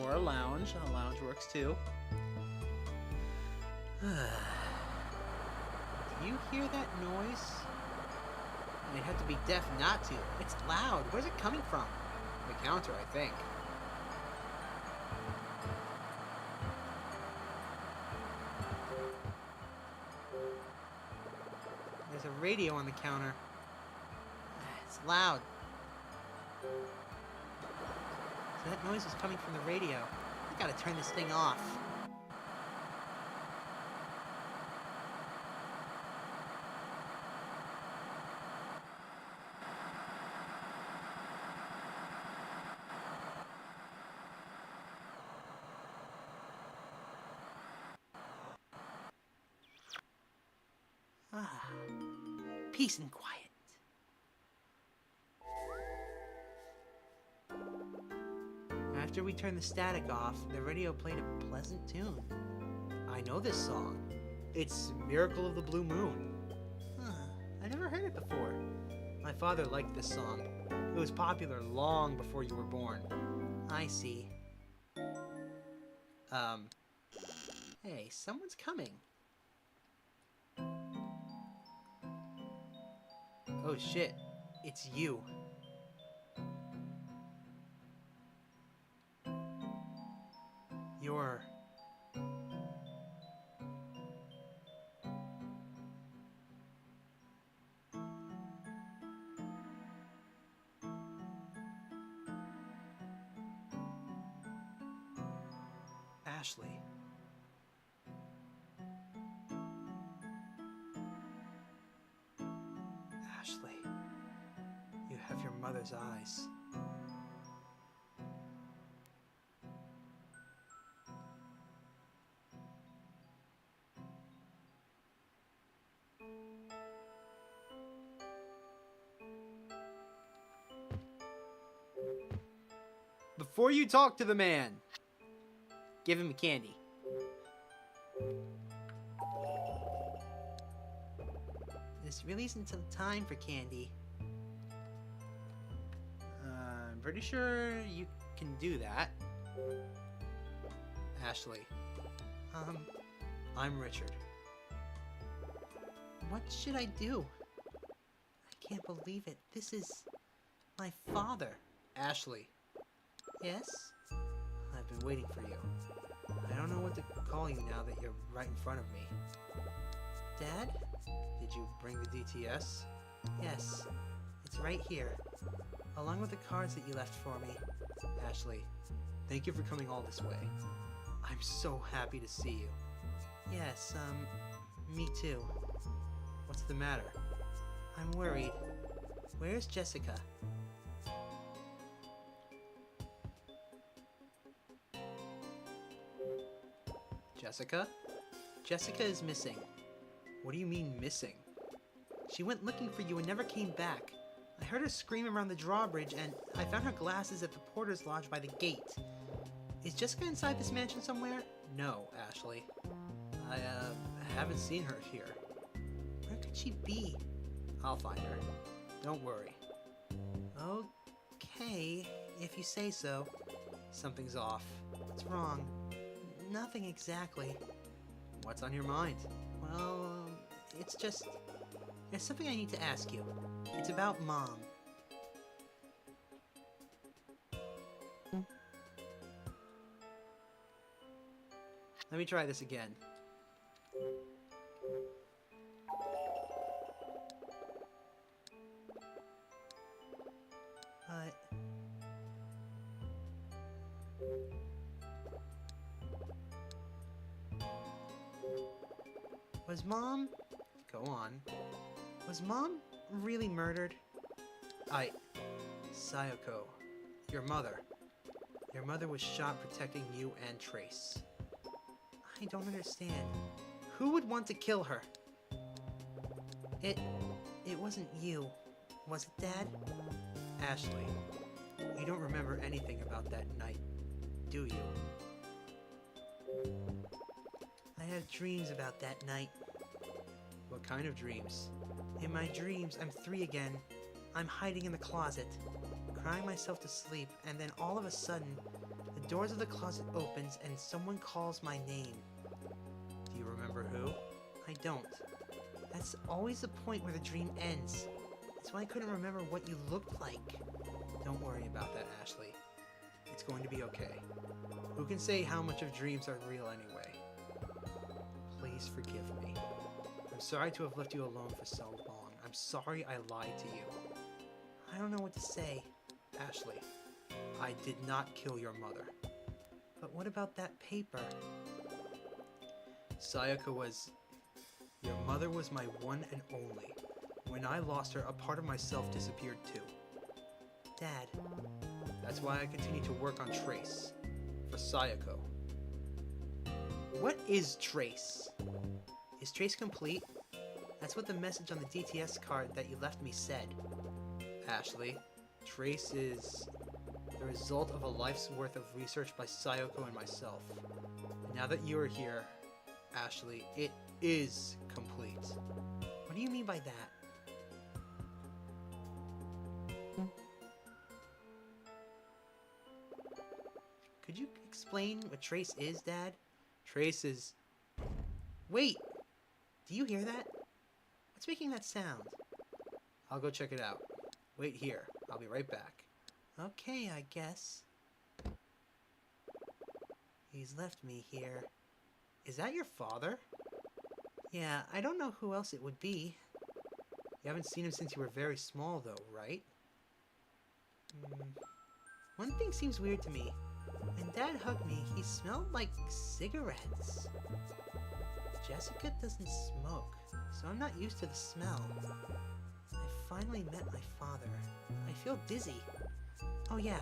Or a lounge. A lounge works too. Do you hear that noise? You'd have to be deaf not to. It's loud. Where's it coming from? The counter, I think. There's a radio on the counter. It's loud. So that noise is coming from the radio. I gotta turn this thing off. Ah, peace and quiet. After we turned the static off, the radio played a pleasant tune. I know this song. It's Miracle of the Blue Moon. I never heard it before. My father liked this song. It was popular long before you were born. I see. Hey, someone's coming. Oh shit, it's you. You're... Ashley. Ashley, you have your mother's eyes. before you talk to the man, give him a candy. This really isn't the time for candy. I'm pretty sure you can do that. Ashley. I'm Richard. What should I do? I can't believe it. This is my father. Ashley. Yes? I've been waiting for you. I don't know what to call you now that you're right in front of me. Dad? Did you bring the DTS? Yes. It's right here. Along with the cards that you left for me. Ashley, thank you for coming all this way. I'm so happy to see you. Yes, me too. What's the matter? I'm worried. Where's Jessica? Jessica? Jessica is missing. What do you mean missing? She went looking for you and never came back. I heard her scream around the drawbridge and I found her glasses at the porter's lodge by the gate. Is Jessica inside this mansion somewhere? No, Ashley. I haven't seen her here. Where could she be? I'll find her. Don't worry. Okay, if you say so. Something's off. What's wrong? Nothing exactly. What's on your mind? Well, it's just... There's something I need to ask you. It's about Mom. Let me try this again. Was Mom... Go on. Was Mom really murdered? Sayoko, your mother. Your mother was shot protecting you and Trace. I don't understand. Who would want to kill her? It wasn't you. Was it, Dad? Ashley, you don't remember anything about that night, do you? I have dreams about that night. What kind of dreams? In my dreams, I'm 3 again. I'm hiding in the closet, crying myself to sleep, and then all of a sudden, the doors of the closet opens and someone calls my name. Do you remember who? I don't. That's always the point where the dream ends. That's why I couldn't remember what you looked like. Don't worry about that, Ashley. It's going to be okay. Who can say how much of dreams are real anyway? Please forgive me. I'm sorry to have left you alone for so long. I'm sorry I lied to you. I don't know what to say. Ashley, I did not kill your mother. But what about that paper? Sayoko was... Your mother was my one and only. When I lost her, a part of myself disappeared too. Dad. That's why I continue to work on Trace. For Sayoko. What is Trace? Is Trace complete? That's what the message on the DTS card that you left me said. Ashley, Trace is the result of a life's worth of research by Sayoko and myself. And now that you are here, Ashley, it is complete. What do you mean by that? Could you explain what Trace is, Dad? Trace is... Wait! Do you hear that? What's making that sound? I'll go check it out. Wait here. I'll be right back. Okay, I guess. He's left me here. Is that your father? Yeah, I don't know who else it would be. You haven't seen him since you were very small, though, right? One thing seems weird to me. When Dad hugged me, he smelled like cigarettes. Jessica doesn't smoke, so I'm not used to the smell. I finally met my father. I feel dizzy. Oh yeah.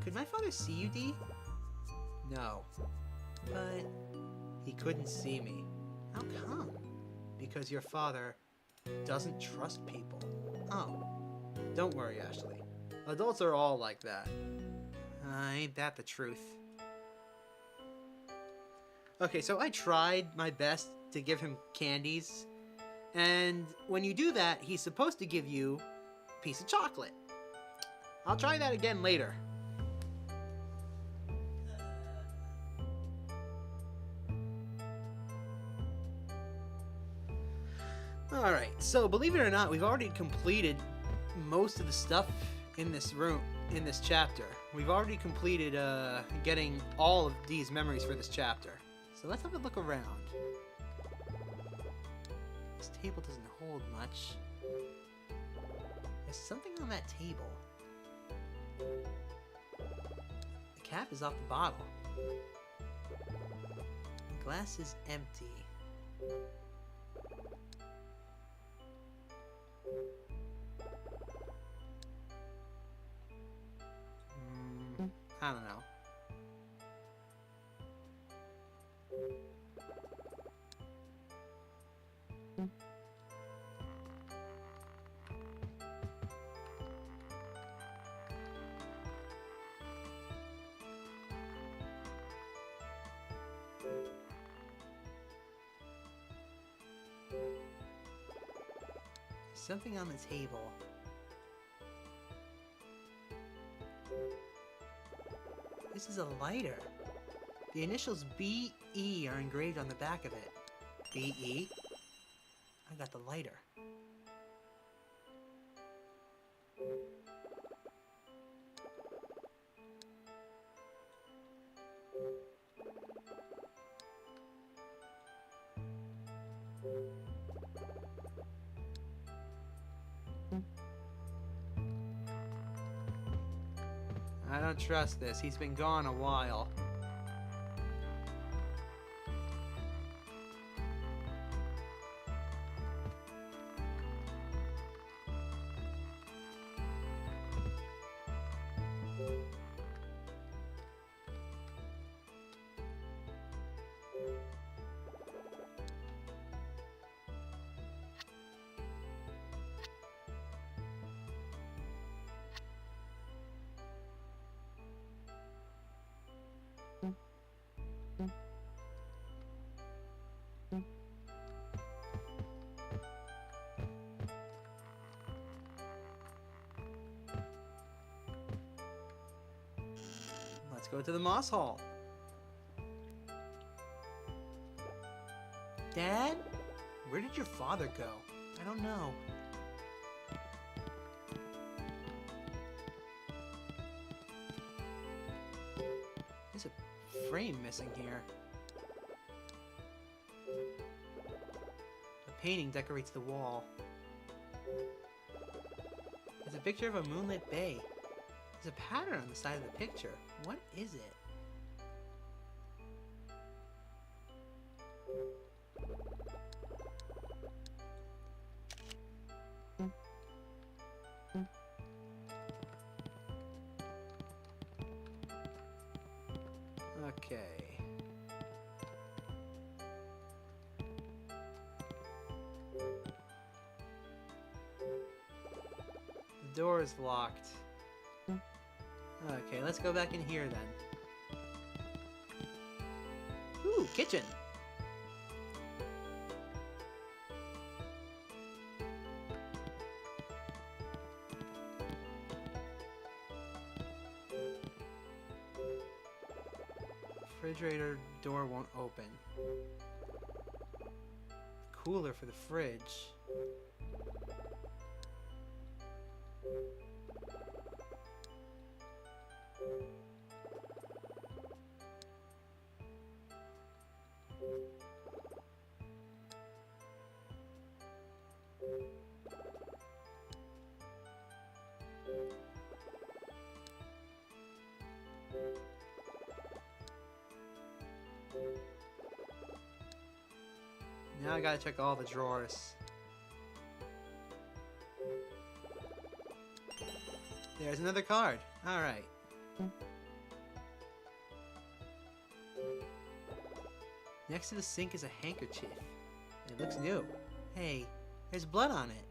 Could my father see you, Dee? No. But... He couldn't see me. How come? Because your father doesn't trust people. Oh. Don't worry, Ashley. Adults are all like that. Ain't that the truth? Okay, so I tried my best to give him candies. And when you do that, he's supposed to give you a piece of chocolate. I'll try that again later. Alright, so believe it or not, we've already completed most of the stuff in this room, in this chapter. We've already completed getting all of these memories for this chapter. So let's have a look around. This table doesn't hold much. There's something on that table. The cap is off the bottle. The glass is empty. I don't know. Something on the table. This is a lighter. The initials B.E. are engraved on the back of it. B.E.? I got the lighter. I don't trust this. He's been gone a while. Let's go to the Moss Hall. Dad? Where did your father go? I don't know. There's a frame missing here. A painting decorates the wall. There's a picture of a moonlit bay. There's a pattern on the side of the picture. What is it? Okay. The door is locked. Okay, let's go back in here then. Ooh, kitchen! Refrigerator door won't open. Cooler for the fridge. Now I gotta check all the drawers. There's another card. Alright. Next to the sink is a handkerchief. It looks new. Hey, there's blood on it.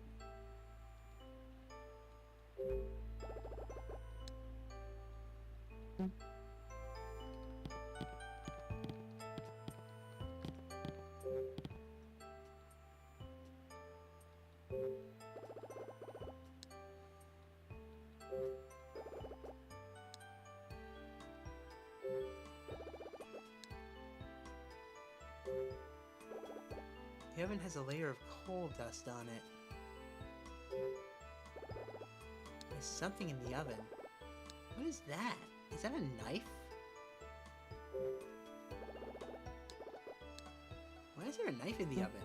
The oven has a layer of coal dust on it. There's something in the oven. What is that? Is that a knife? Why is there a knife in the oven?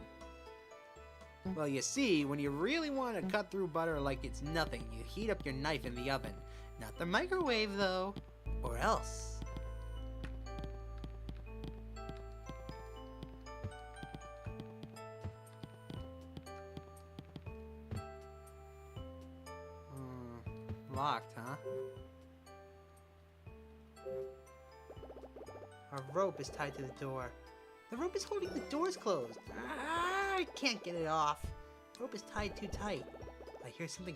Well, you see, when you really want to cut through butter like it's nothing, you heat up your knife in the oven. Not the microwave, though. Or else. Locked, huh? A rope is tied to the door. The rope is holding the doors closed. I can't get it off. The rope is tied too tight. I hear something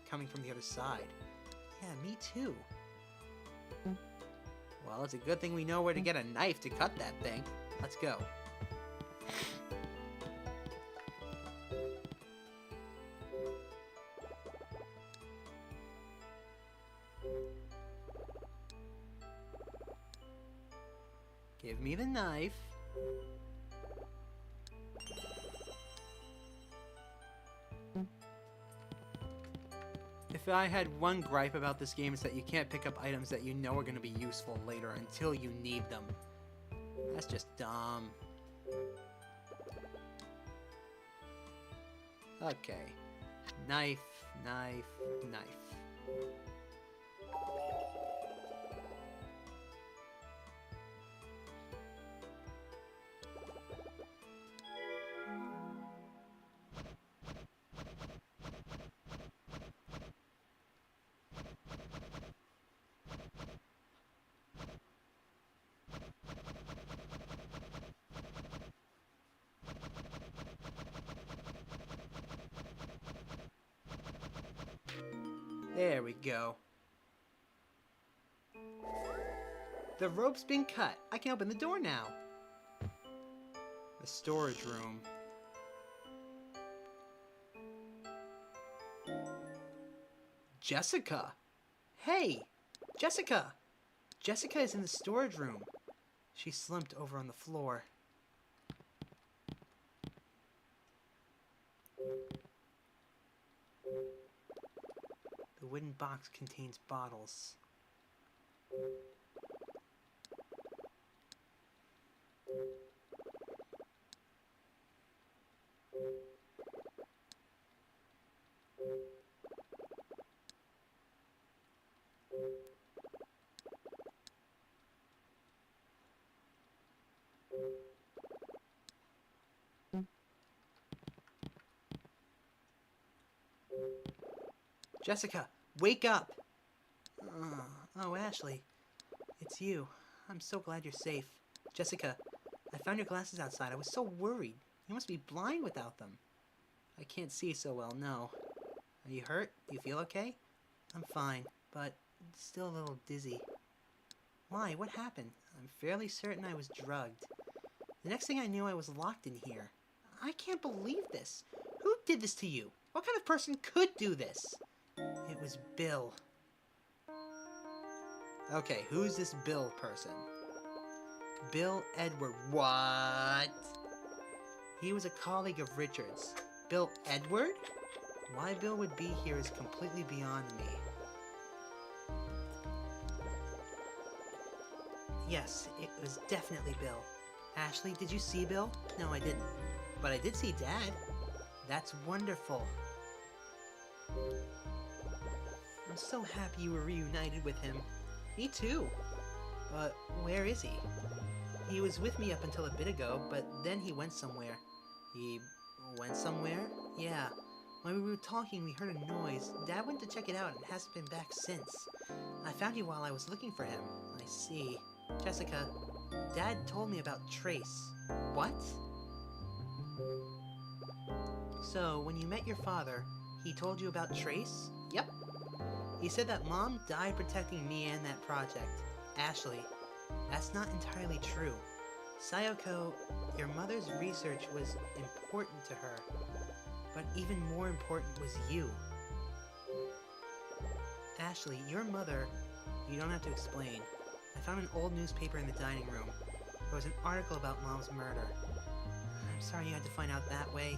coming from the other side. Yeah, me too. Well, it's a good thing we know where to get a knife to cut that thing. Let's go. Give me the knife. If I had one gripe about this game, it's that you can't pick up items that you know are going to be useful later until you need them. That's just dumb. Okay. Knife, knife, knife. There we go. The rope's been cut. I can open the door now. The storage room. Jessica! Hey! Jessica! Jessica is in the storage room. She slumped over on the floor. The wooden box contains bottles. Jessica, wake up! Oh, Ashley. It's you. I'm so glad you're safe. Jessica, I found your glasses outside. I was so worried. You must be blind without them. I can't see so well, no. Are you hurt? Do you feel okay? I'm fine, but still a little dizzy. Why? What happened? I'm fairly certain I was drugged. The next thing I knew, I was locked in here. I can't believe this. Who did this to you? What kind of person could do this? It was Bill. Okay, who's this Bill person? Bill Edward. What? He was a colleague of Richard's. Bill Edward? Why Bill would be here is completely beyond me. Yes, it was definitely Bill. Ashley, did you see Bill? No, I didn't. But I did see Dad. That's wonderful. I'm so happy you were reunited with him. Me too. But where is he? He was with me up until a bit ago, but then he went somewhere. He went somewhere? Yeah. When we were talking, we heard a noise. Dad went to check it out and hasn't been back since. I found you while I was looking for him. I see. Jessica, Dad told me about Trace. What? So, when you met your father, he told you about Trace? Yep. He said that Mom died protecting me and that project. Ashley, that's not entirely true. Sayoko, your mother's research was important to her, but even more important was you. Ashley, your mother, you don't have to explain. I found an old newspaper in the dining room. There was an article about Mom's murder. I'm sorry you had to find out that way.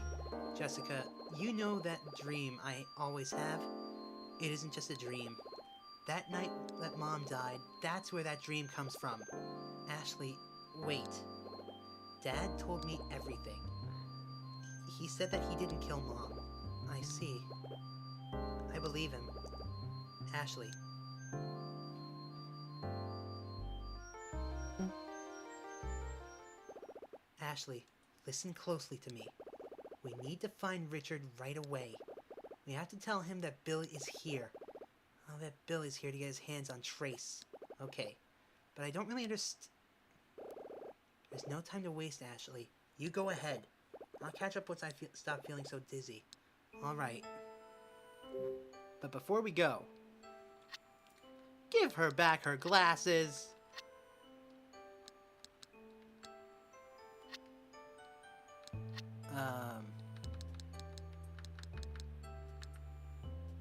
Jessica, you know that dream I always have? It isn't just a dream. That night that Mom died, that's where that dream comes from. Ashley, wait. Dad told me everything. He said that he didn't kill Mom. I see. I believe him. Ashley. Ashley, listen closely to me. We need to find Richard right away. We have to tell him that Bill is here. Oh, that Bill is here to get his hands on Trace. Okay, but I don't really understand. There's no time to waste, Ashley. You go ahead. I'll catch up once I stop feeling so dizzy. Alright. But before we go, give her back her glasses.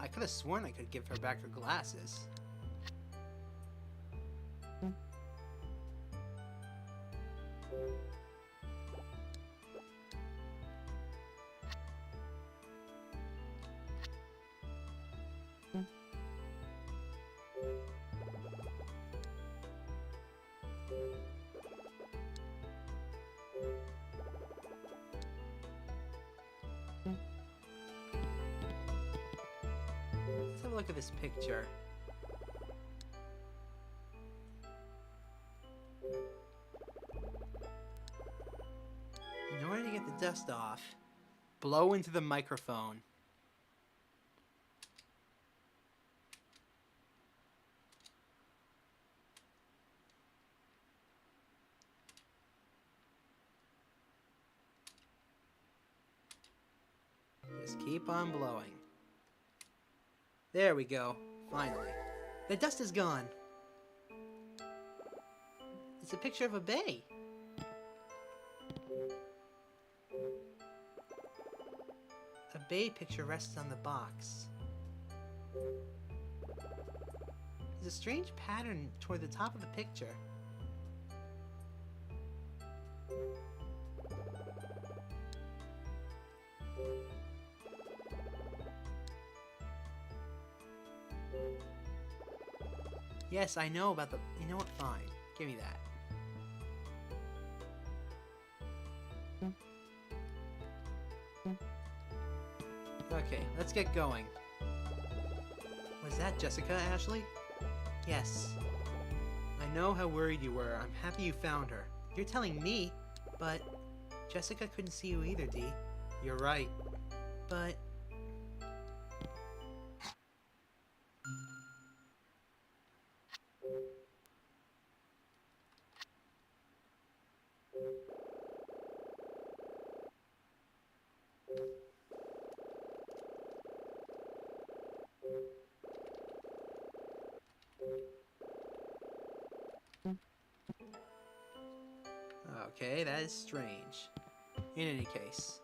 I could have sworn I could give her back her glasses. Let's have a look at this picture. In order to get the dust off, blow into the microphone. Just keep on blowing. There we go. Finally. The dust is gone. It's a picture of a bay. A bay picture rests on the box. There's a strange pattern toward the top of the picture. Yes, I know about the... You know what? Fine. Give me that. Okay, let's get going. Was that Jessica, Ashley? Yes. I know how worried you were. I'm happy you found her. You're telling me, but Jessica couldn't see you either, Dee. You're right. But... Okay, that is strange. In any case.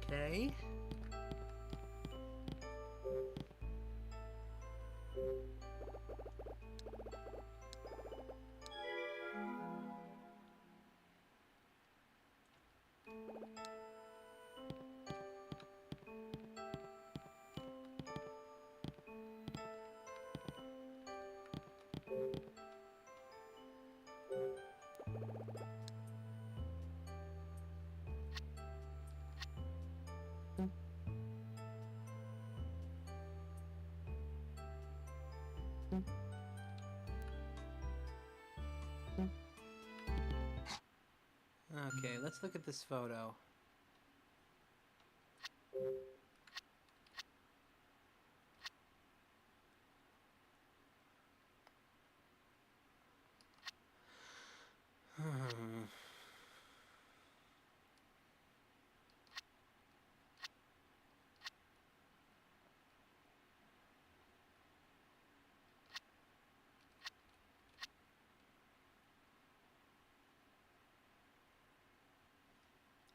Okay. Okay, let's look at this photo.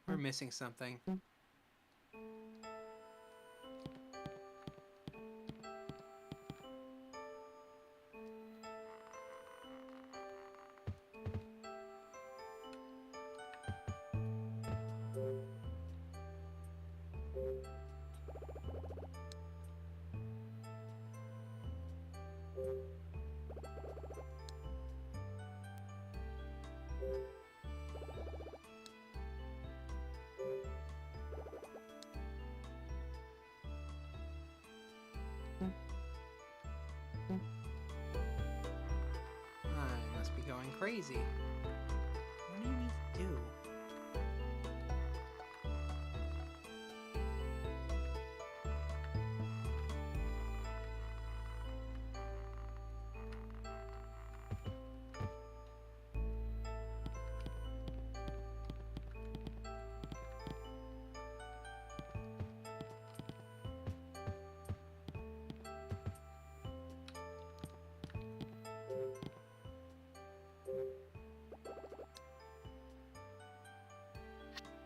We're missing something. I must be going crazy. What do you need to do?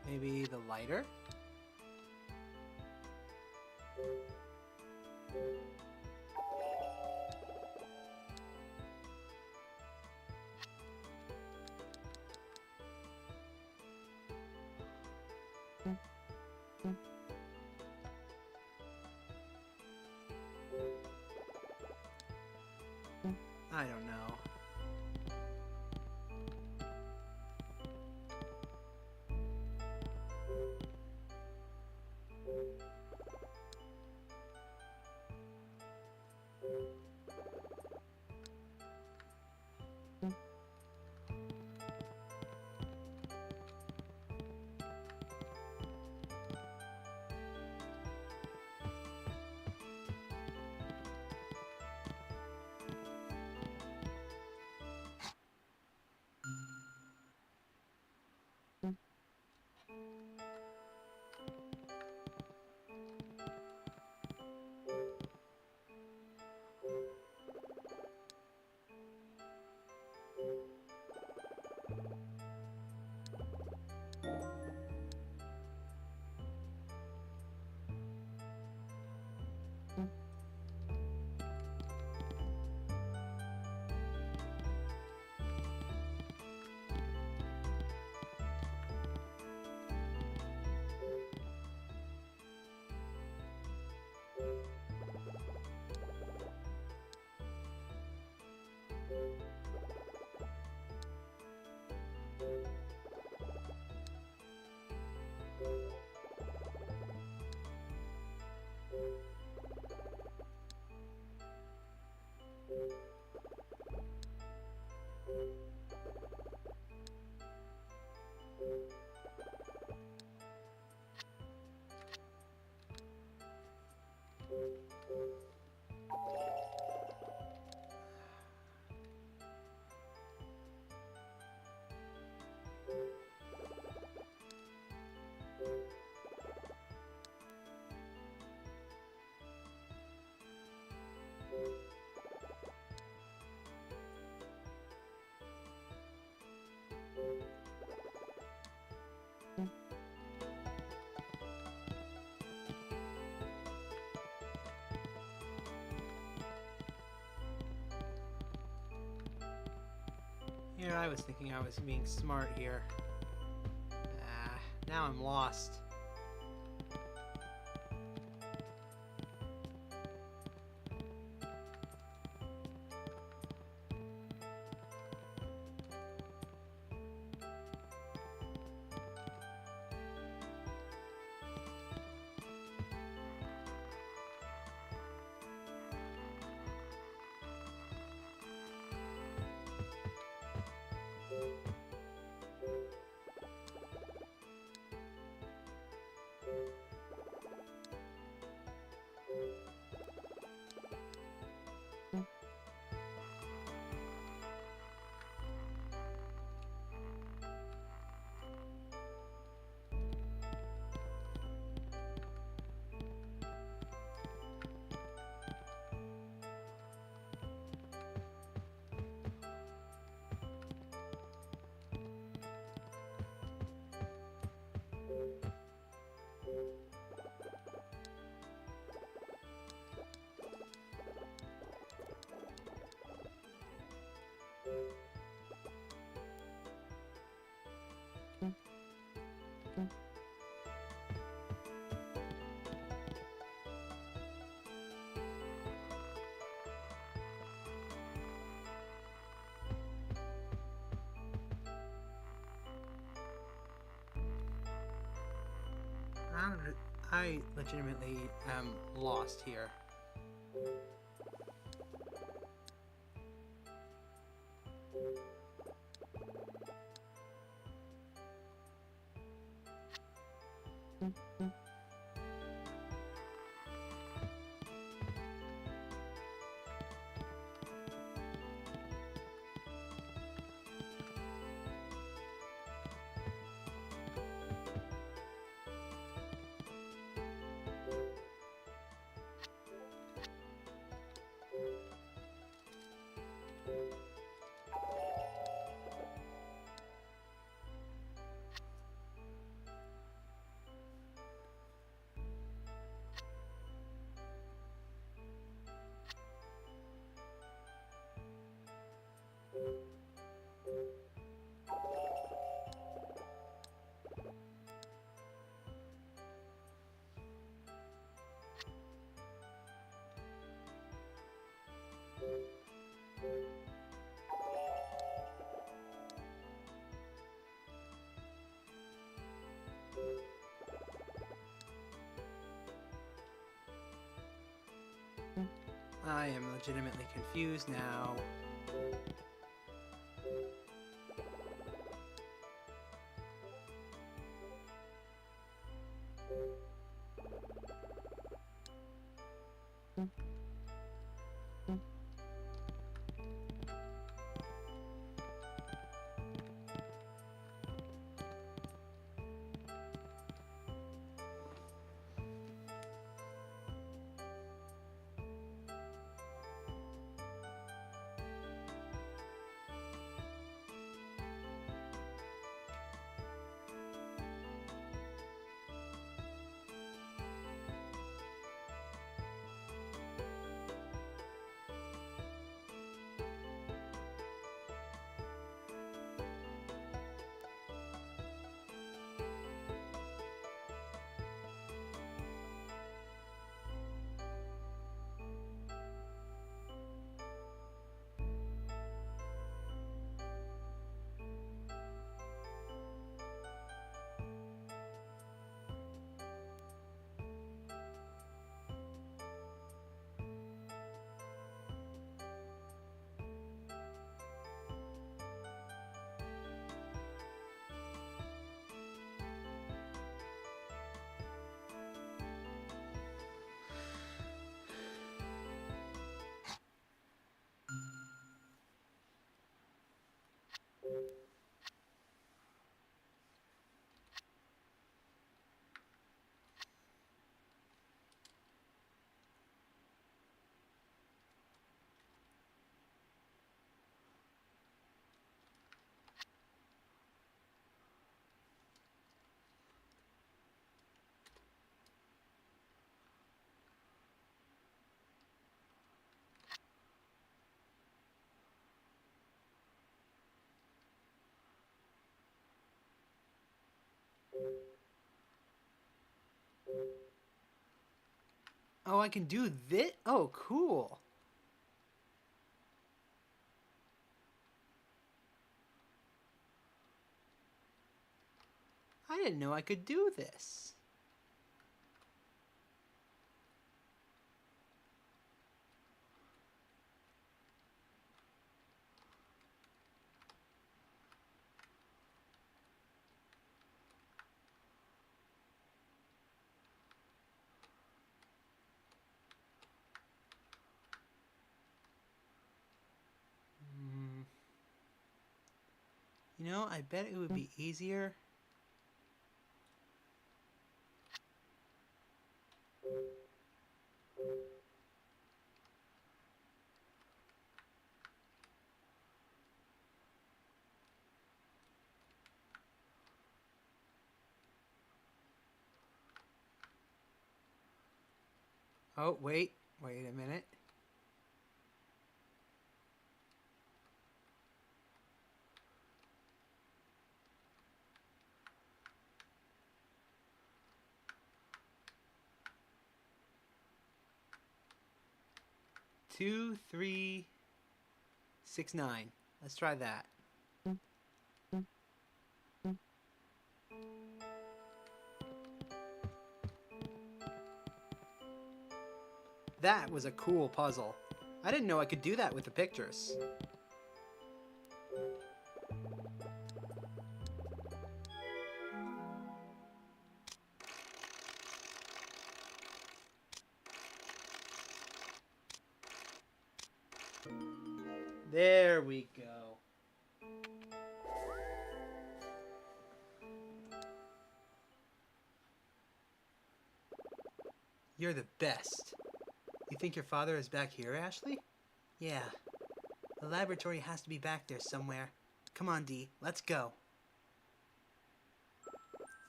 Maybe the lighter? I don't know. Here I was thinking I was being smart here. Now I'm lost. I legitimately am lost here. I am legitimately confused now. Oh, I can do this? Oh, cool. I didn't know I could do this. You know, I bet it would be easier. Oh, wait a minute. Two, 3, 6, 9. Let's try that. That was a cool puzzle. I didn't know I could do that with the pictures. There we go. You're the best. You think your father is back here, Ashley? Yeah. The laboratory has to be back there somewhere. Come on, Dee. Let's go.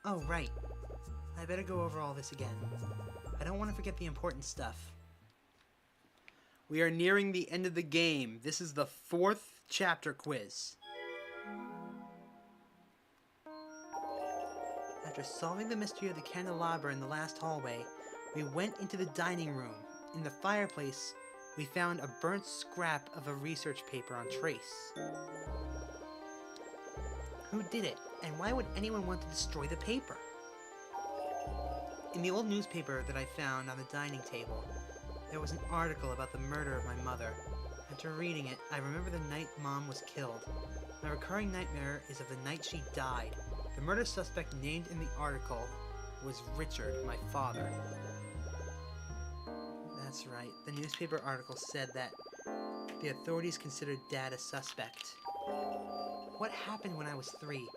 Oh, right. I better go over all this again. I don't want to forget the important stuff. We are nearing the end of the game. This is the 4th chapter quiz. After solving the mystery of the candelabra in the last hallway, we went into the dining room. In the fireplace, we found a burnt scrap of a research paper on Trace. Who did it, and why would anyone want to destroy the paper? In the old newspaper that I found on the dining table, there was an article about the murder of my mother. After reading it, I remember the night Mom was killed. My recurring nightmare is of the night she died. The murder suspect named in the article was Richard, my father. That's right. The newspaper article said that the authorities considered Dad a suspect. What happened when I was 3?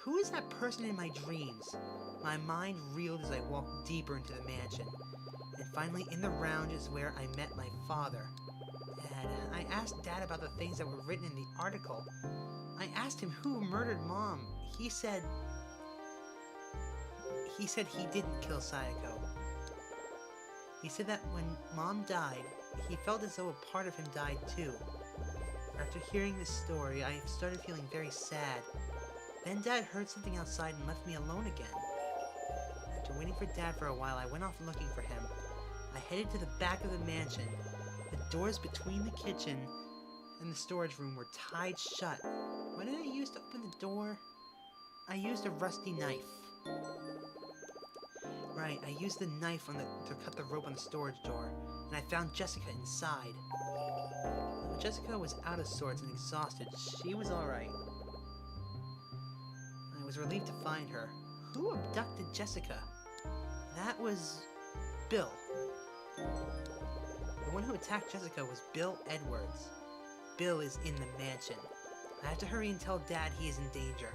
Who is that person in my dreams? My mind reeled as I walked deeper into the mansion. And finally, in the round is where I met my father. Dad, I asked Dad about the things that were written in the article. I asked him who murdered Mom. He said he didn't kill Sayako. He said that when Mom died, he felt as though a part of him died too. After hearing this story, I started feeling very sad. Then Dad heard something outside and left me alone again. After waiting for Dad for a while, I went off looking for him. I headed to the back of the mansion. The doors between the kitchen and the storage room were tied shut. What did I use to open the door? I used a rusty knife. Right, I used the knife to cut the rope on the storage door, and I found Jessica inside. When Jessica was out of sorts and exhausted, she was alright. I was relieved to find her. Who abducted Jessica? That was Bill. The one who attacked Jessica was Bill Edwards. Bill is in the mansion. I have to hurry and tell Dad he is in danger.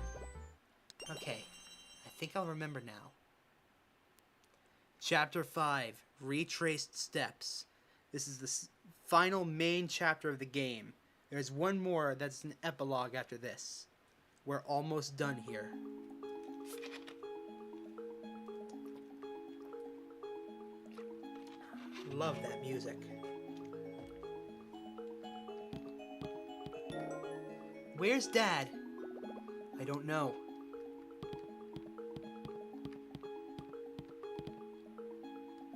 Okay, I think I'll remember now. Chapter 5, Retraced Steps. This is the final main chapter of the game. There's one more that's an epilogue after this. We're almost done here. Love that music. Where's Dad? I don't know.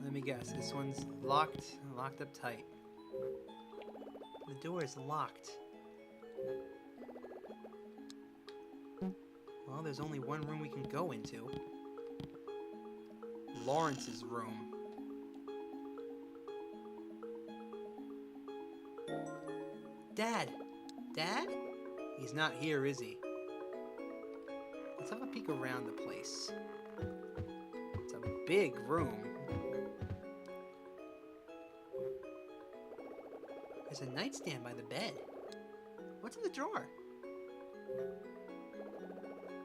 Let me guess, this one's locked up tight. The door is locked. Well, there's only one room we can go into. Lawrence's room. Dad! Dad? He's not here, is he? Let's have a peek around the place. It's a big room. There's a nightstand by the bed. What's in the drawer?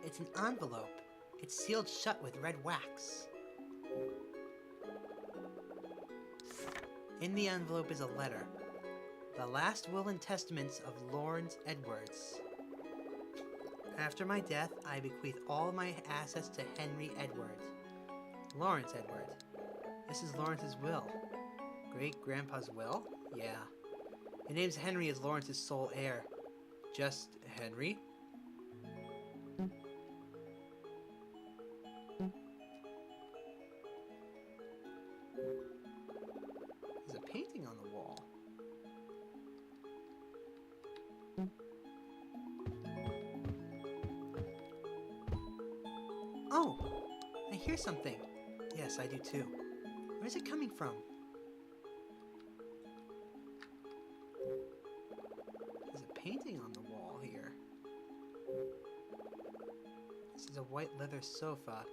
It's an envelope. It's sealed shut with red wax. In the envelope is a letter. The last will and testaments of Lawrence Edwards. After my death, I bequeath all my assets to Henry Edwards. Lawrence Edwards. This is Lawrence's will. Great-grandpa's will? Yeah. He names Henry as Lawrence's sole heir. Just Henry? There's a painting on the wall. Oh! I hear something. Yes, I do too. Where's it coming from? is a white leather sofa.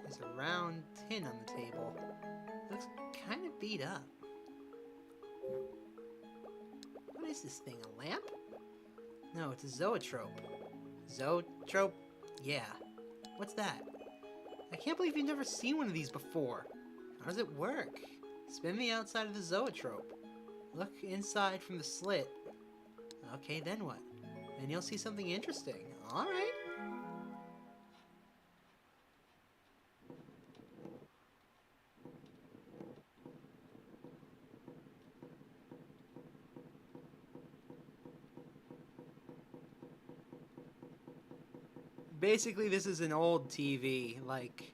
There's a round tin on the table. Looks kind of beat up. What is this thing, a lamp? No, it's a zoetrope. Zoetrope? Yeah. What's that? I can't believe you've never seen one of these before. How does it work? Spin the outside of the zoetrope. Look inside from the slit. Okay, then what? Then you'll see something interesting. Alright. Basically, this is an old TV, like...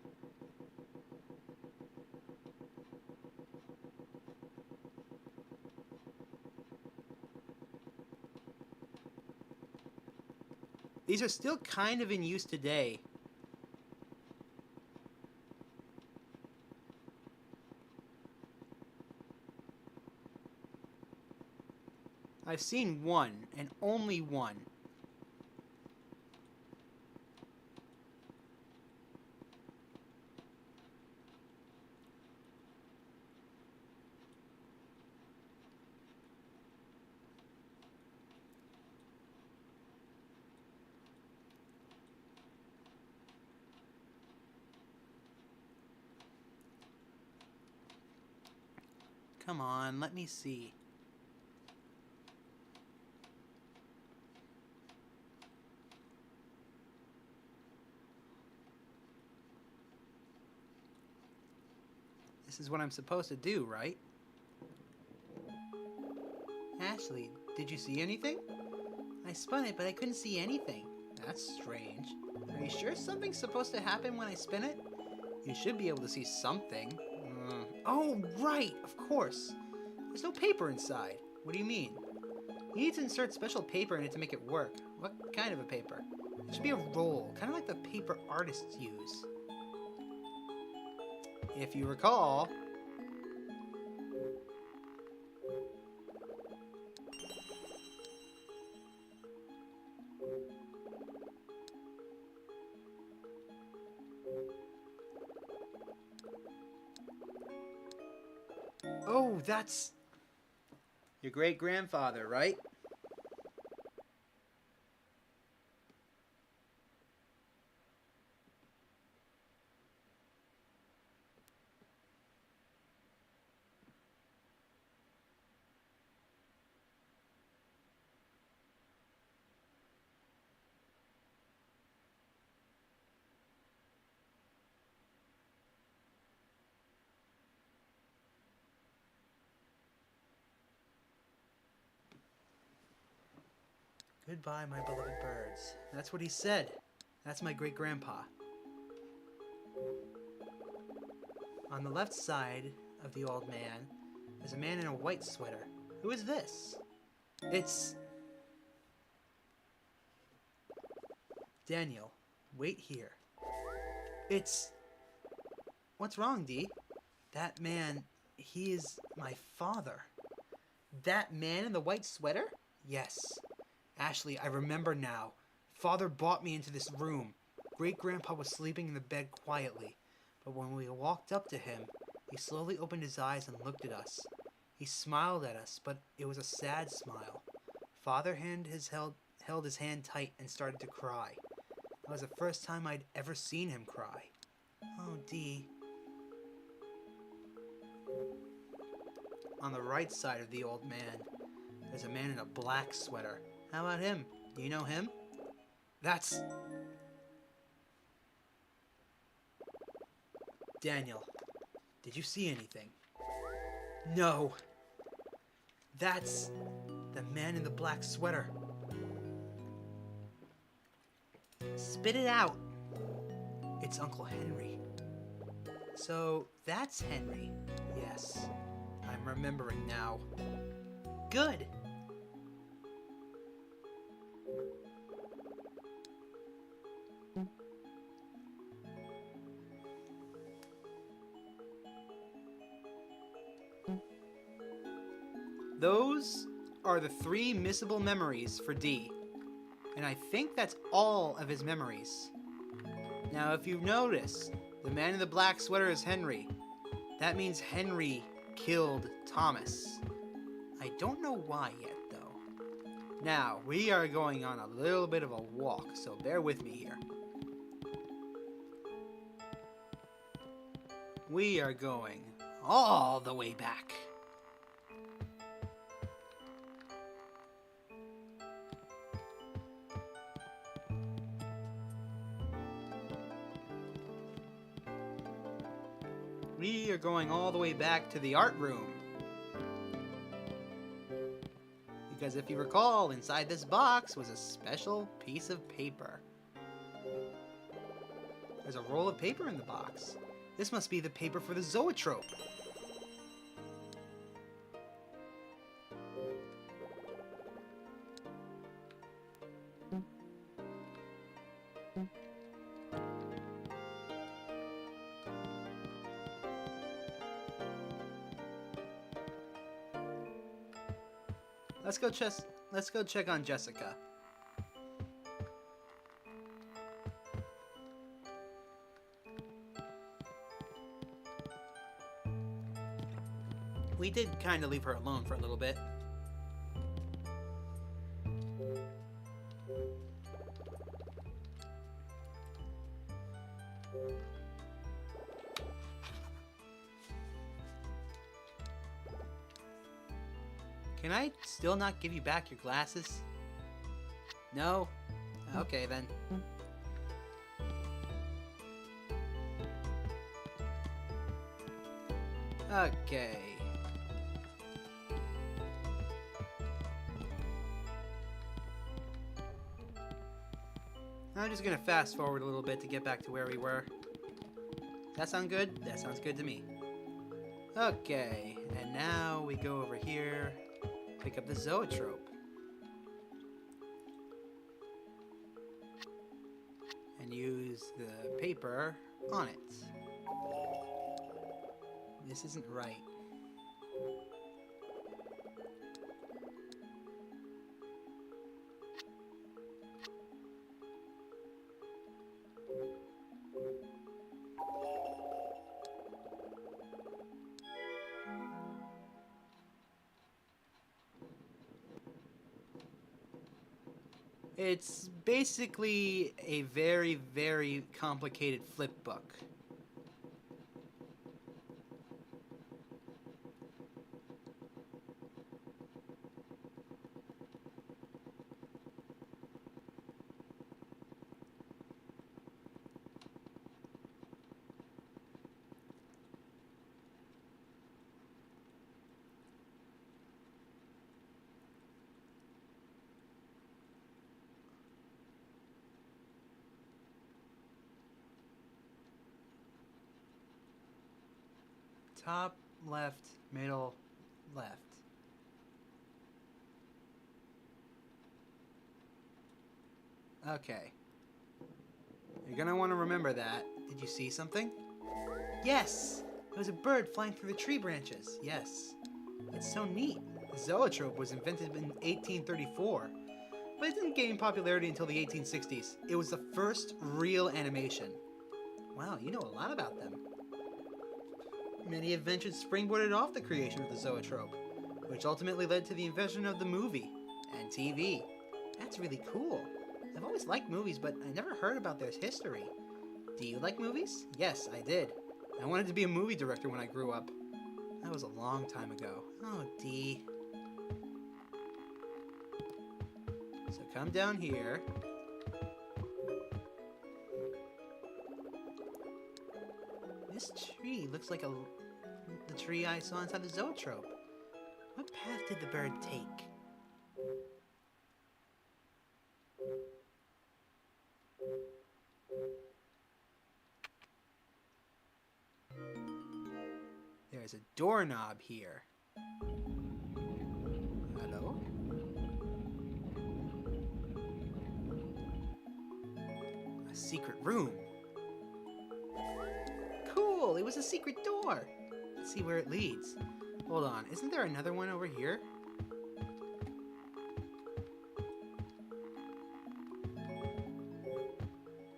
These are still kind of in use today. I've seen one, and only one. Come on, let me see. This is what I'm supposed to do, right? Ashley, did you see anything? I spun it, but I couldn't see anything. That's strange. Are you sure something's supposed to happen when I spin it? You should be able to see something. Oh, right, of course. There's no paper inside. What do you mean? You need to insert special paper in it to make it work. What kind of a paper? It should be a roll, kind of like the paper artists use. If you recall... Oh, that's... your great-grandfather, right? Goodbye, my beloved birds. That's what he said. That's my great-grandpa. On the left side of the old man is a man in a white sweater. Who is this? It's... Daniel, wait here. It's... What's wrong, Dee? That man, he is my father. That man in the white sweater? Yes. Ashley, I remember now. Father brought me into this room. Great-grandpa was sleeping in the bed quietly, but when we walked up to him, he slowly opened his eyes and looked at us. He smiled at us, but it was a sad smile. Father held his hand tight and started to cry. That was the first time I'd ever seen him cry. Oh, Dee. On the right side of the old man, there's a man in a black sweater. How about him? Do you know him? That's... Daniel, did you see anything? No. That's the man in the black sweater. Spit it out. It's Uncle Henry. So that's Henry. Yes, I'm remembering now. Good. Those are the 3 missable memories for D. And I think that's all of his memories. Now, if you notice, the man in the black sweater is Henry. That means Henry killed Thomas. I don't know why yet, though. Now, we are going on a little bit of a walk, so bear with me here. We are going all the way back. We are going all the way back to the art room. Because if you recall, inside this box was a special piece of paper. There's a roll of paper in the box. This must be the paper for the zoetrope. Let's go check on Jessica. We did kind of leave her alone for a little bit. Can I still not give you back your glasses? No? Okay then. Okay. I'm just gonna fast forward a little bit to get back to where we were. Does that sound good? That sounds good to me. Okay, and now we go over here, pick up the zoetrope. And use the paper on it. This isn't right. It's basically a very, very complicated flip book. Top, left, middle, left. Okay. You're gonna want to remember that. Did you see something? Yes! It was a bird flying through the tree branches. Yes. It's so neat. The zoetrope was invented in 1834, but it didn't gain popularity until the 1860s. It was the first real animation. Wow, you know a lot about them. Many inventions springboarded off the creation of the zoetrope, which ultimately led to the invention of the movie and TV. That's really cool. I've always liked movies, but I never heard about their history. Do you like movies? Yes, I did. I wanted to be a movie director when I grew up. That was a long time ago. Oh, Dee. So come down here. This tree looks like the tree I saw inside the zoetrope. What path did the bird take? There's a doorknob here. Hello? A secret room. Cool, it was a secret door. Let's see where it leads. Hold on, isn't there another one over here?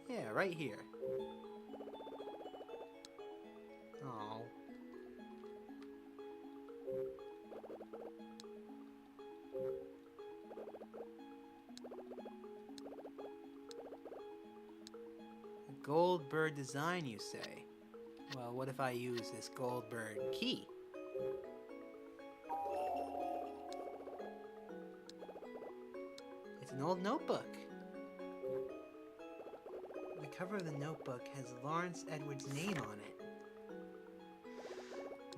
Yeah, right here. Oh. A gold bird design, you say? Well, what if I use this gold bird key? It's an old notebook. The cover of the notebook has Lawrence Edwards' name on it.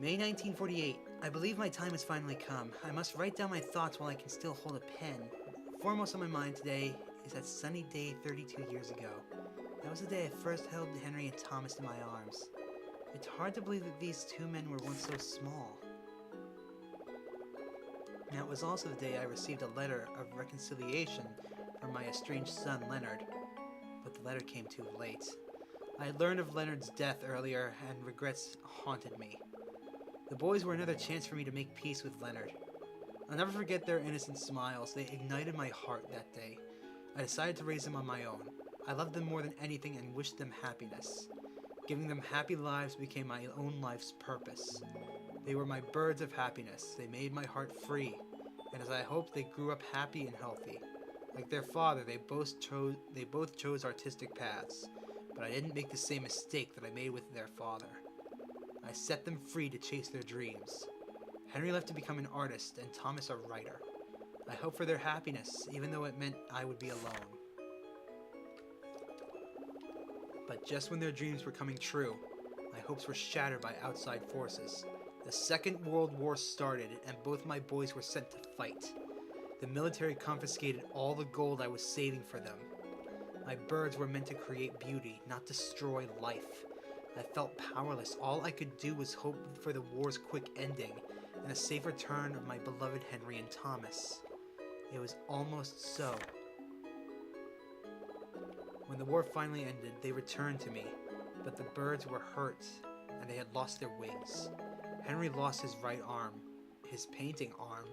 May 1948. I believe my time has finally come. I must write down my thoughts while I can still hold a pen. Foremost on my mind today is that sunny day 32 years ago. That was the day I first held Henry and Thomas in my arms. It's hard to believe that these two men were once so small. Now, it was also the day I received a letter of reconciliation from my estranged son, Leonard. But the letter came too late. I had learned of Leonard's death earlier, and regrets haunted me. The boys were another chance for me to make peace with Leonard. I'll never forget their innocent smiles. They ignited my heart that day. I decided to raise them on my own. I loved them more than anything and wished them happiness. Giving them happy lives became my own life's purpose. They were my birds of happiness. They made my heart free. And as I hoped, they grew up happy and healthy. Like their father, they both chose artistic paths. But I didn't make the same mistake that I made with their father. I set them free to chase their dreams. Henry left to become an artist, and Thomas a writer. I hope for their happiness, even though it meant I would be alone. But just when their dreams were coming true, my hopes were shattered by outside forces. The Second World War started, and both my boys were sent to fight. The military confiscated all the gold I was saving for them. My birds were meant to create beauty, not destroy life. I felt powerless. All I could do was hope for the war's quick ending and a safe return of my beloved Henry and Thomas. It was almost so. When the war finally ended, they returned to me, but the birds were hurt and they had lost their wings. Henry lost his right arm, his painting arm,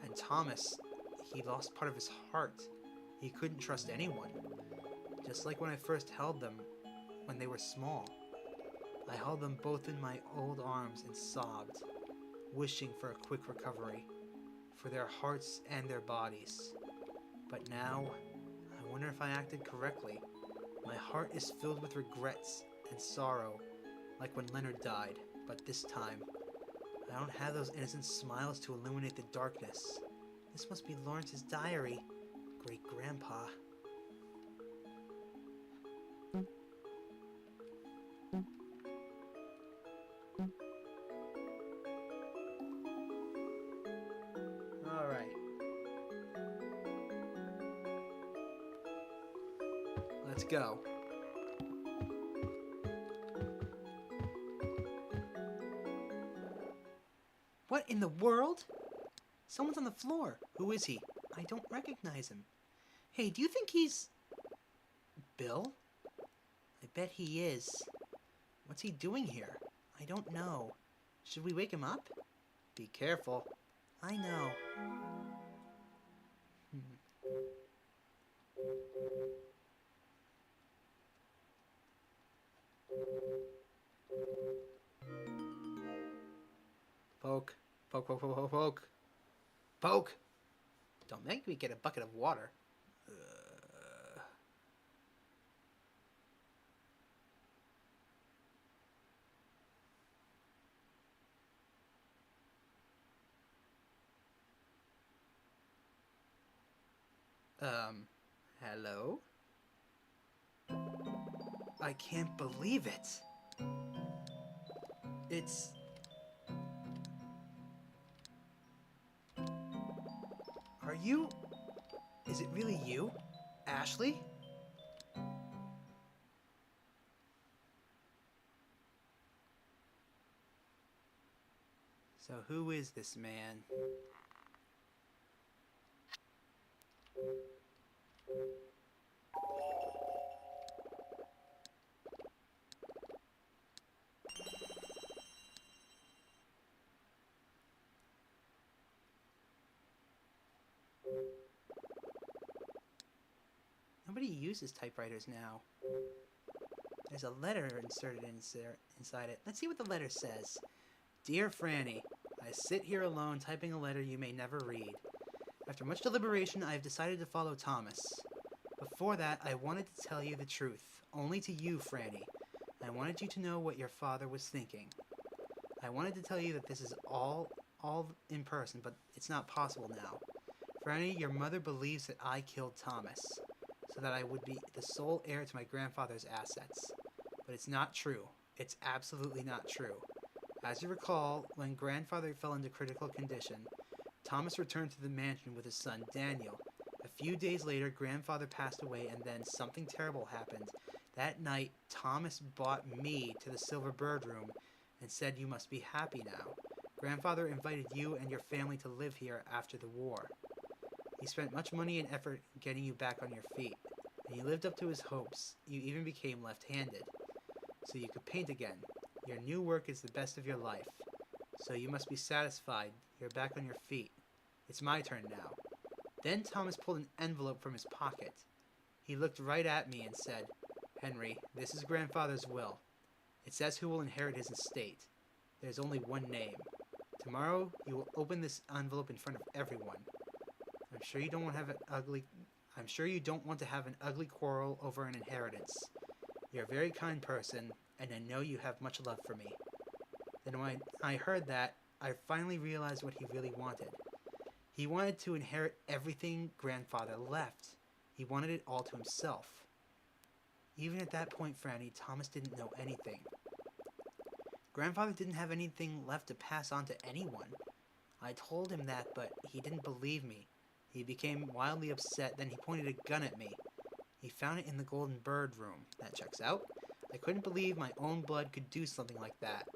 and Thomas, he lost part of his heart. He couldn't trust anyone. Just like when I first held them, when they were small. I held them both in my old arms and sobbed, wishing for a quick recovery, for their hearts and their bodies. But now, I wonder if I acted correctly. My heart is filled with regrets and sorrow, like when Leonard died, but this time, I don't have those innocent smiles to illuminate the darkness. This must be Lawrence's diary, great-grandpa. Alright. Let's go. What in the world? Someone's on the floor. Who is he? I don't recognize him. Hey, do you think he's... Bill? I bet he is. What's he doing here? I don't know. Should we wake him up? Be careful. I know. Poke. Poke, poke, poke, poke, poke. Poke! Don't make me get a bucket of water. Hello? I can't believe it. you... Is it really you? Ashley? So who is this man? Nobody uses typewriters now. There's a letter inserted inside it. Let's see what the letter says. Dear Franny, I sit here alone typing a letter you may never read. After much deliberation, I have decided to follow Thomas. Before that, I wanted to tell you the truth. Only to you, Franny. I wanted you to know what your father was thinking. I wanted to tell you that this is all in person, but it's not possible now. Franny, your mother believes that I killed Thomas, so that I would be the sole heir to my grandfather's assets. But it's not true. It's absolutely not true. As you recall, when grandfather fell into critical condition, Thomas returned to the mansion with his son, Daniel. A few days later, grandfather passed away, and then something terrible happened. That night, Thomas brought me to the Silver Bird room and said you must be happy now. Grandfather invited you and your family to live here after the war. He spent much money and effort getting you back on your feet, and you lived up to his hopes. You even became left-handed, so you could paint again. Your new work is the best of your life, so you must be satisfied. You're back on your feet. It's my turn now. Then Thomas pulled an envelope from his pocket. He looked right at me and said, Henry, this is grandfather's will. It says who will inherit his estate. There's only one name. Tomorrow, you will open this envelope in front of everyone. I'm sure you don't want to have an ugly quarrel over an inheritance. You're a very kind person, and I know you have much love for me. Then when I heard that, I finally realized what he really wanted. He wanted to inherit everything grandfather left. He wanted it all to himself. Even at that point, Franny, Thomas didn't know anything. Grandfather didn't have anything left to pass on to anyone. I told him that, but he didn't believe me. He became wildly upset, then he pointed a gun at me. He found it in the Golden Bird room. That checks out. I couldn't believe my own blood could do something like that.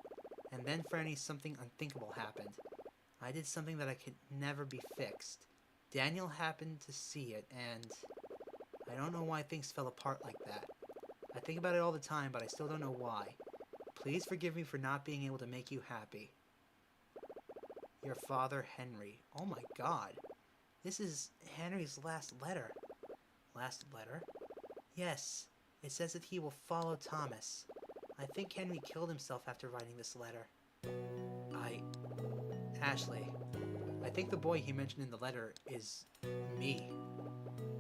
And then, Franny, something unthinkable happened. I did something that I could never be fixed. Daniel happened to see it, and I don't know why things fell apart like that. I think about it all the time, but I still don't know why. Please forgive me for not being able to make you happy. Your father, Henry. Oh my God. This is Henry's last letter. Last letter? Yes. It says that he will follow Thomas. I think Henry killed himself after writing this letter. Ashley, I think the boy he mentioned in the letter is me.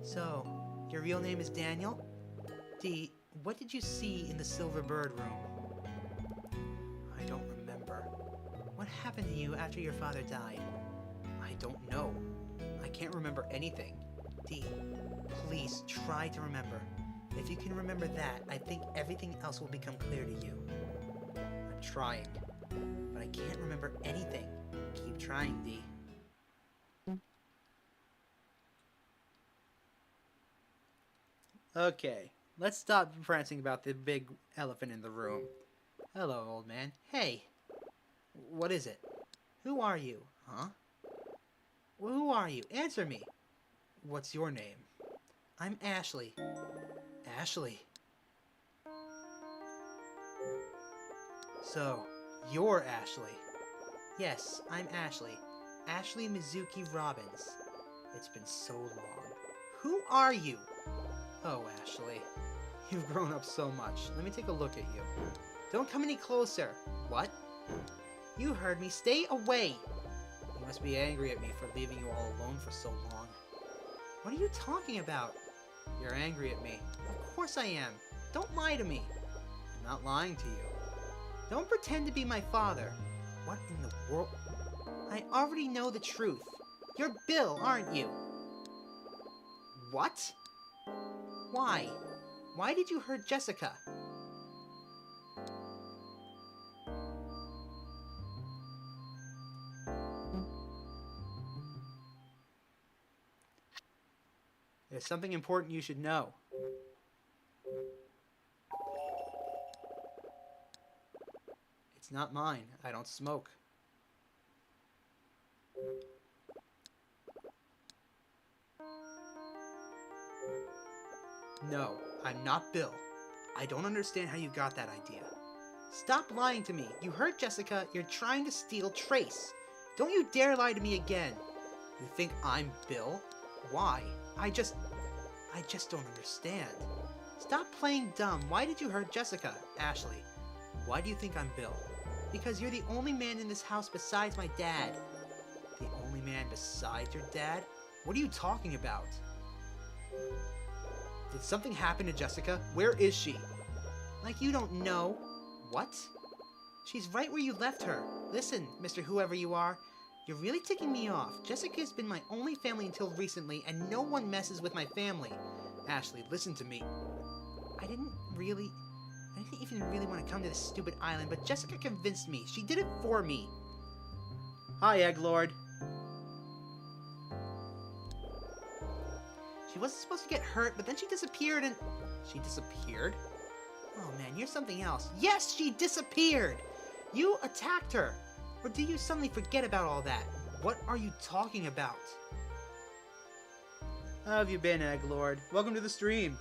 So, your real name is Daniel? Dee, what did you see in the Silver Bird room? I don't remember. What happened to you after your father died? I don't know. I can't remember anything. Dee, please try to remember. If you can remember that, I think everything else will become clear to you. I'm trying, but I can't remember anything. Keep trying, Dee. Okay, let's stop prancing about the big elephant in the room. Hello, old man. Hey! What is it? Who are you? Huh? Well, who are you? Answer me! What's your name? I'm Ashley. Ashley. So, you're Ashley. Yes, I'm Ashley. Ashley Mizuki Robbins. It's been so long. Who are you? Oh, Ashley. You've grown up so much. Let me take a look at you. Don't come any closer. What? You heard me. Stay away! You must be angry at me for leaving you all alone for so long. What are you talking about? You're angry at me. Of course I am. Don't lie to me. I'm not lying to you. Don't pretend to be my father. What in the world? I already know the truth. You're Bill, aren't you? What? Why? Why did you hurt Jessica? There's something important you should know. It's not mine. I don't smoke. No, I'm not Bill. I don't understand how you got that idea. Stop lying to me. You heard Jessica. You're trying to steal Trace. Don't you dare lie to me again. You think I'm Bill? Why? I just don't understand. Stop playing dumb. Why did you hurt Jessica? Ashley, why do you think I'm Bill? Because you're the only man in this house besides my dad. The only man besides your dad? What are you talking about? Did something happen to Jessica? Where is she? Like you don't know. What? She's right where you left her. Listen, Mr. Whoever you are, you're really ticking me off. Jessica's been my only family until recently, and no one messes with my family. Ashley, listen to me. I didn't even really want to come to this stupid island, but Jessica convinced me. She did it for me. Hi, Egg Lord. She wasn't supposed to get hurt, but then she disappeared and... She disappeared? Oh man, you're something else. Yes, she disappeared! You attacked her! Or do you suddenly forget about all that? What are you talking about? How have you been, Egg Lord? Welcome to the stream.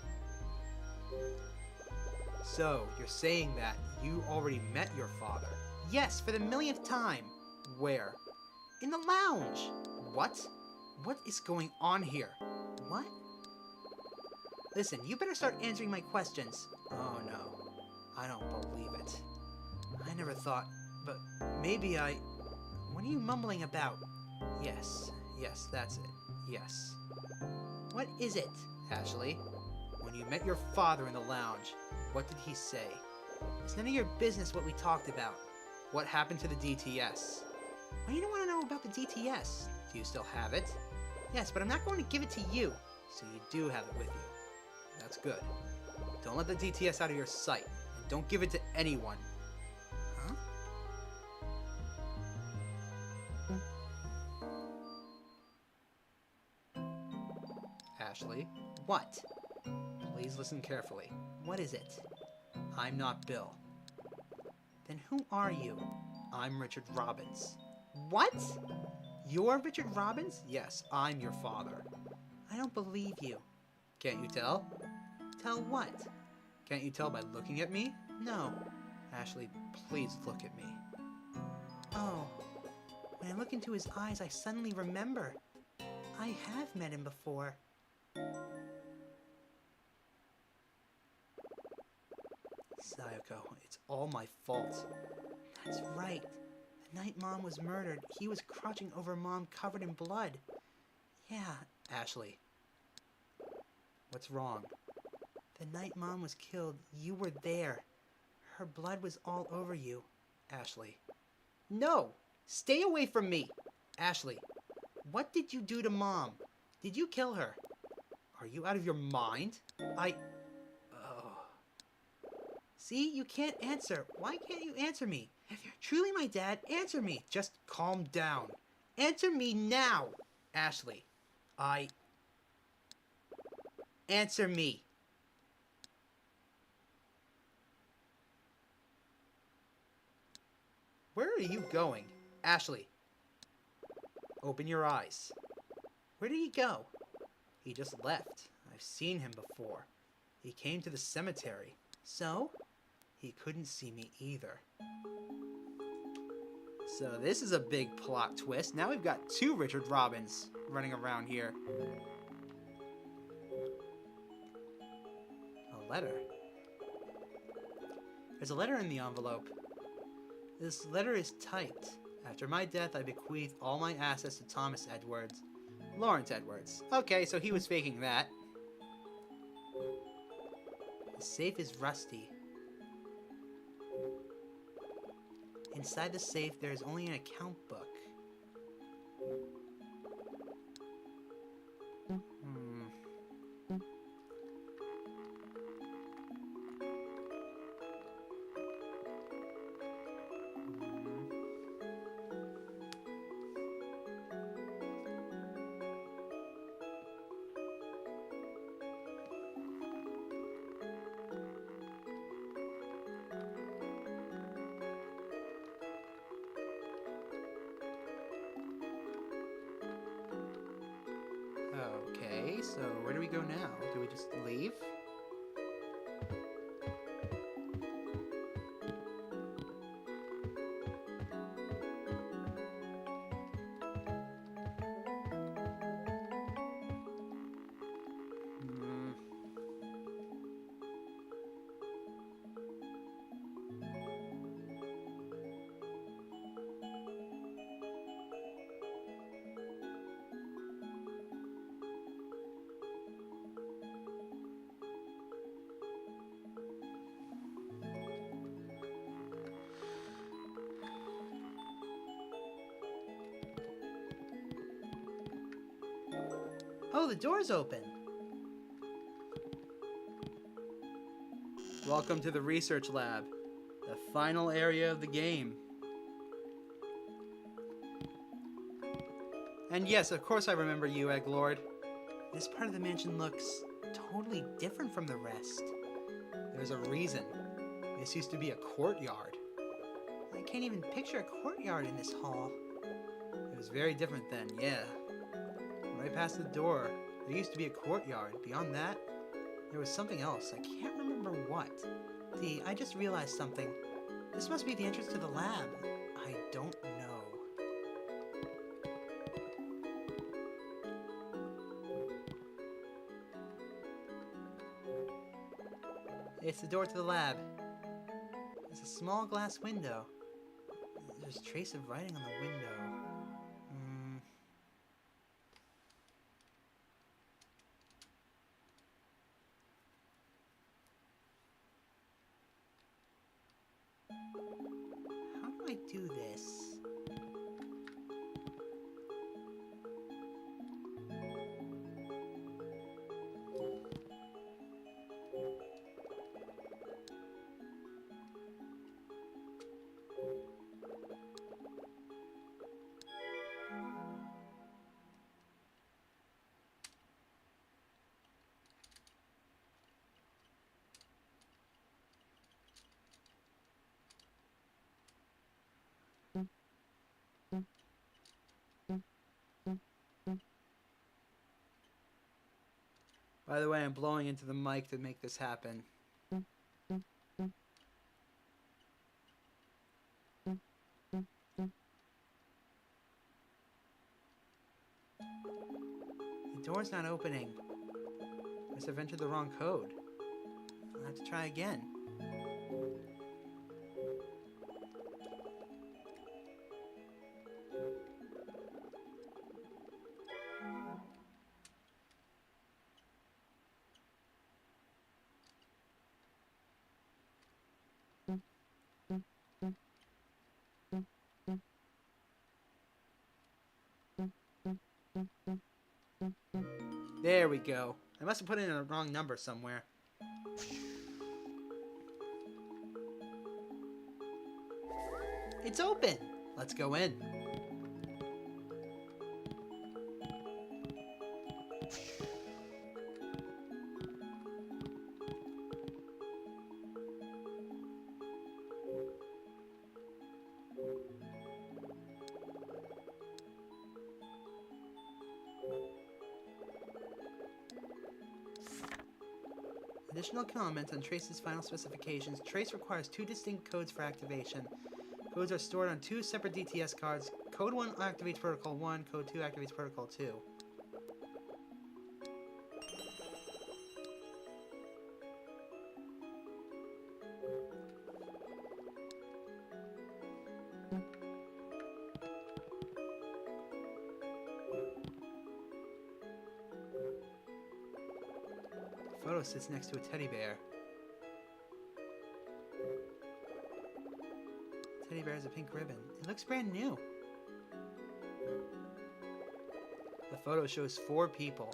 So, you're saying that you already met your father? Yes, for the millionth time. Where? In the lounge. What? What is going on here? What? Listen, you better start answering my questions. Oh no, I don't believe it. I never thought, but maybe I... What are you mumbling about? Yes, that's it. Yes. What is it, Ashley? When you met your father in the lounge, what did he say? It's none of your business what we talked about. What happened to the DTS? Why do you want to know about the DTS? Do you still have it? Yes, but I'm not going to give it to you. So you do have it with you. That's good. Don't let the DTS out of your sight. And don't give it to anyone. Huh? Ashley? What? Please listen carefully. What is it? I'm not Bill. Then who are you? I'm Richard Robbins. What? You're Richard Robbins? Yes, I'm your father. I don't believe you. Can't you tell? Tell what? Can't you tell by looking at me? No. Ashley, please look at me. Oh. When I look into his eyes, I suddenly remember. I have met him before. Sayoko, it's all my fault. That's right. The night Mom was murdered, he was crouching over Mom covered in blood. Yeah, Ashley. What's wrong? The night Mom was killed, you were there. Her blood was all over you, Ashley. No! Stay away from me! Ashley, what did you do to Mom? Did you kill her? Are you out of your mind? Oh. See, you can't answer. Why can't you answer me? If you're truly my dad, answer me. Just calm down. Answer me now! Ashley, Answer me. Where are you going? Ashley, open your eyes. Where did he go? He just left. I've seen him before. He came to the cemetery. So? He couldn't see me either. So this is a big plot twist. Now we've got two Richard Robbins running around here. A letter. There's a letter in the envelope. This letter is typed. After my death, I bequeath all my assets to Thomas Edwards. Lawrence Edwards. Okay, so he was faking that. The safe is rusty. Inside the safe, there is only an account book. Okay, so where do we go now? Do we just leave? Hmm. Oh, the door's open. Welcome to the research lab, the final area of the game. And yes, of course I remember you, Egglord. This part of the mansion looks totally different from the rest. There's a reason. This used to be a courtyard. I can't even picture a courtyard in this hall. It was very different then, yeah. Right past the door, there used to be a courtyard. Beyond that, there was something else. I can't remember what. Dee, I just realized something. This must be the entrance to the lab. I don't know. It's the door to the lab. There's a small glass window. There's a trace of writing on the window. How do I do this? By the way, I'm blowing into the mic to make this happen. The door's not opening. Must have entered the wrong code. I'll have to try again. There we go. I must have put in a wrong number somewhere. It's open! Let's go in. Additional comments on Trace's final specifications. Trace requires 2 distinct codes for activation. Codes are stored on 2 separate DTS cards. Code 1 activates Protocol 1, Code 2 activates Protocol 2. The photo sits next to a teddy bear. The teddy bear has a pink ribbon. It looks brand new. The photo shows 4 people.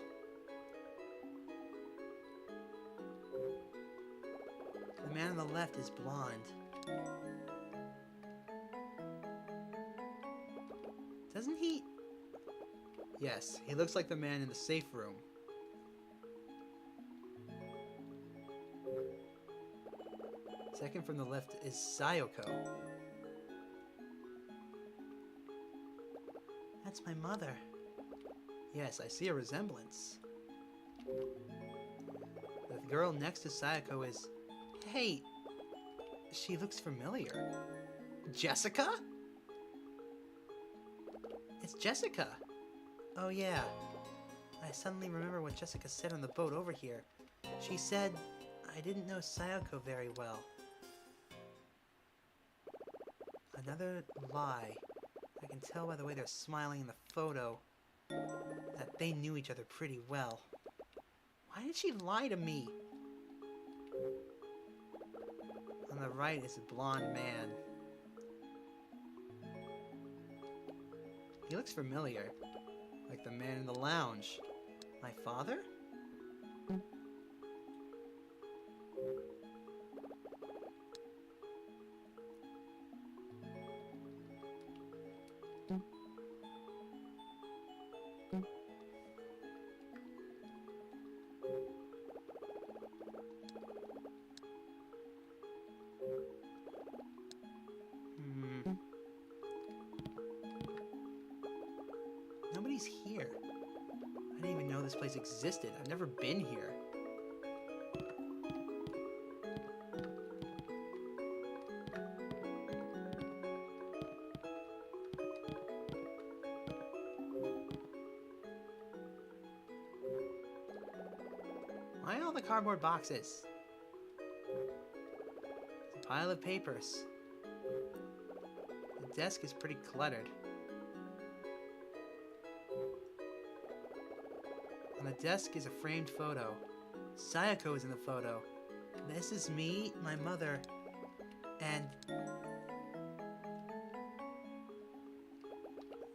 The man on the left is blonde. Doesn't he? Yes, he looks like the man in the safe room. Second from the left is Sayoko. That's my mother. Yes, I see a resemblance. The girl next to Sayako is... Hey, she looks familiar. Jessica? It's Jessica. Oh yeah. I suddenly remember what Jessica said on the boat over here. She said, I didn't know Sayako very well. Another lie. I can tell by the way they're smiling in the photo that they knew each other pretty well. Why did she lie to me? On the right is a blonde man. He looks familiar. Like the man in the lounge. My father? Nobody's here. I didn't even know this place existed. I've never been here. Why all the cardboard boxes? It's a pile of papers. The desk is pretty cluttered. On the desk is a framed photo. Sayako is in the photo. This is me, my mother, and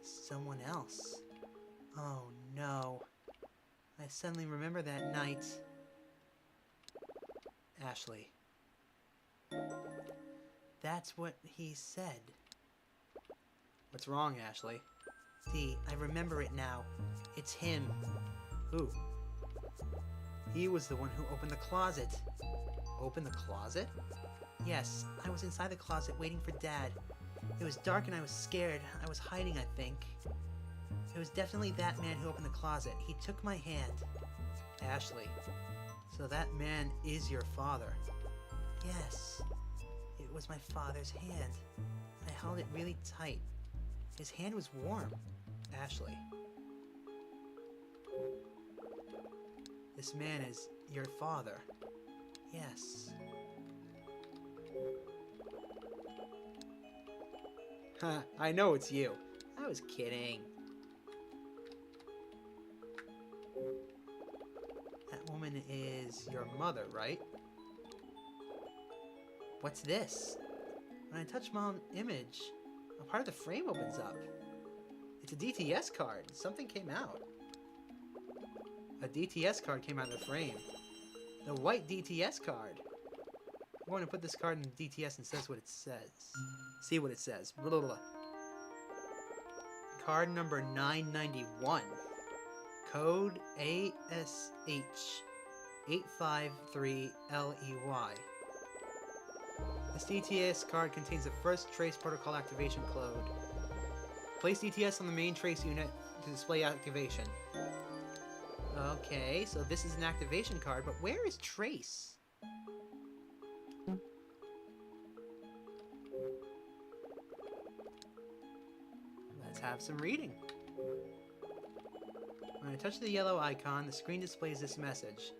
someone else. Oh no. I suddenly remember that night. Ashley. That's what he said. What's wrong, Ashley? See, I remember it now. It's him. Who? He was the one who opened the closet. Opened the closet? Yes, I was inside the closet waiting for Dad. It was dark and I was scared. I was hiding, I think. It was definitely that man who opened the closet. He took my hand. Ashley. So that man is your father? Yes. It was my father's hand. I held it really tight. His hand was warm. Ashley. This man is your father. Yes. Huh, I know it's you. I was kidding. That woman is your mother, right? What's this? When I touch Mom's image, a part of the frame opens up. It's a DTS card. Something came out. A DTS card came out of the frame. The white DTS card. I'm going to put this card in the DTS and says what it says. See what it says. Blah, blah, blah. Card number 991. Code ASH 853LEY. This DTS card contains the first trace protocol activation code. Place DTS on the main trace unit to display activation. Okay, so this is an activation card, but where is Trace? Let's have some reading. When I touch the yellow icon, the screen displays this message.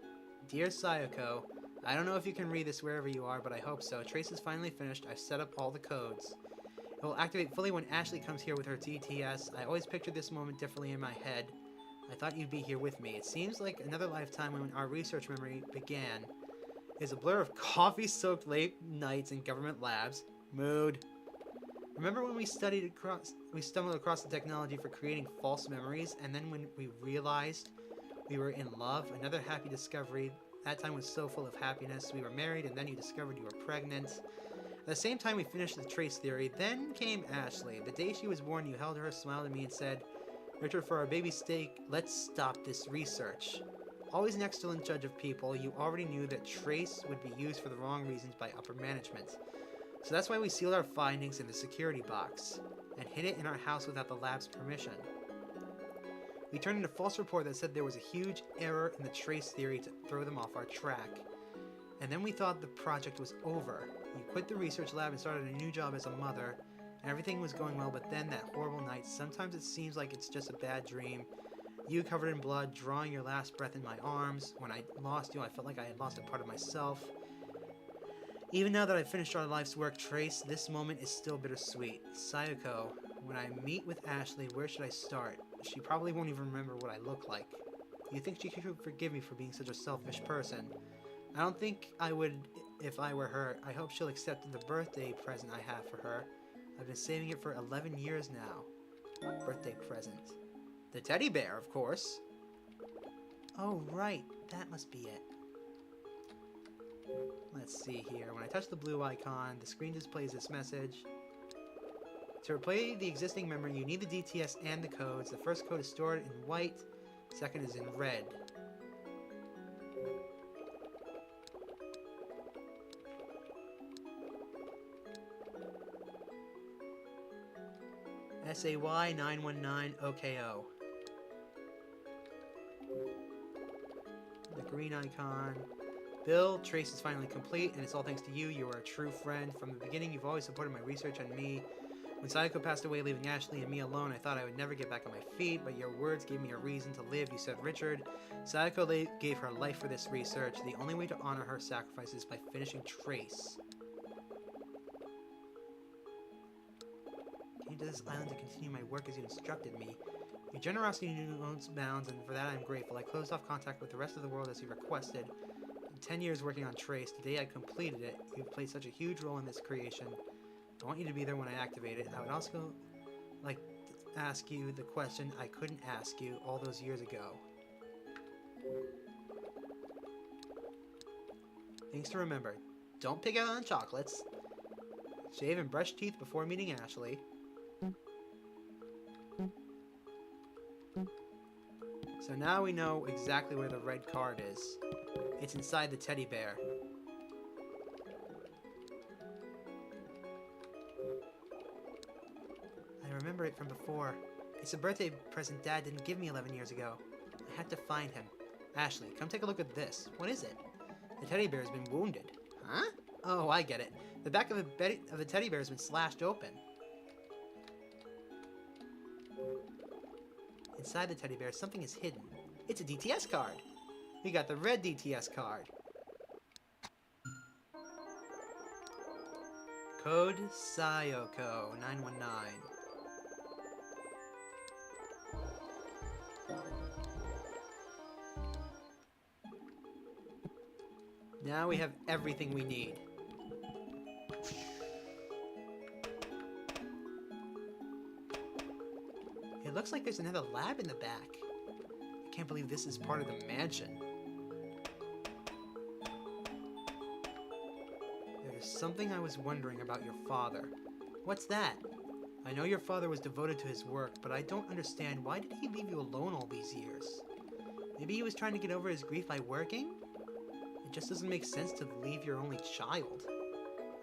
Dear Sayako, I don't know if you can read this wherever you are, but I hope so. Trace is finally finished. I've set up all the codes. It will activate fully when Ashley comes here with her DTS. I always pictured this moment differently in my head. I thought you'd be here with me. It seems like another lifetime when our research memory began. It's a blur of coffee-soaked late nights in government labs. Mood. Remember when we stumbled across the technology for creating false memories, and then when we realized we were in love? Another happy discovery. That time was so full of happiness. We were married, and then you discovered you were pregnant. At the same time we finished the trace theory, then came Ashley. The day she was born, you held her, smiled at me, and said, Richard, for our baby's sake, let's stop this research. Always an excellent judge of people, you already knew that Trace would be used for the wrong reasons by upper management. So that's why we sealed our findings in the security box, and hid it in our house without the lab's permission. We turned in a false report that said there was a huge error in the trace theory to throw them off our track. And then we thought the project was over. You quit the research lab and started a new job as a mother, and everything was going well, but then that horrible night, sometimes it seems like it's just a bad dream. You covered in blood, drawing your last breath in my arms. When I lost you, I felt like I had lost a part of myself. Even now that I've finished our life's work, Trace, this moment is still bittersweet. Sayoko, when I meet with Ashley, where should I start? She probably won't even remember what I look like. You think she could forgive me for being such a selfish person? I don't think I would if I were her. I hope she'll accept the birthday present I have for her. I've been saving it for 11 years now. Birthday present. The teddy bear, of course. Oh, right. That must be it. Let's see here. When I touch the blue icon, the screen displays this message. To replay the existing memory, you need the DTS and the codes. The first code is stored in white. Second is in red. SAY919OKO. The green icon. Bill, Trace is finally complete, and it's all thanks to you. You are a true friend. From the beginning, you've always supported my research on me. When Sayoko passed away, leaving Ashley and me alone, I thought I would never get back on my feet, but your words gave me a reason to live. You said, Richard, Sayoko gave her life for this research. The only way to honor her sacrifice is by finishing Trace. Came to this island to continue my work as you instructed me. Your generosity knew no bounds, and for that I am grateful. I closed off contact with the rest of the world as you requested. In 10 years working on Trace, today I completed it. You've played such a huge role in this creation. I want you to be there when I activate it. I would also like to ask you the question I couldn't ask you all those years ago. Things to remember. Don't pick out on chocolates. Shave and brush teeth before meeting Ashley. So now we know exactly where the red card is. It's inside the teddy bear. I remember it from before. It's a birthday present Dad didn't give me 11 years ago. I had to find him. Ashley, come take a look at this. What is it? The teddy bear has been wounded. Huh? Oh, I get it. The back of the teddy bear has been slashed open. Inside the teddy bear, something is hidden. It's a DTS card. We got the red DTS card. Code Sayoko 919. Now we have everything we need. It looks like there's another lab in the back. I can't believe this is part of the mansion. There's something I was wondering about your father. What's that? I know your father was devoted to his work, but I don't understand, why did he leave you alone all these years? Maybe he was trying to get over his grief by working? It just doesn't make sense to leave your only child.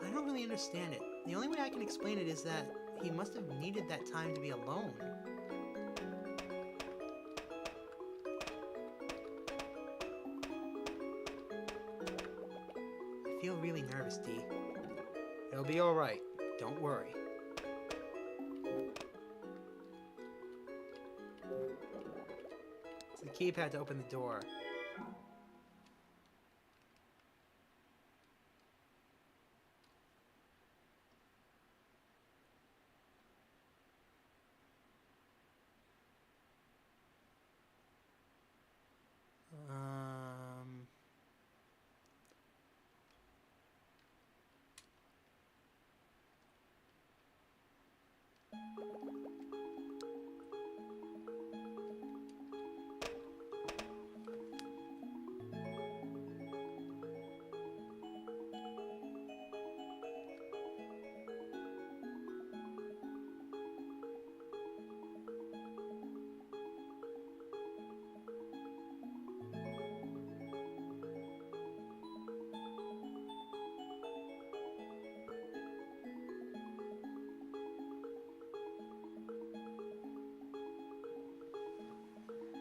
I don't really understand it. The only way I can explain it is that he must have needed that time to be alone. I feel really nervous, Dee. It'll be alright. Don't worry. It's the keypad to open the door.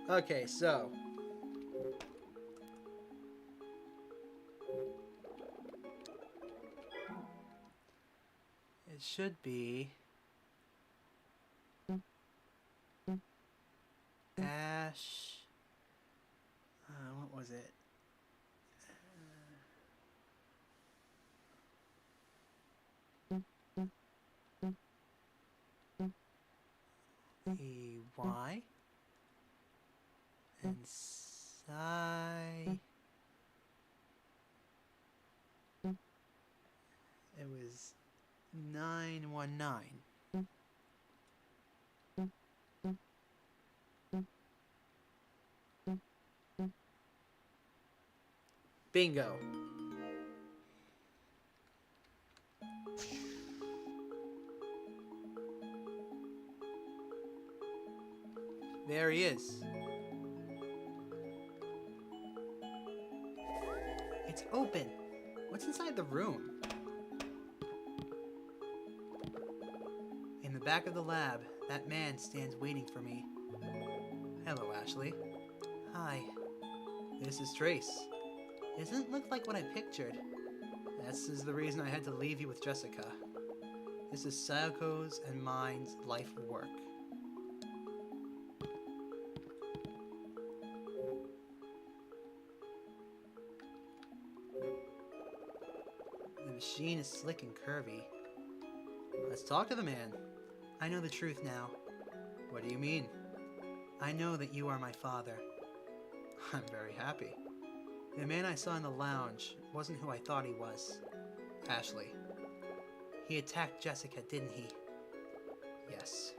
Okay, so it should be Ash. What was it? Y and Psy. It was 919. Bingo. There he is. It's open. What's inside the room? In the back of the lab, that man stands waiting for me. Hello, Ashley. Hi. This is Trace. Doesn't look like what I pictured. This is the reason I had to leave you with Jessica. This is Sayoko's and mine's life work. The machine is slick and curvy. Let's talk to the man. I know the truth now. What do you mean? I know that you are my father. I'm very happy. The man I saw in the lounge wasn't who I thought he was. Ashley. He attacked Jessica, didn't he? Yes.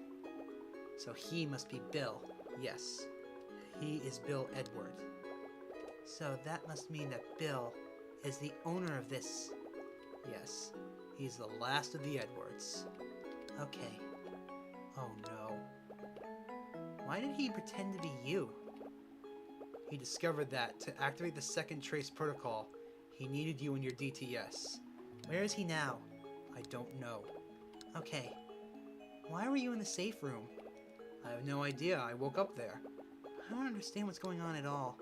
So he must be Bill. Yes. He is Bill Edward. So that must mean that Bill is the owner of this. Yes. He's the last of the Edwards. Okay. Oh no. Why did he pretend to be you? He discovered that to activate the second trace protocol, he needed you in your DTS. Where is he now? I don't know. Okay. Why were you in the safe room? I have no idea. I woke up there. I don't understand what's going on at all.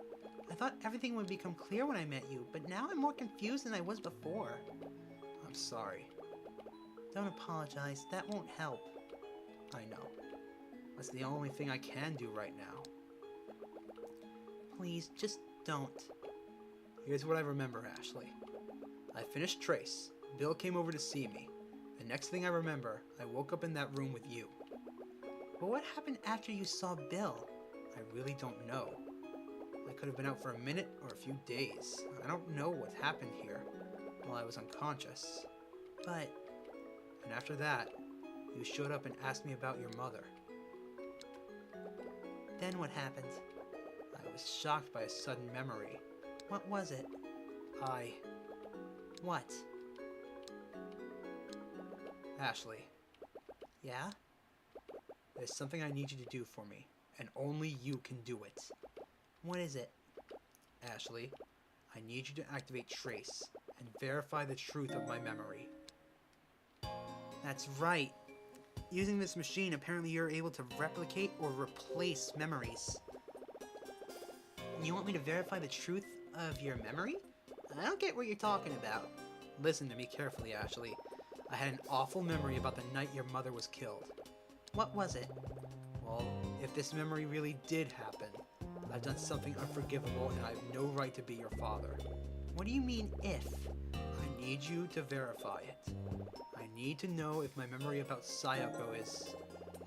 I thought everything would become clear when I met you, but now I'm more confused than I was before. I'm sorry. Don't apologize. That won't help. I know. That's the only thing I can do right now. Please, just don't. Here's what I remember, Ashley. I finished Trace. Bill came over to see me. The next thing I remember, I woke up in that room with you. But what happened after you saw Bill? I really don't know. I could have been out for a minute or a few days. I don't know what happened here while I was unconscious. But, and after that, you showed up and asked me about your mother. Then what happened? I was shocked by a sudden memory. What was it? What? Ashley. Yeah? There's something I need you to do for me, and only you can do it. What is it? Ashley, I need you to activate Trace and verify the truth of my memory. That's right. Using this machine, apparently you're able to replicate or replace memories. You want me to verify the truth of your memory? I don't get what you're talking about. Listen to me carefully, Ashley. I had an awful memory about the night your mother was killed. What was it? Well, if this memory really did happen, I've done something unforgivable and I have no right to be your father. What do you mean, if? I need you to verify it. I need to know if my memory about Sayoko is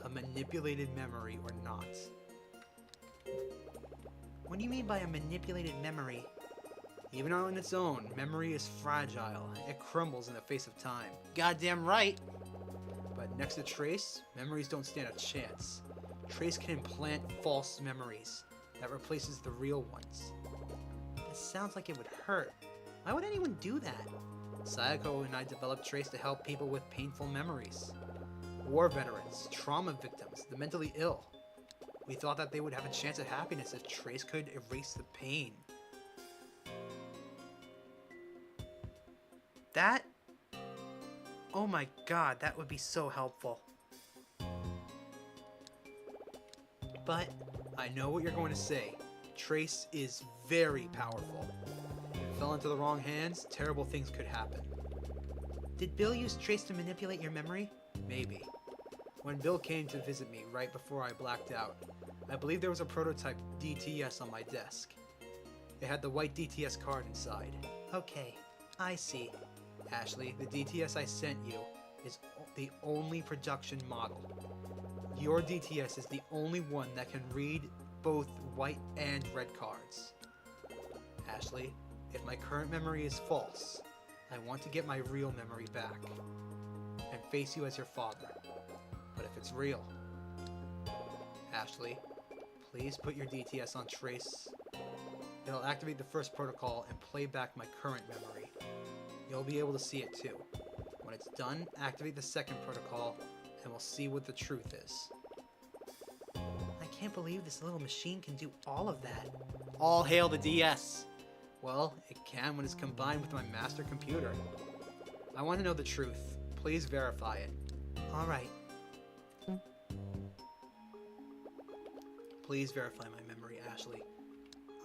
a manipulated memory or not. What do you mean by a manipulated memory? Even on its own, memory is fragile. It crumbles in the face of time. Goddamn right! But next to Trace, memories don't stand a chance. Trace can implant false memories that replaces the real ones. This sounds like it would hurt. Why would anyone do that? Sayoko and I developed Trace to help people with painful memories. War veterans, trauma victims, the mentally ill. We thought that they would have a chance at happiness if Trace could erase the pain. That? Oh my god, that would be so helpful. But I know what you're going to say. Trace is very powerful. If it fell into the wrong hands, terrible things could happen. Did Bill use Trace to manipulate your memory? Maybe. When Bill came to visit me right before I blacked out, I believe there was a prototype DTS on my desk. It had the white DTS card inside. Okay, I see. Ashley, the DTS I sent you is the only production model. Your DTS is the only one that can read both white and red cards. Ashley, if my current memory is false, I want to get my real memory back and face you as your father. But if it's real, Ashley, please put your DTS on Trace. It'll activate the first protocol and play back my current memory. You'll be able to see it too. When it's done, activate the second protocol and we'll see what the truth is. I can't believe this little machine can do all of that. All hail the DS! Well, it can when it's combined with my master computer. I want to know the truth. Please verify it. Alright. Please verify my memory, Ashley.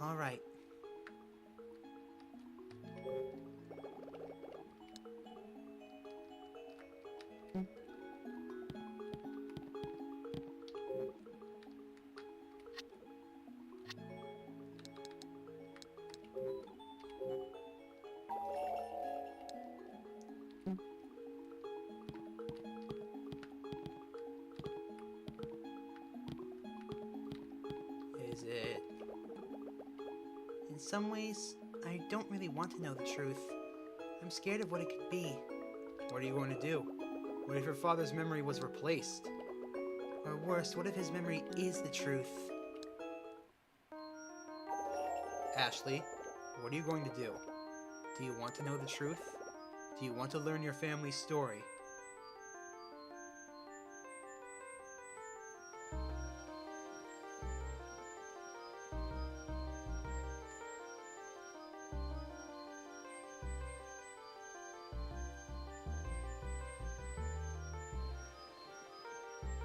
Alright. Is it? In some ways, I don't really want to know the truth. I'm scared of what it could be. What are you going to do? What if your father's memory was replaced? Or worse, what if his memory is the truth? Ashley, what are you going to do? Do you want to know the truth? Do you want to learn your family's story?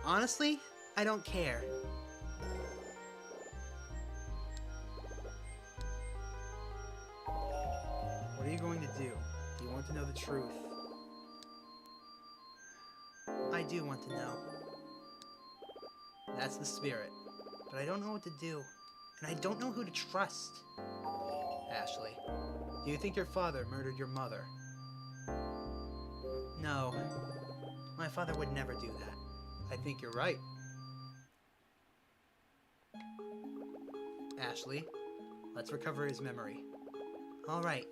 Honestly, I don't care. What are you going to do? Do you want to know the truth? I do want to know. That's the spirit. But I don't know what to do. And I don't know who to trust. Ashley, do you think your father murdered your mother? No. My father would never do that. I think you're right. Ashley, let's recover his memory. All right.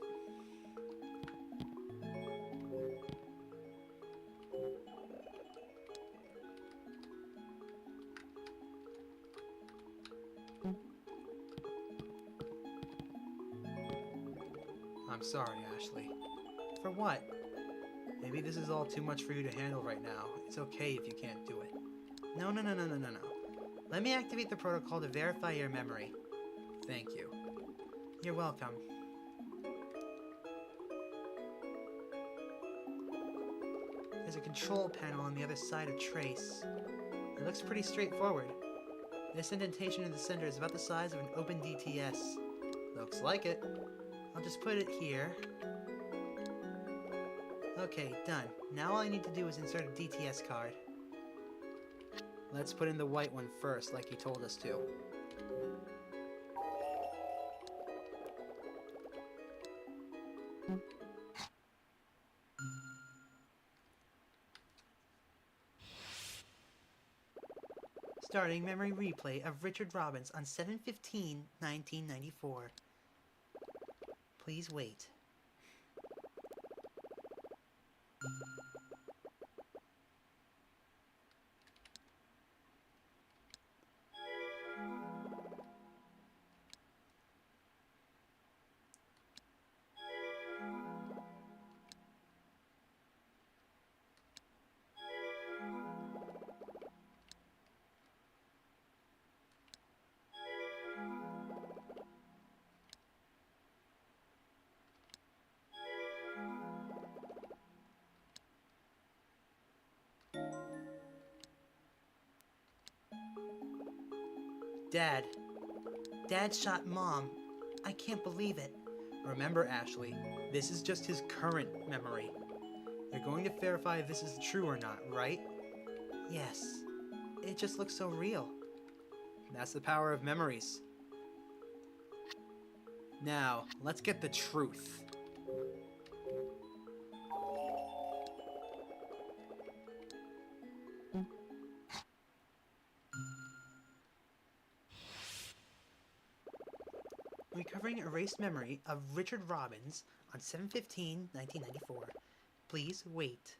I'm sorry, Ashley. For what? Maybe this is all too much for you to handle right now. It's okay if you can't do it. No. Let me activate the protocol to verify your memory. Thank you. You're welcome. There's a control panel on the other side of Trace. It looks pretty straightforward. This indentation in the center is about the size of an open DTS. Looks like it. I'll just put it here. Okay, done. Now all I need to do is insert a DTS card. Let's put in the white one first, like he told us to. Starting memory replay of Richard Robbins on 7/15/1994. Please wait. Dad. Dad shot Mom. I can't believe it. Remember, Ashley, this is just his current memory. You're going to verify if this is true or not, right? Yes. It just looks so real. That's the power of memories. Now, let's get the truth. Recovering erased memory of Richard Robbins on 7/15/1994. Please wait.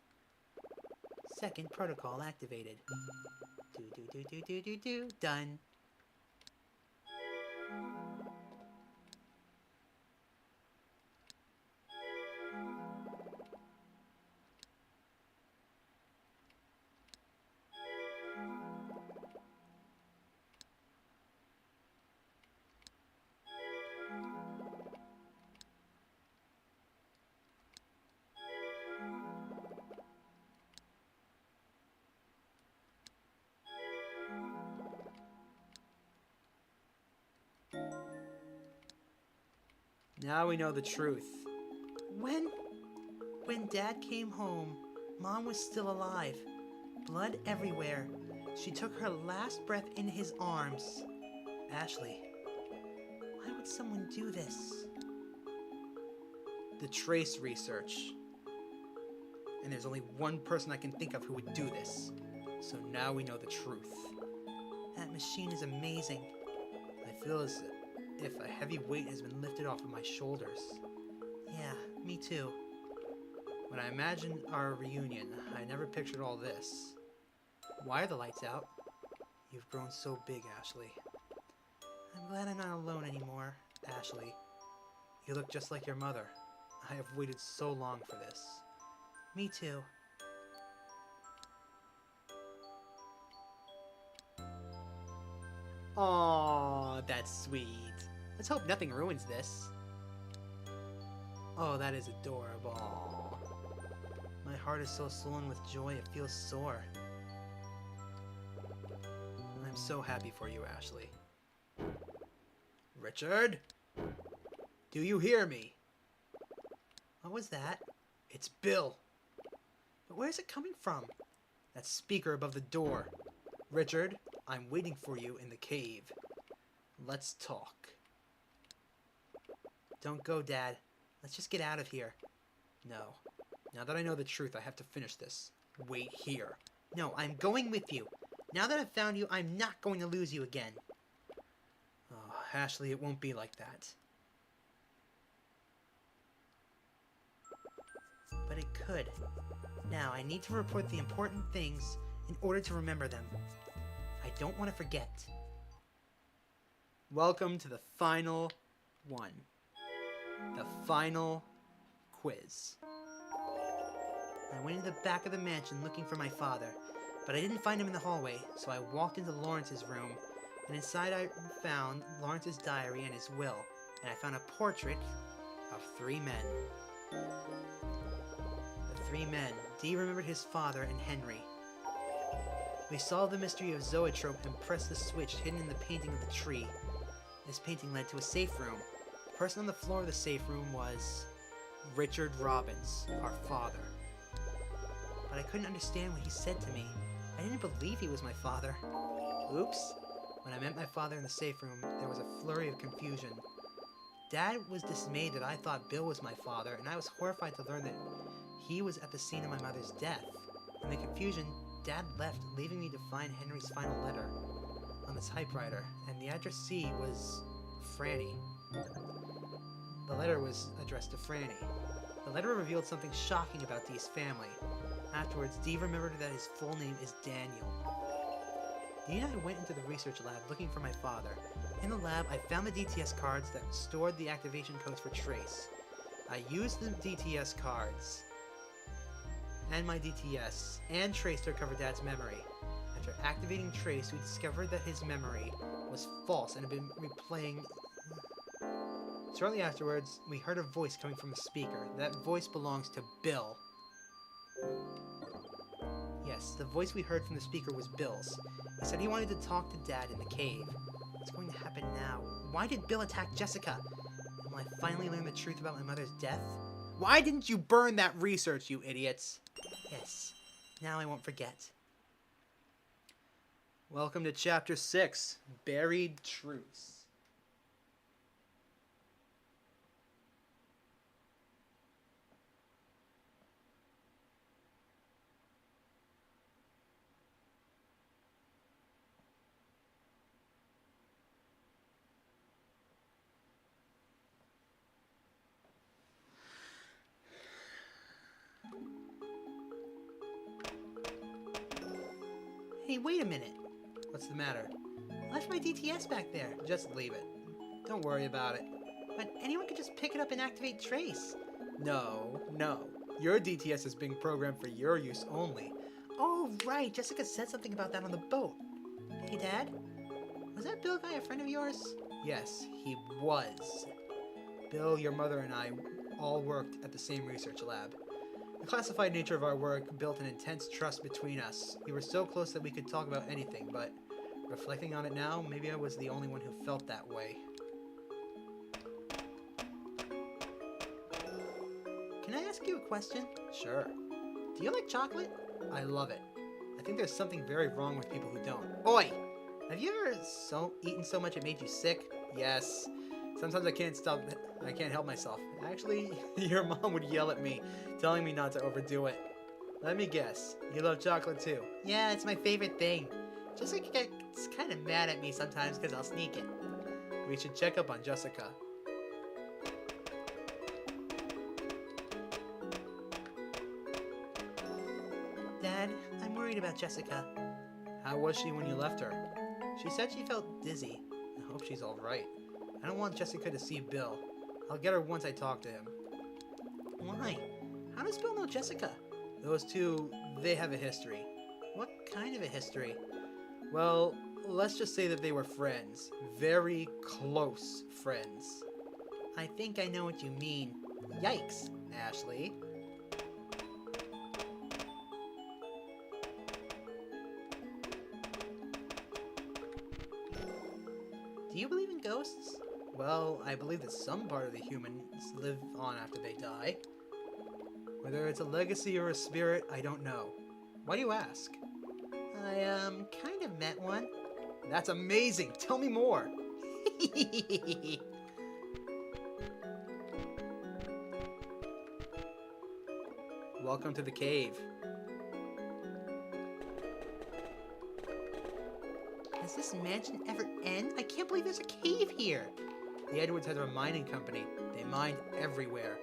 Second protocol activated. Done. Now we know the truth. When Dad came home, Mom was still alive. Blood everywhere. She took her last breath in his arms. Ashley, why would someone do this? The trace research. And there's only one person I can think of who would do this. So now we know the truth. That machine is amazing. I feel as if a heavy weight has been lifted off of my shoulders. Yeah, me too. When I imagined our reunion, I never pictured all this. Why are the lights out? You've grown so big, Ashley. I'm glad I'm not alone anymore, Ashley. You look just like your mother. I have waited so long for this. Me too. Aww, that's sweet. Let's hope nothing ruins this. Oh, that is adorable. My heart is so swollen with joy, it feels sore. I'm so happy for you, Ashley. Richard? Do you hear me? What was that? It's Bill. But where's it coming from? That speaker above the door. Richard, I'm waiting for you in the cave. Let's talk. Don't go, Dad. Let's just get out of here. No. Now that I know the truth, I have to finish this. Wait here. No, I'm going with you. Now that I've found you, I'm not going to lose you again. Oh, Ashley, it won't be like that. But it could. Now, I need to report the important things in order to remember them. I don't want to forget. Welcome to the final one. The final quiz. I went into the back of the mansion looking for my father, but I didn't find him in the hallway, so I walked into Lawrence's room, and inside I found Lawrence's diary and his will, and I found a portrait of 3 men. The 3 men. Dee remembered his father and Henry. We solved the mystery of Zoetrope and pressed the switch hidden in the painting of the tree. This painting led to a safe room. The person on the floor of the safe room was Richard Robbins, our father. But I couldn't understand what he said to me. I didn't believe he was my father. Oops. When I met my father in the safe room, there was a flurry of confusion. Dad was dismayed that I thought Bill was my father, and I was horrified to learn that he was at the scene of my mother's death. In the confusion, Dad left, leaving me to find Henry's final letter on the typewriter, and the addressee was Franny. The letter was addressed to Franny. The letter revealed something shocking about Dee's family. Afterwards, Dee remembered that his full name is Daniel. Dee and I went into the research lab looking for my father. In the lab, I found the DTS cards that stored the activation codes for Trace. I used the DTS cards and my DTS and Trace to recover Dad's memory. After activating Trace, we discovered that his memory was false and had been replaying. Shortly afterwards, we heard a voice coming from the speaker. That voice belongs to Bill. Yes, the voice we heard from the speaker was Bill's. He said he wanted to talk to Dad in the cave. What's going to happen now? Why did Bill attack Jessica? And will I finally learn the truth about my mother's death? Why didn't you burn that research, you idiots? Yes, now I won't forget. Welcome to Chapter 6, Buried Truths. Hey, wait a minute. What's the matter? I left my DTS back there. Just leave it. Don't worry about it. But anyone could just pick it up and activate Trace. No. Your DTS is being programmed for your use only. Oh, right. Jessica said something about that on the boat. Hey, Dad? Was that Bill guy a friend of yours? Yes, he was. Bill, your mother, and I all worked at the same research lab. The classified nature of our work built an intense trust between us. We were so close that we could talk about anything, but reflecting on it now, maybe I was the only one who felt that way. Can I ask you a question? Sure. Do you like chocolate? I love it. I think there's something very wrong with people who don't. Oi! Have you ever eaten so much it made you sick? Yes. Sometimes I can't help myself. Actually, your mom would yell at me, telling me not to overdo it. Let me guess, you love chocolate too? Yeah, it's my favorite thing. Jessica gets kind of mad at me sometimes because I'll sneak it. We should check up on Jessica. Dad, I'm worried about Jessica. How was she when you left her? She said she felt dizzy. I hope she's alright. I don't want Jessica to see Bill. I'll get her once I talk to him. Why? How does Bill know Jessica? Those two, they have a history. What kind of a history? Well, let's just say that they were friends. Very close friends. I think I know what you mean. Yikes, Ashley. Do you believe in ghosts? Well, I believe that some part of the humans live on after they die. Whether it's a legacy or a spirit, I don't know. Why do you ask? I, kind of met one. That's amazing! Tell me more! Welcome to the cave. Does this mansion ever end? I can't believe there's a cave here! The Edwards has a mining company. They mine everywhere.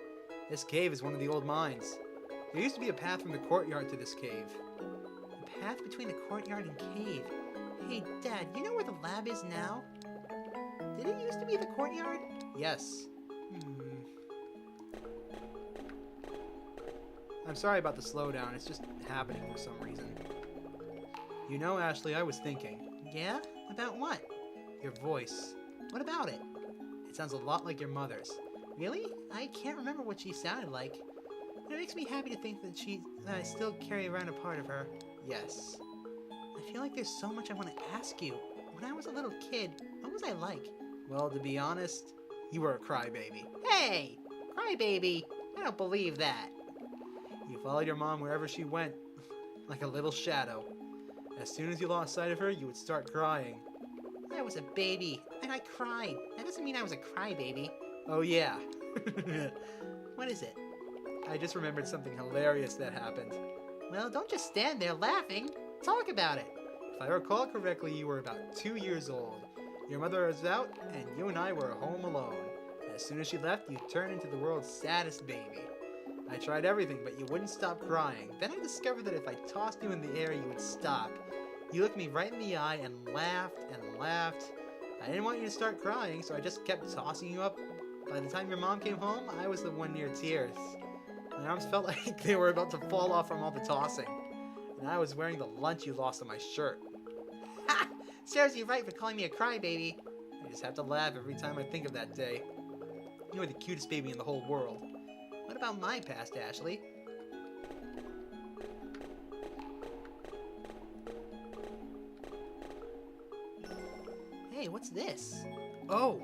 This cave is one of the old mines. There used to be a path from the courtyard to this cave. A path between the courtyard and cave? Hey, Dad, you know where the lab is now? Did it used to be the courtyard? Yes. I'm sorry about the slowdown. It's just happening for some reason. You know, Ashley, I was thinking. Yeah? About what? Your voice. What about it? It sounds a lot like your mother's. Really? I can't remember what she sounded like. But it makes me happy to think that I still carry around a part of her. Yes. I feel like there's so much I want to ask you. When I was a little kid, what was I like? Well, to be honest, you were a crybaby. Hey! Crybaby! I don't believe that. You followed your mom wherever she went, like a little shadow. As soon as you lost sight of her, you would start crying. I was a baby, and I cried. That doesn't mean I was a crybaby. Oh yeah. What is it? I just remembered something hilarious that happened. Well, don't just stand there laughing. Talk about it. If I recall correctly, you were about 2 years old. Your mother was out, and you and I were home alone. As soon as she left, you turned into the world's saddest baby. I tried everything, but you wouldn't stop crying. Then I discovered that if I tossed you in the air, you would stop. You looked me right in the eye and laughed and laughed. I didn't want you to start crying, so I just kept tossing you up. By the time your mom came home, I was the one near tears. My arms felt like they were about to fall off from all the tossing. And I was wearing the lunch you lost on my shirt. Ha! Serves you right for calling me a crybaby. I just have to laugh every time I think of that day. You were the cutest baby in the whole world. What about my past, Ashley? Hey, what's this? Oh,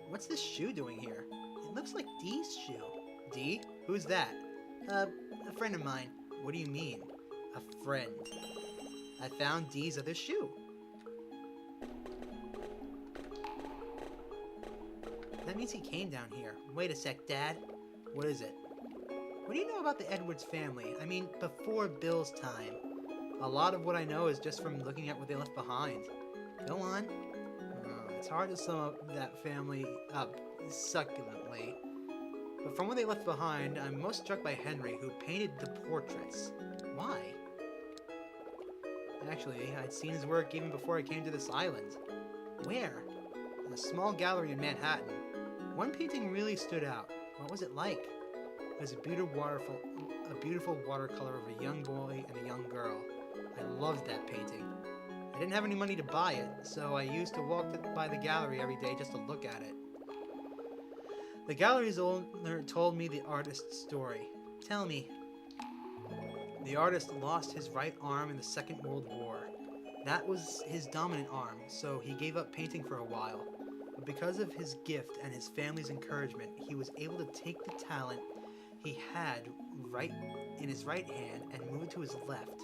what's this shoe doing here? It looks like Dee's shoe. Dee? Who's that? A friend of mine. What do you mean? A friend. I found Dee's other shoe. That means he came down here. Wait a sec, Dad. What is it? What do you know about the Edwards family? I mean, before Bill's time. A lot of what I know is just from looking at what they left behind. Go on. It's hard to sum up that family up succulently. But from what they left behind, I'm most struck by Henry, who painted the portraits. Why? Actually, I'd seen his work even before I came to this island. Where? In a small gallery in Manhattan. One painting really stood out. What was it like? It was a beautiful watercolor of a young boy and a young girl. I loved that painting. I didn't have any money to buy it, so I used to walk by the gallery every day just to look at it. The gallery's owner told me the artist's story. Tell me. The artist lost his right arm in the Second World War. That was his dominant arm, so he gave up painting for a while. But because of his gift and his family's encouragement, he was able to take the talent he had right in his right hand and move it to his left.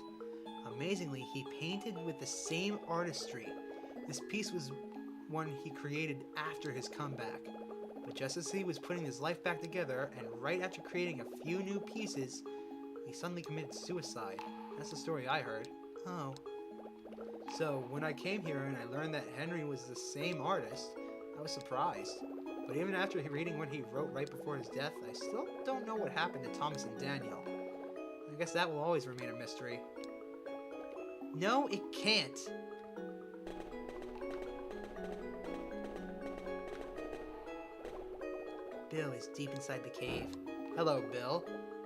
Amazingly, he painted with the same artistry. This piece was one he created after his comeback. But just as he was putting his life back together, and right after creating a few new pieces, he suddenly committed suicide. That's the story I heard. Oh. So, when I came here and I learned that Henry was the same artist, I was surprised. But even after reading what he wrote right before his death, I still don't know what happened to Thomas and Daniel. I guess that will always remain a mystery. No, it can't. Bill is deep inside the cave. Hello, Bill.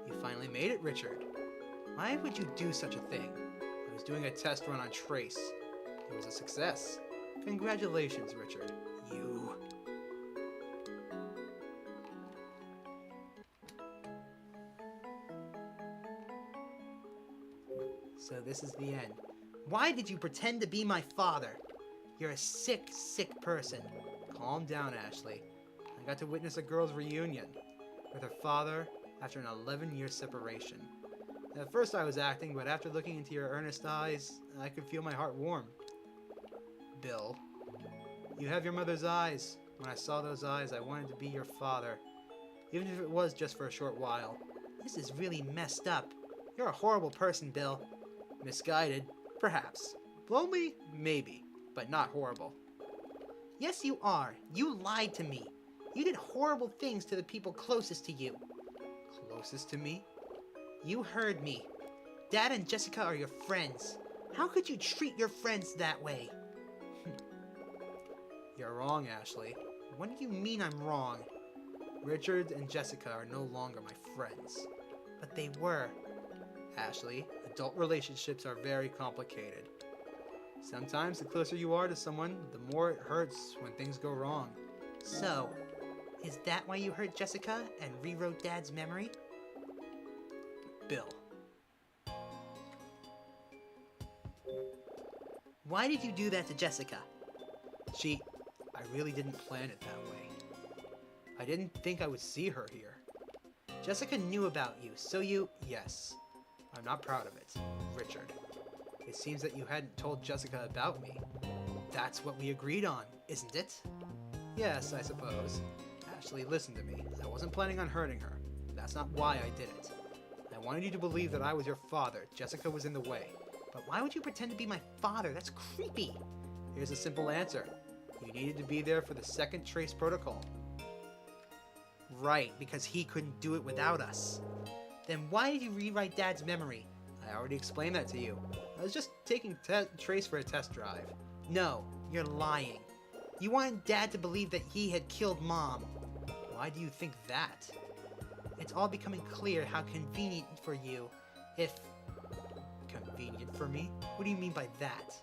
You finally made it, Richard. Why would you do such a thing? I was doing a test run on Trace. It was a success. Congratulations, Richard. You... So this is the end. Why did you pretend to be my father? You're a sick, sick person. Calm down, Ashley. I got to witness a girl's reunion with her father after an 11-year separation. At first I was acting, but after looking into your earnest eyes, I could feel my heart warm. Bill, you have your mother's eyes. When I saw those eyes, I wanted to be your father, even if it was just for a short while. This is really messed up. You're a horrible person, Bill. Misguided, perhaps. Lonely, maybe, but not horrible. Yes, you are. You lied to me. You did horrible things to the people closest to you. Closest to me? You heard me. Dad and Jessica are your friends. How could you treat your friends that way? You're wrong, Ashley. What do you mean I'm wrong? Richard and Jessica are no longer my friends. But they were. Ashley, adult relationships are very complicated. Sometimes the closer you are to someone, the more it hurts when things go wrong. So, is that why you hurt Jessica and rewrote Dad's memory? Bill. Why did you do that to Jessica? I really didn't plan it that way. I didn't think I would see her here. Jessica knew about you, so you... Yes. I'm not proud of it, Richard. It seems that you hadn't told Jessica about me. That's what we agreed on, isn't it? Yes, I suppose. Ashley, listen to me. I wasn't planning on hurting her. That's not why I did it. I wanted you to believe that I was your father. Jessica was in the way. But why would you pretend to be my father? That's creepy. Here's a simple answer. You needed to be there for the second Trace protocol. Right, because he couldn't do it without us. Then why did you rewrite Dad's memory? I already explained that to you. I was just taking Trace for a test drive. No, you're lying. You wanted Dad to believe that he had killed Mom. Why do you think that? It's all becoming clear how convenient for you if... Convenient for me? What do you mean by that?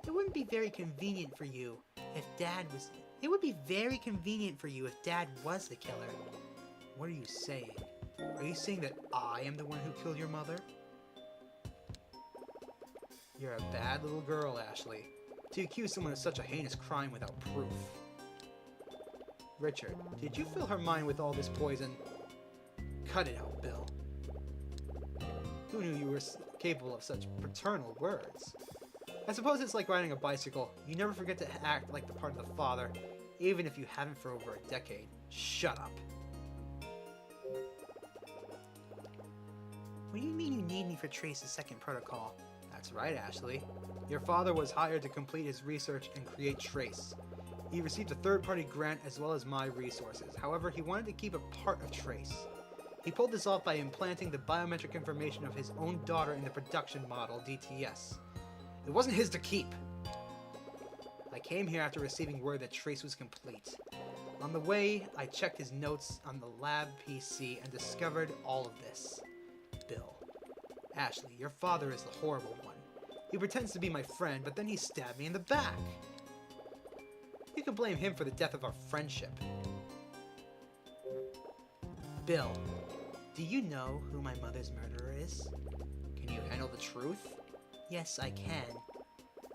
It wouldn't be very convenient for you if Dad was... It would be very convenient for you if Dad was the killer. What are you saying? Are you saying that I am the one who killed your mother? You're a bad little girl, Ashley. to accuse someone of such a heinous crime without proof. Richard, did you fill her mind with all this poison? Cut it out, Bill. Who knew you were capable of such paternal words? I suppose it's like riding a bicycle. You never forget to act like the part of the father, even if you haven't for over a decade. Shut up. What do you mean you need me for Trace's second protocol? That's right, Ashley. Your father was hired to complete his research and create Trace. He received a third-party grant as well as my resources. However, he wanted to keep a part of Trace. He pulled this off by implanting the biometric information of his own daughter in the production model, DTS. It wasn't his to keep. I came here after receiving word that Trace was complete. On the way, I checked his notes on the lab PC and discovered all of this. Bill. Ashley, your father is the horrible one. He pretends to be my friend, but then he stabbed me in the back. You can blame him for the death of our friendship. Bill, do you know who my mother's murderer is? Can you handle the truth? Yes, I can.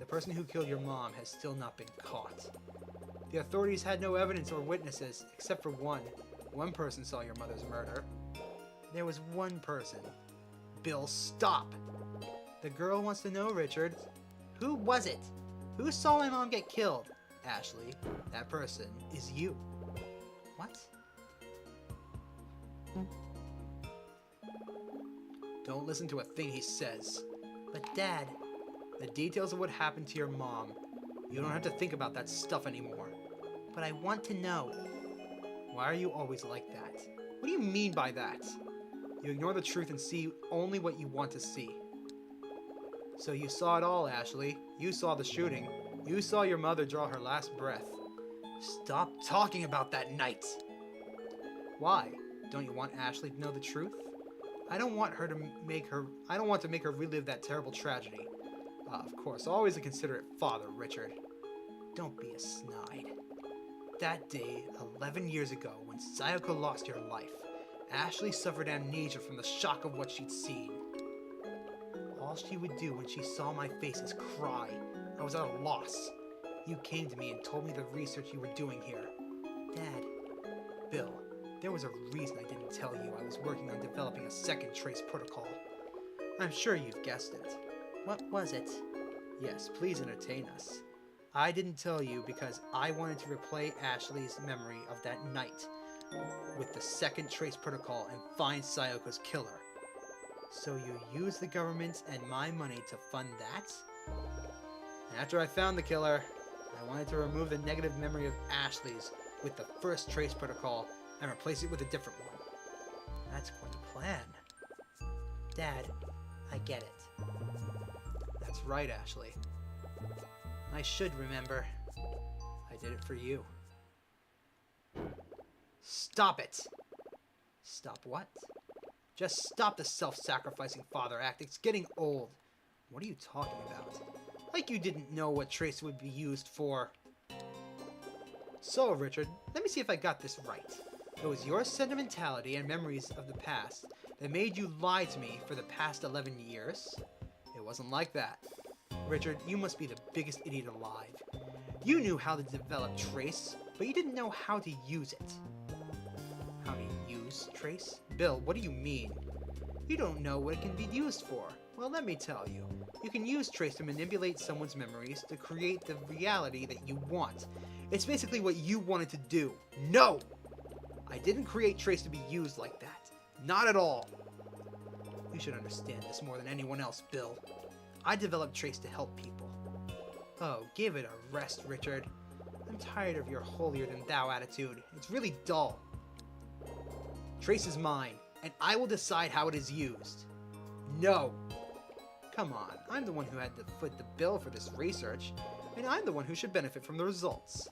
The person who killed your mom has still not been caught. The authorities had no evidence or witnesses, except for one. One person saw your mother's murder. There was one person. Bill, stop! The girl wants to know, Richard. Who was it? Who saw my mom get killed? Ashley, that person is you. What? Don't listen to a thing he says. But Dad, the details of what happened to your mom. You don't have to think about that stuff anymore. But I want to know. Why are you always like that? What do you mean by that? You ignore the truth and see only what you want to see. So you saw it all, Ashley. You saw the shooting. You saw your mother draw her last breath. Stop talking about that night! Why? Don't you want Ashley to know the truth? I don't want to make her relive that terrible tragedy. Of course, always a considerate father, Richard. Don't be a snide. That day, 11 years ago, when Sayoko lost your life, Ashley suffered amnesia from the shock of what she'd seen. All she would do when she saw my face is cry. I was at a loss. You came to me and told me the research you were doing here. Dad, Bill, there was a reason I didn't tell you I was working on developing a second trace protocol. I'm sure you've guessed it. What was it? Yes, please entertain us. I didn't tell you because I wanted to replay Ashley's memory of that night with the second trace protocol and find Sayoko's killer. So you used the government and my money to fund that? After I found the killer, I wanted to remove the negative memory of Ashley's with the first trace protocol and replace it with a different one. That's quite a plan. Dad, I get it. That's right, Ashley. I should remember. I did it for you. Stop it! Stop what? Just stop the self-sacrificing father act. It's getting old. What are you talking about? Like you didn't know what trace would be used for. So, Richard, let me see if I got this right. It was your sentimentality and memories of the past that made you lie to me for the past 11 years? It wasn't like that. Richard, you must be the biggest idiot alive. You knew how to develop Trace, but you didn't know how to use it. How to use Trace? Bill, what do you mean? You don't know what it can be used for. Well, let me tell you. You can use Trace to manipulate someone's memories to create the reality that you want. It's basically what you wanted to do. No! I didn't create Trace to be used like that. Not at all. You should understand this more than anyone else, Bill. I developed Trace to help people. Oh, give it a rest, Richard. I'm tired of your holier-than-thou attitude. It's really dull. Trace is mine, and I will decide how it is used. No. Come on, I'm the one who had to foot the bill for this research, and I'm the one who should benefit from the results.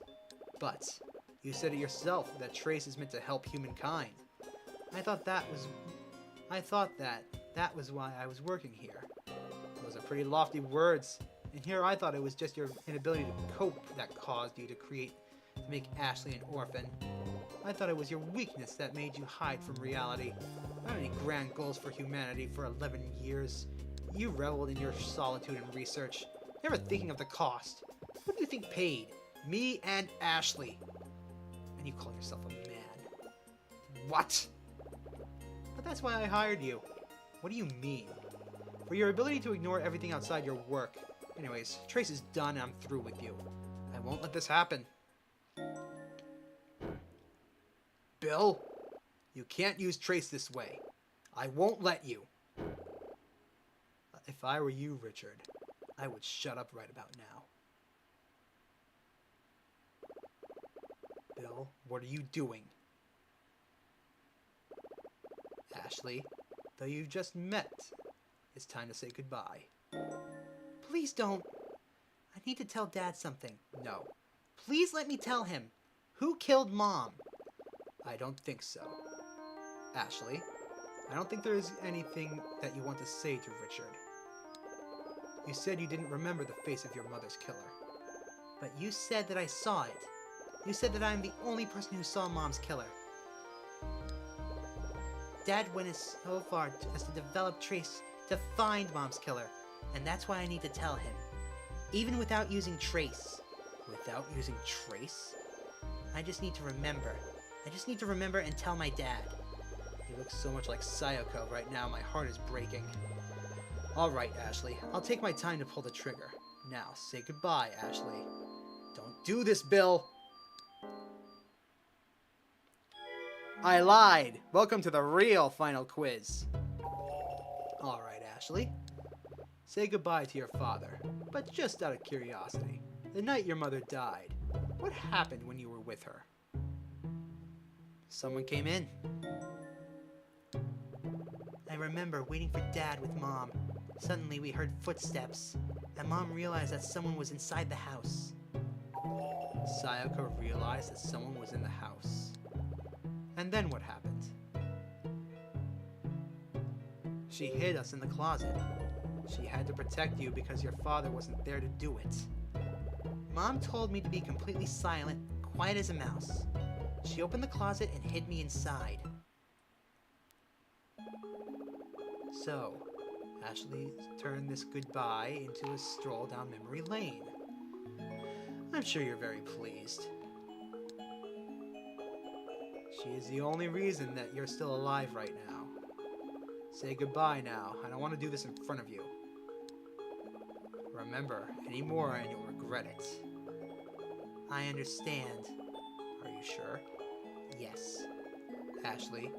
But, you said it yourself that Trace is meant to help humankind. I thought that was why I was working here. Those are pretty lofty words, and here I thought it was just your inability to cope that caused you to make Ashley an orphan. I thought it was your weakness that made you hide from reality. Not any grand goals for humanity for 11 years. You reveled in your solitude and research, never thinking of the cost. Who do you think paid? Me and Ashley. And you call yourself a man. What? But that's why I hired you. What do you mean? For your ability to ignore everything outside your work. Anyways, Trace is done and I'm through with you. I won't let this happen. Bill, you can't use Trace this way. I won't let you. If I were you, Richard, I would shut up right about now. Bill, what are you doing? Ashley, though you've just met, it's time to say goodbye. Please don't. I need to tell Dad something. No. Please let me tell him. Who killed Mom? I don't think so. Ashley, I don't think there is anything that you want to say to Richard. You said you didn't remember the face of your mother's killer. But you said that I saw it. You said that I'm the only person who saw Mom's killer. Dad went so far as to develop Trace to find Mom's killer, and that's why I need to tell him. Even without using Trace. Without using Trace? I just need to remember. I just need to remember and tell my dad. He looks so much like Sayoko right now, my heart is breaking. Alright, Ashley, I'll take my time to pull the trigger. Now, say goodbye, Ashley. Don't do this, Bill! I lied! Welcome to the real final quiz. Alright, Ashley. Say goodbye to your father, but just out of curiosity. The night your mother died, what happened when you were with her? Someone came in. I remember waiting for Dad with Mom. Suddenly we heard footsteps, and Mom realized that someone was inside the house. Sayoko realized that someone was in the house. And then what happened? She hid us in the closet. She had to protect you because your father wasn't there to do it. Mom told me to be completely silent, quiet as a mouse. She opened the closet and hid me inside. So, Ashley turned this goodbye into a stroll down memory lane. I'm sure you're very pleased. She is the only reason that you're still alive right now. Say goodbye now. I don't want to do this in front of you. Remember, any more and you'll regret it. I understand. Are you sure? Yes. Ashley,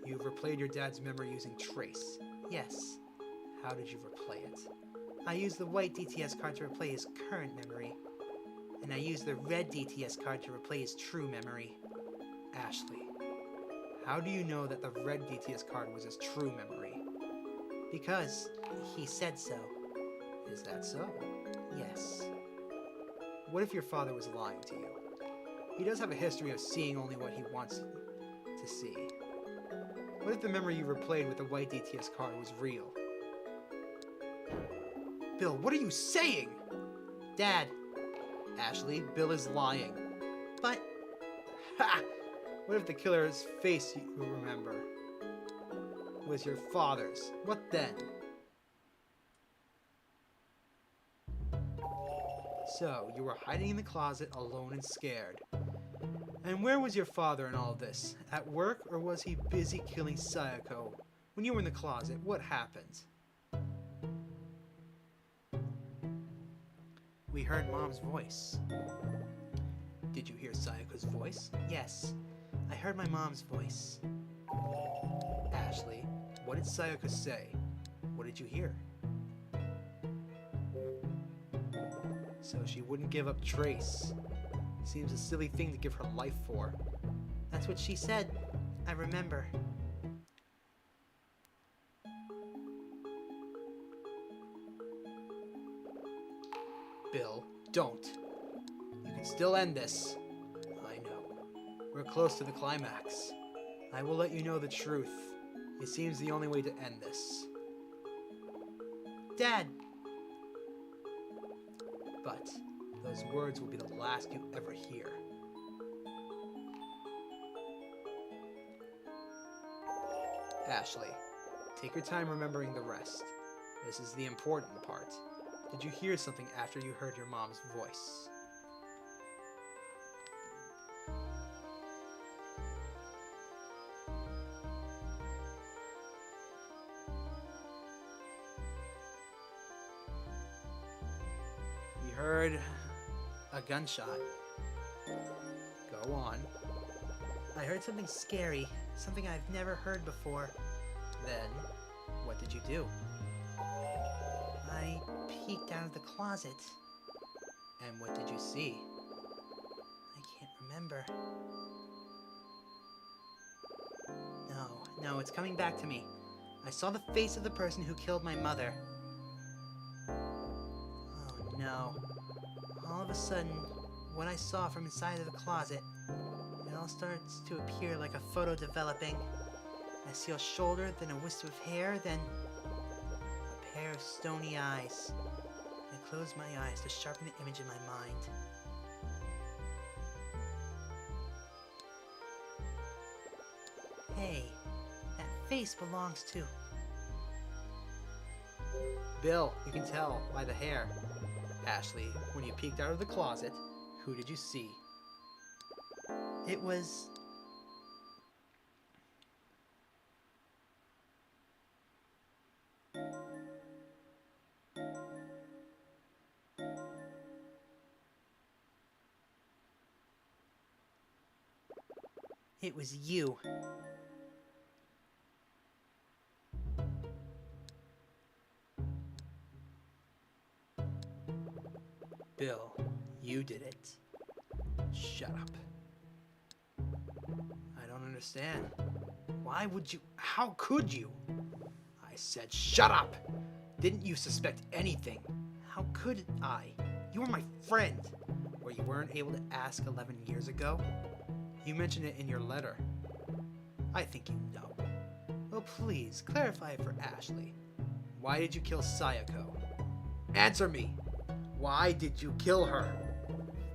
you've replayed your dad's memory using Trace. Yes. How did you replay it? I used the white DTS card to replay his current memory. And I used the red DTS card to replay his true memory. Ashley, how do you know that the red DTS card was his true memory? Because he said so. Is that so? Yes. What if your father was lying to you? He does have a history of seeing only what he wants to see. What if the memory you replayed with the white DTS card was real? Bill, what are you saying? Dad. Ashley, Bill is lying. But... Ha! What if the killer's face you remember was your father's? What then? So, you were hiding in the closet alone and scared. And where was your father in all this? At work, or was he busy killing Sayoko? When you were in the closet, what happened? We heard Mom's voice. Did you hear Sayoko's voice? Yes, I heard my mom's voice. Ashley, what did Sayoko say? What did you hear? So she wouldn't give up Trace. Seems a silly thing to give her life for. That's what she said. I remember. Bill, don't. You can still end this. I know. We're close to the climax. I will let you know the truth. It seems the only way to end this. Dad! But those words will be the last you ever hear. Ashley, take your time remembering the rest. This is the important part. Did you hear something after you heard your mom's voice? You heard a gunshot. Go on. I heard something scary, something I've never heard before. Then, what did you do? I peeked out of the closet. And what did you see? I can't remember. No, it's coming back to me. I saw the face of the person who killed my mother. Oh no. All of a sudden, what I saw from inside of the closet, it all starts to appear like a photo developing. I see a shoulder, then a wisp of hair, then a pair of stony eyes. I close my eyes to sharpen the image in my mind. Hey, that face belongs to... Bill, you can tell by the hair. Ashley, when you peeked out of the closet, who did you see? It was... It was you. Bill, you did it. Shut up. I don't understand. Why would you? How could you? I said shut up! Didn't you suspect anything? How could I? You were my friend. Where you weren't able to ask 11 years ago? You mentioned it in your letter. I think you know. Well, please, clarify for Ashley. Why did you kill Sayako? Answer me! Why did you kill her?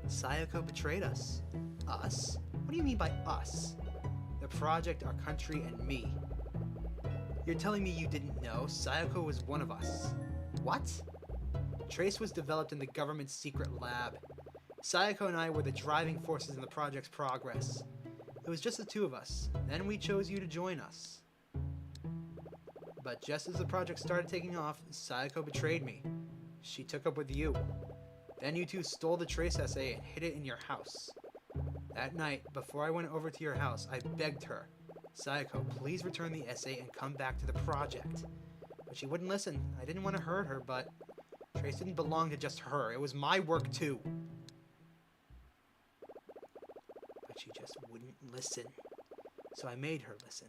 Sayako betrayed us. Us? What do you mean by us? The project, our country, and me. You're telling me you didn't know Sayako was one of us. What? Trace was developed in the government's secret lab. Sayako and I were the driving forces in the project's progress. It was just the two of us. Then we chose you to join us. But just as the project started taking off, Sayako betrayed me. She took up with you. Then you two stole the Trace essay and hid it in your house. That night, before I went over to your house, I begged her, Sayako, please return the essay and come back to the project. But she wouldn't listen. I didn't want to hurt her, but Trace didn't belong to just her. It was my work too. But she just wouldn't listen. So I made her listen.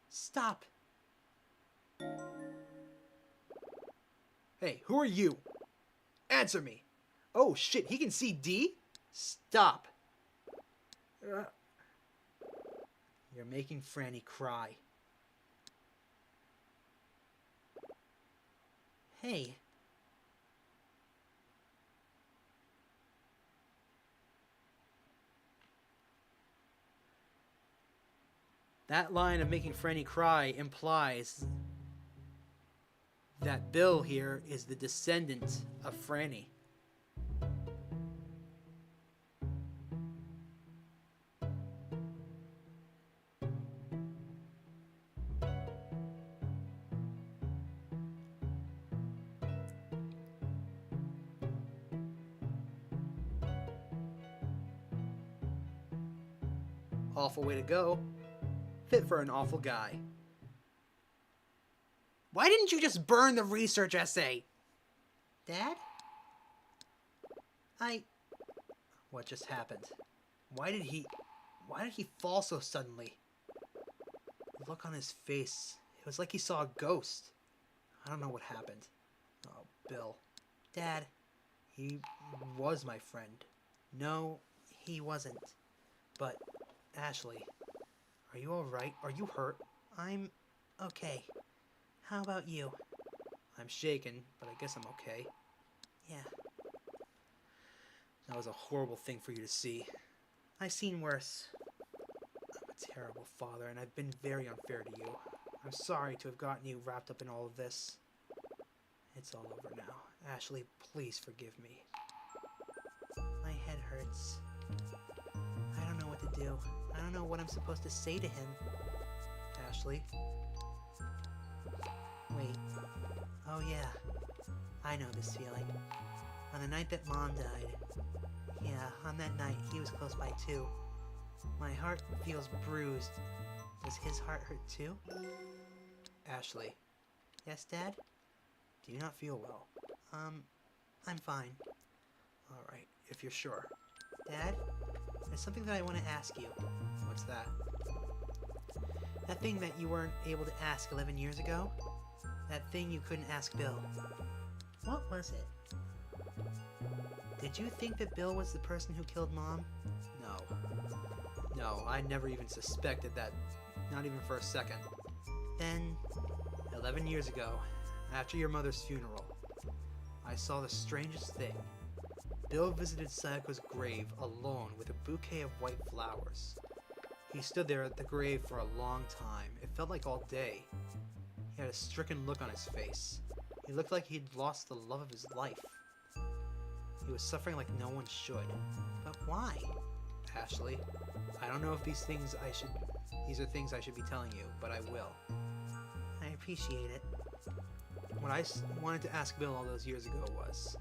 Stop! Hey, who are you? Answer me! Oh shit, he can see D? Stop! You're making Franny cry. Hey. That line of making Franny cry implies that Bill here is the descendant of Franny. Awful way to go. Fit for an awful guy. Why didn't you just burn the research essay? Dad? What just happened? Why did he fall so suddenly? The look on his face, it was like he saw a ghost. I don't know what happened. Oh, Bill. Dad, he was my friend. No, he wasn't. But, Ashley, are you alright? Are you hurt? I'm okay. How about you? I'm shaken, but I guess I'm okay. Yeah. That was a horrible thing for you to see. I've seen worse. I'm a terrible father, and I've been very unfair to you. I'm sorry to have gotten you wrapped up in all of this. It's all over now. Ashley, please forgive me. My head hurts. I don't know what to do. I don't know what I'm supposed to say to him. Ashley? Wait. Oh yeah. I know this feeling. On the night that Mom died. Yeah, on that night, he was close by too. My heart feels bruised. Does his heart hurt too? Ashley, Yes, Dad? do you not feel well? I'm fine. Alright, if you're sure. Dad, there's something that I want to ask you. What's that? That thing that you weren't able to ask 11 years ago? That thing you couldn't ask Bill. What was it? Did you think that Bill was the person who killed Mom? No. No, I never even suspected that. Not even for a second. Then, 11 years ago, after your mother's funeral, I saw the strangest thing. Bill visited Sayako's grave alone with a bouquet of white flowers. He stood there at the grave for a long time. It felt like all day. He had a stricken look on his face. He looked like he'd lost the love of his life. He was suffering like no one should. but why? Ashley, I don't know if these are things I should be telling you, but I will. I appreciate it. What I wanted to ask Bill all those years ago was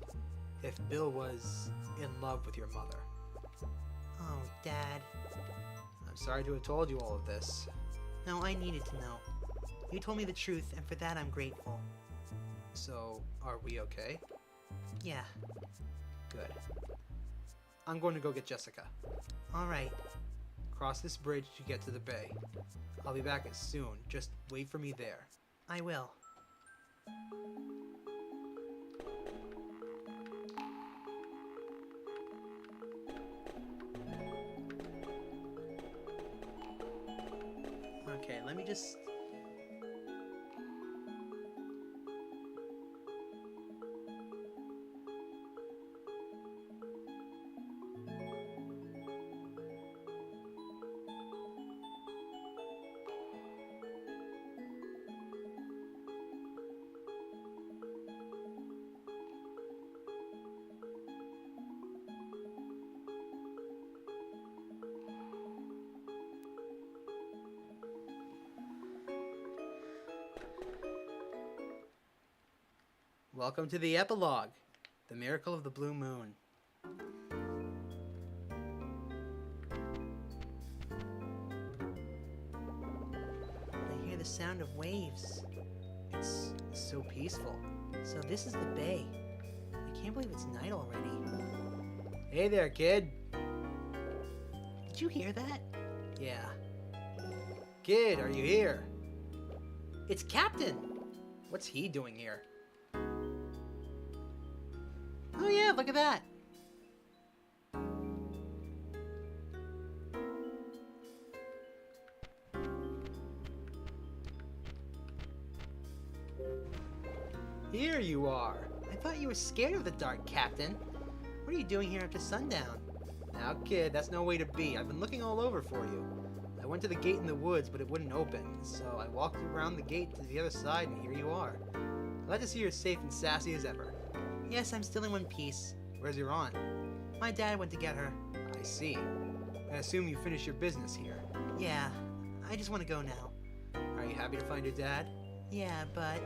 if Bill was in love with your mother. Oh, Dad. I'm sorry to have told you all of this. No, I needed to know. You told me the truth, and for that I'm grateful. So, are we okay? Yeah, Good. I'm going to go get Jessica. alright. Cross this bridge to get to the bay. I'll be back soon. Just wait for me there. I will. Okay, let me just... Welcome to the epilogue, The Miracle of the Blue Moon. I hear the sound of waves. It's so peaceful. So this is the bay. I can't believe it's night already. Hey there, kid. Did you hear that? Yeah. Kid, are you here? It's Captain! What's he doing here? Oh yeah, look at that! Here you are. I thought you were scared of the dark, Captain. What are you doing here after sundown? Now, kid, that's no way to be. I've been looking all over for you. I went to the gate in the woods, but it wouldn't open. So I walked around the gate to the other side, and here you are. Glad to see you're safe and sassy as ever. Yes, I'm still in one piece. Where's your aunt? My dad went to get her. I see. I assume you finished your business here. Yeah, I just want to go now. Are you happy to find your dad? Yeah, but...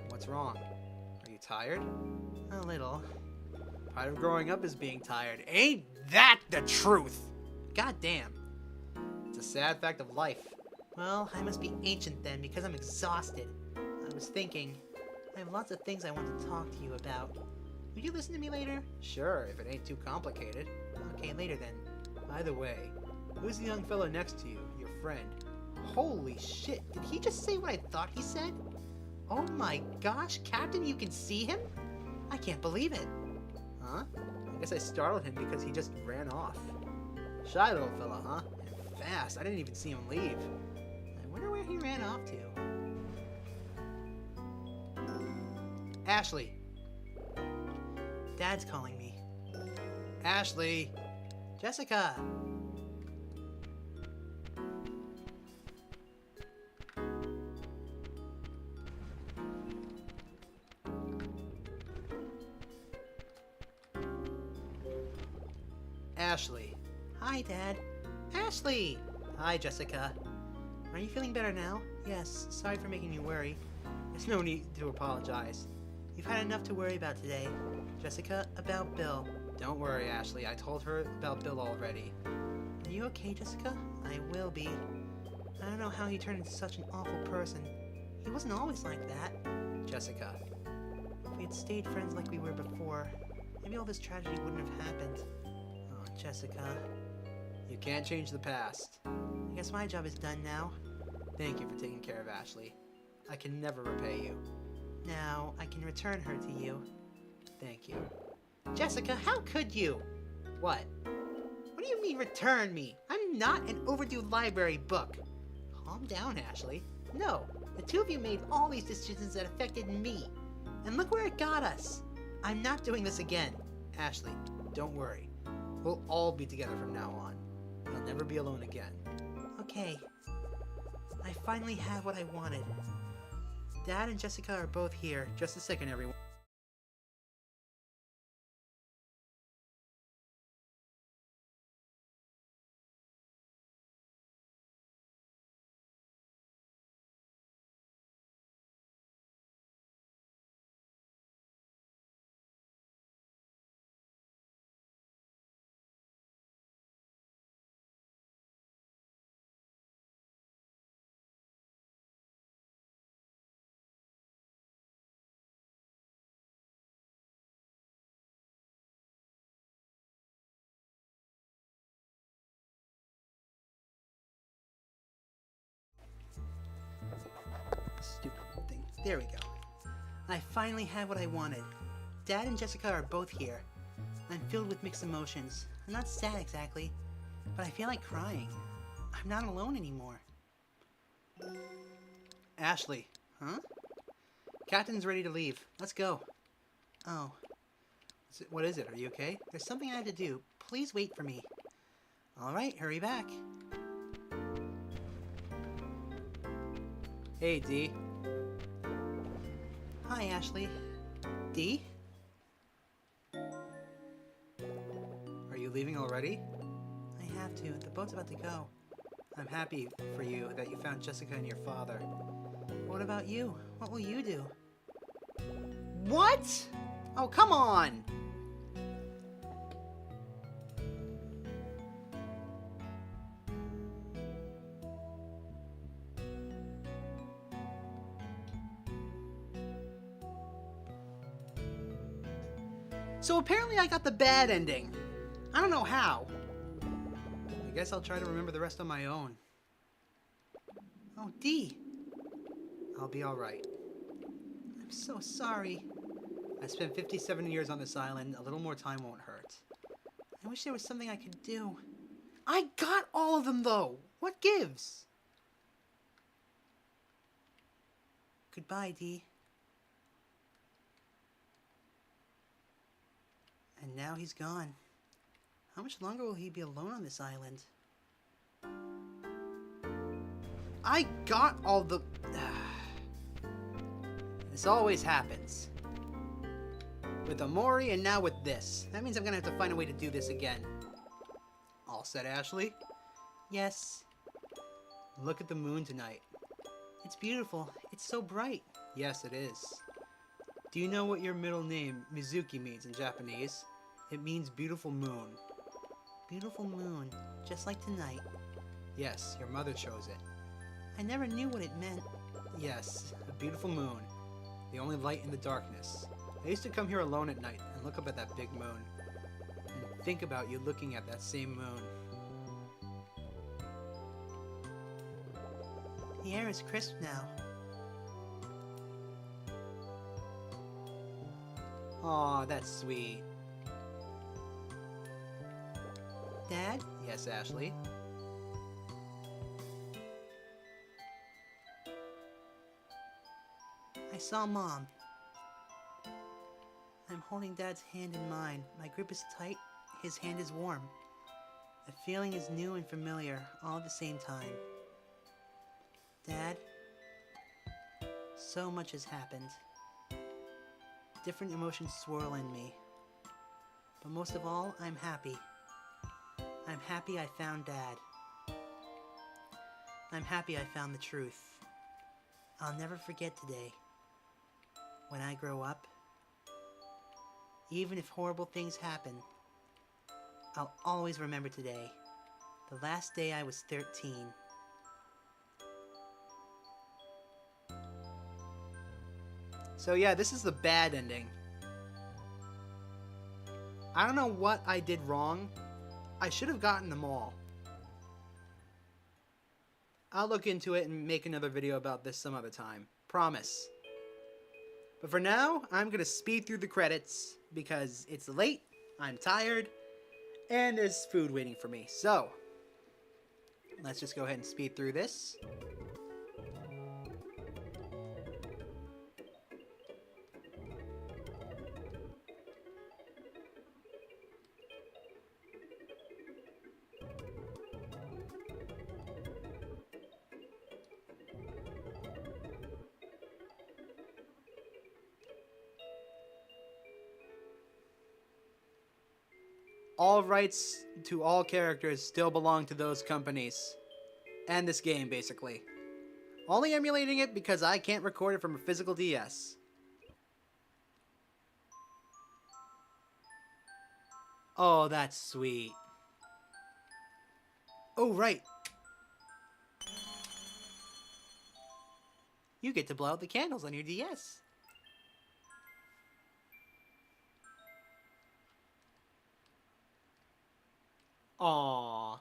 What's wrong? Are you tired? a little. Part of growing up is being tired. Ain't that the truth? God damn. It's a sad fact of life. Well, I must be ancient then, because I'm exhausted. I was thinking, I have lots of things I want to talk to you about. Would you listen to me later? Sure, if it ain't too complicated. Okay, later then. By the way, who's the young fellow next to you, your friend? Holy shit, did he just say what I thought he said? Oh my gosh, Captain, you can see him? I can't believe it. Huh? I guess I startled him because he just ran off. Shy little fella, huh? And fast. I didn't even see him leave. I wonder where he ran off to. Ashley! Dad's calling me. Ashley! Jessica! Ashley! Hi, Dad. Ashley! Hi, Jessica. Are you feeling better now? Yes, sorry for making you worry. There's no need to apologize. You've had enough to worry about today. Jessica, about Bill. Don't worry, Ashley. I told her about Bill already. Are you okay, Jessica? I will be. I don't know how he turned into such an awful person. He wasn't always like that. Jessica. If we had stayed friends like we were before, maybe all this tragedy wouldn't have happened. Oh, Jessica. You can't change the past. I guess my job is done now. Thank you for taking care of Ashley. I can never repay you. Now, I can return her to you. Thank you. Jessica, how could you? What? What do you mean return me? I'm not an overdue library book. Calm down, Ashley. No, the two of you made all these decisions that affected me. And look where it got us. I'm not doing this again. Ashley, don't worry. We'll all be together from now on. You'll never be alone again. Okay. I finally have what I wanted. Dad and Jessica are both here. Just a second, everyone. Stupid thing. There we go. I finally have what I wanted. Dad and Jessica are both here. I'm filled with mixed emotions. I'm not sad exactly, but I feel like crying. I'm not alone anymore. Ashley. Huh? Captain's ready to leave. Let's go. Oh, What is it? Are you okay? there's something I have to do. Please wait for me. All right, hurry back. Hey, Dee. Hi, Ashley. Dee? Are you leaving already? I have to. The boat's about to go. I'm happy for you that you found Jessica and your father. What about you? What will you do? What? Oh, come on! So apparently I got the bad ending. I don't know how. I guess I'll try to remember the rest on my own. Oh, Dee. I'll be alright. I'm so sorry. I spent 57 years on this island. A little more time won't hurt. I wish there was something I could do. I got all of them, though. What gives? Goodbye, Dee. And now he's gone. How much longer will he be alone on this island? I got all the... This always happens. With Amori and now with this. That means I'm gonna have to find a way to do this again. All set, Ashley? Yes. Look at the moon tonight. It's beautiful. It's so bright. Yes, it is. Do you know what your middle name, Mizuki, means in Japanese? It means beautiful moon. Beautiful moon. Just like tonight. Yes, your mother chose it. I never knew what it meant. Yes, a beautiful moon. The only light in the darkness. I used to come here alone at night and look up at that big moon. And think about you looking at that same moon. The air is crisp now. Aw, that's sweet. Dad? Yes, Ashley? I saw Mom. I'm holding Dad's hand in mine. My grip is tight, his hand is warm. The feeling is new and familiar, all at the same time. Dad, so much has happened. Different emotions swirl in me. But most of all, I'm happy. I'm happy I found Dad. I'm happy I found the truth. I'll never forget today. when I grow up, even if horrible things happen, I'll always remember today, the last day I was 13. So yeah, this is the bad ending. I don't know what I did wrong. I should have gotten them all. I'll look into it and make another video about this some other time. Promise. But for now, I'm going to speed through the credits because it's late, I'm tired, and there's food waiting for me. So, let's just go ahead and speed through this. All rights to all characters still belong to those companies. And this game, basically. Only emulating it because I can't record it from a physical DS. Oh, that's sweet. Oh, right. You get to blow out the candles on your DS. Aww.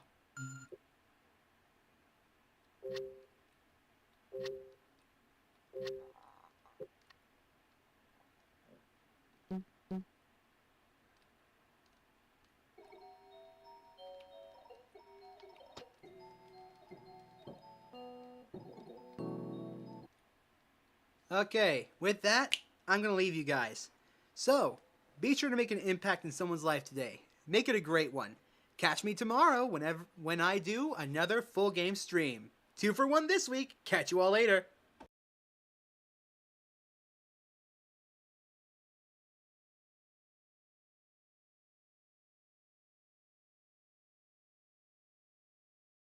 Okay, with that, I'm going to leave you guys. So, be sure to make an impact in someone's life today. Make it a great one. Catch me tomorrow when I do another full game stream. 2 for 1 this week. Catch you all later.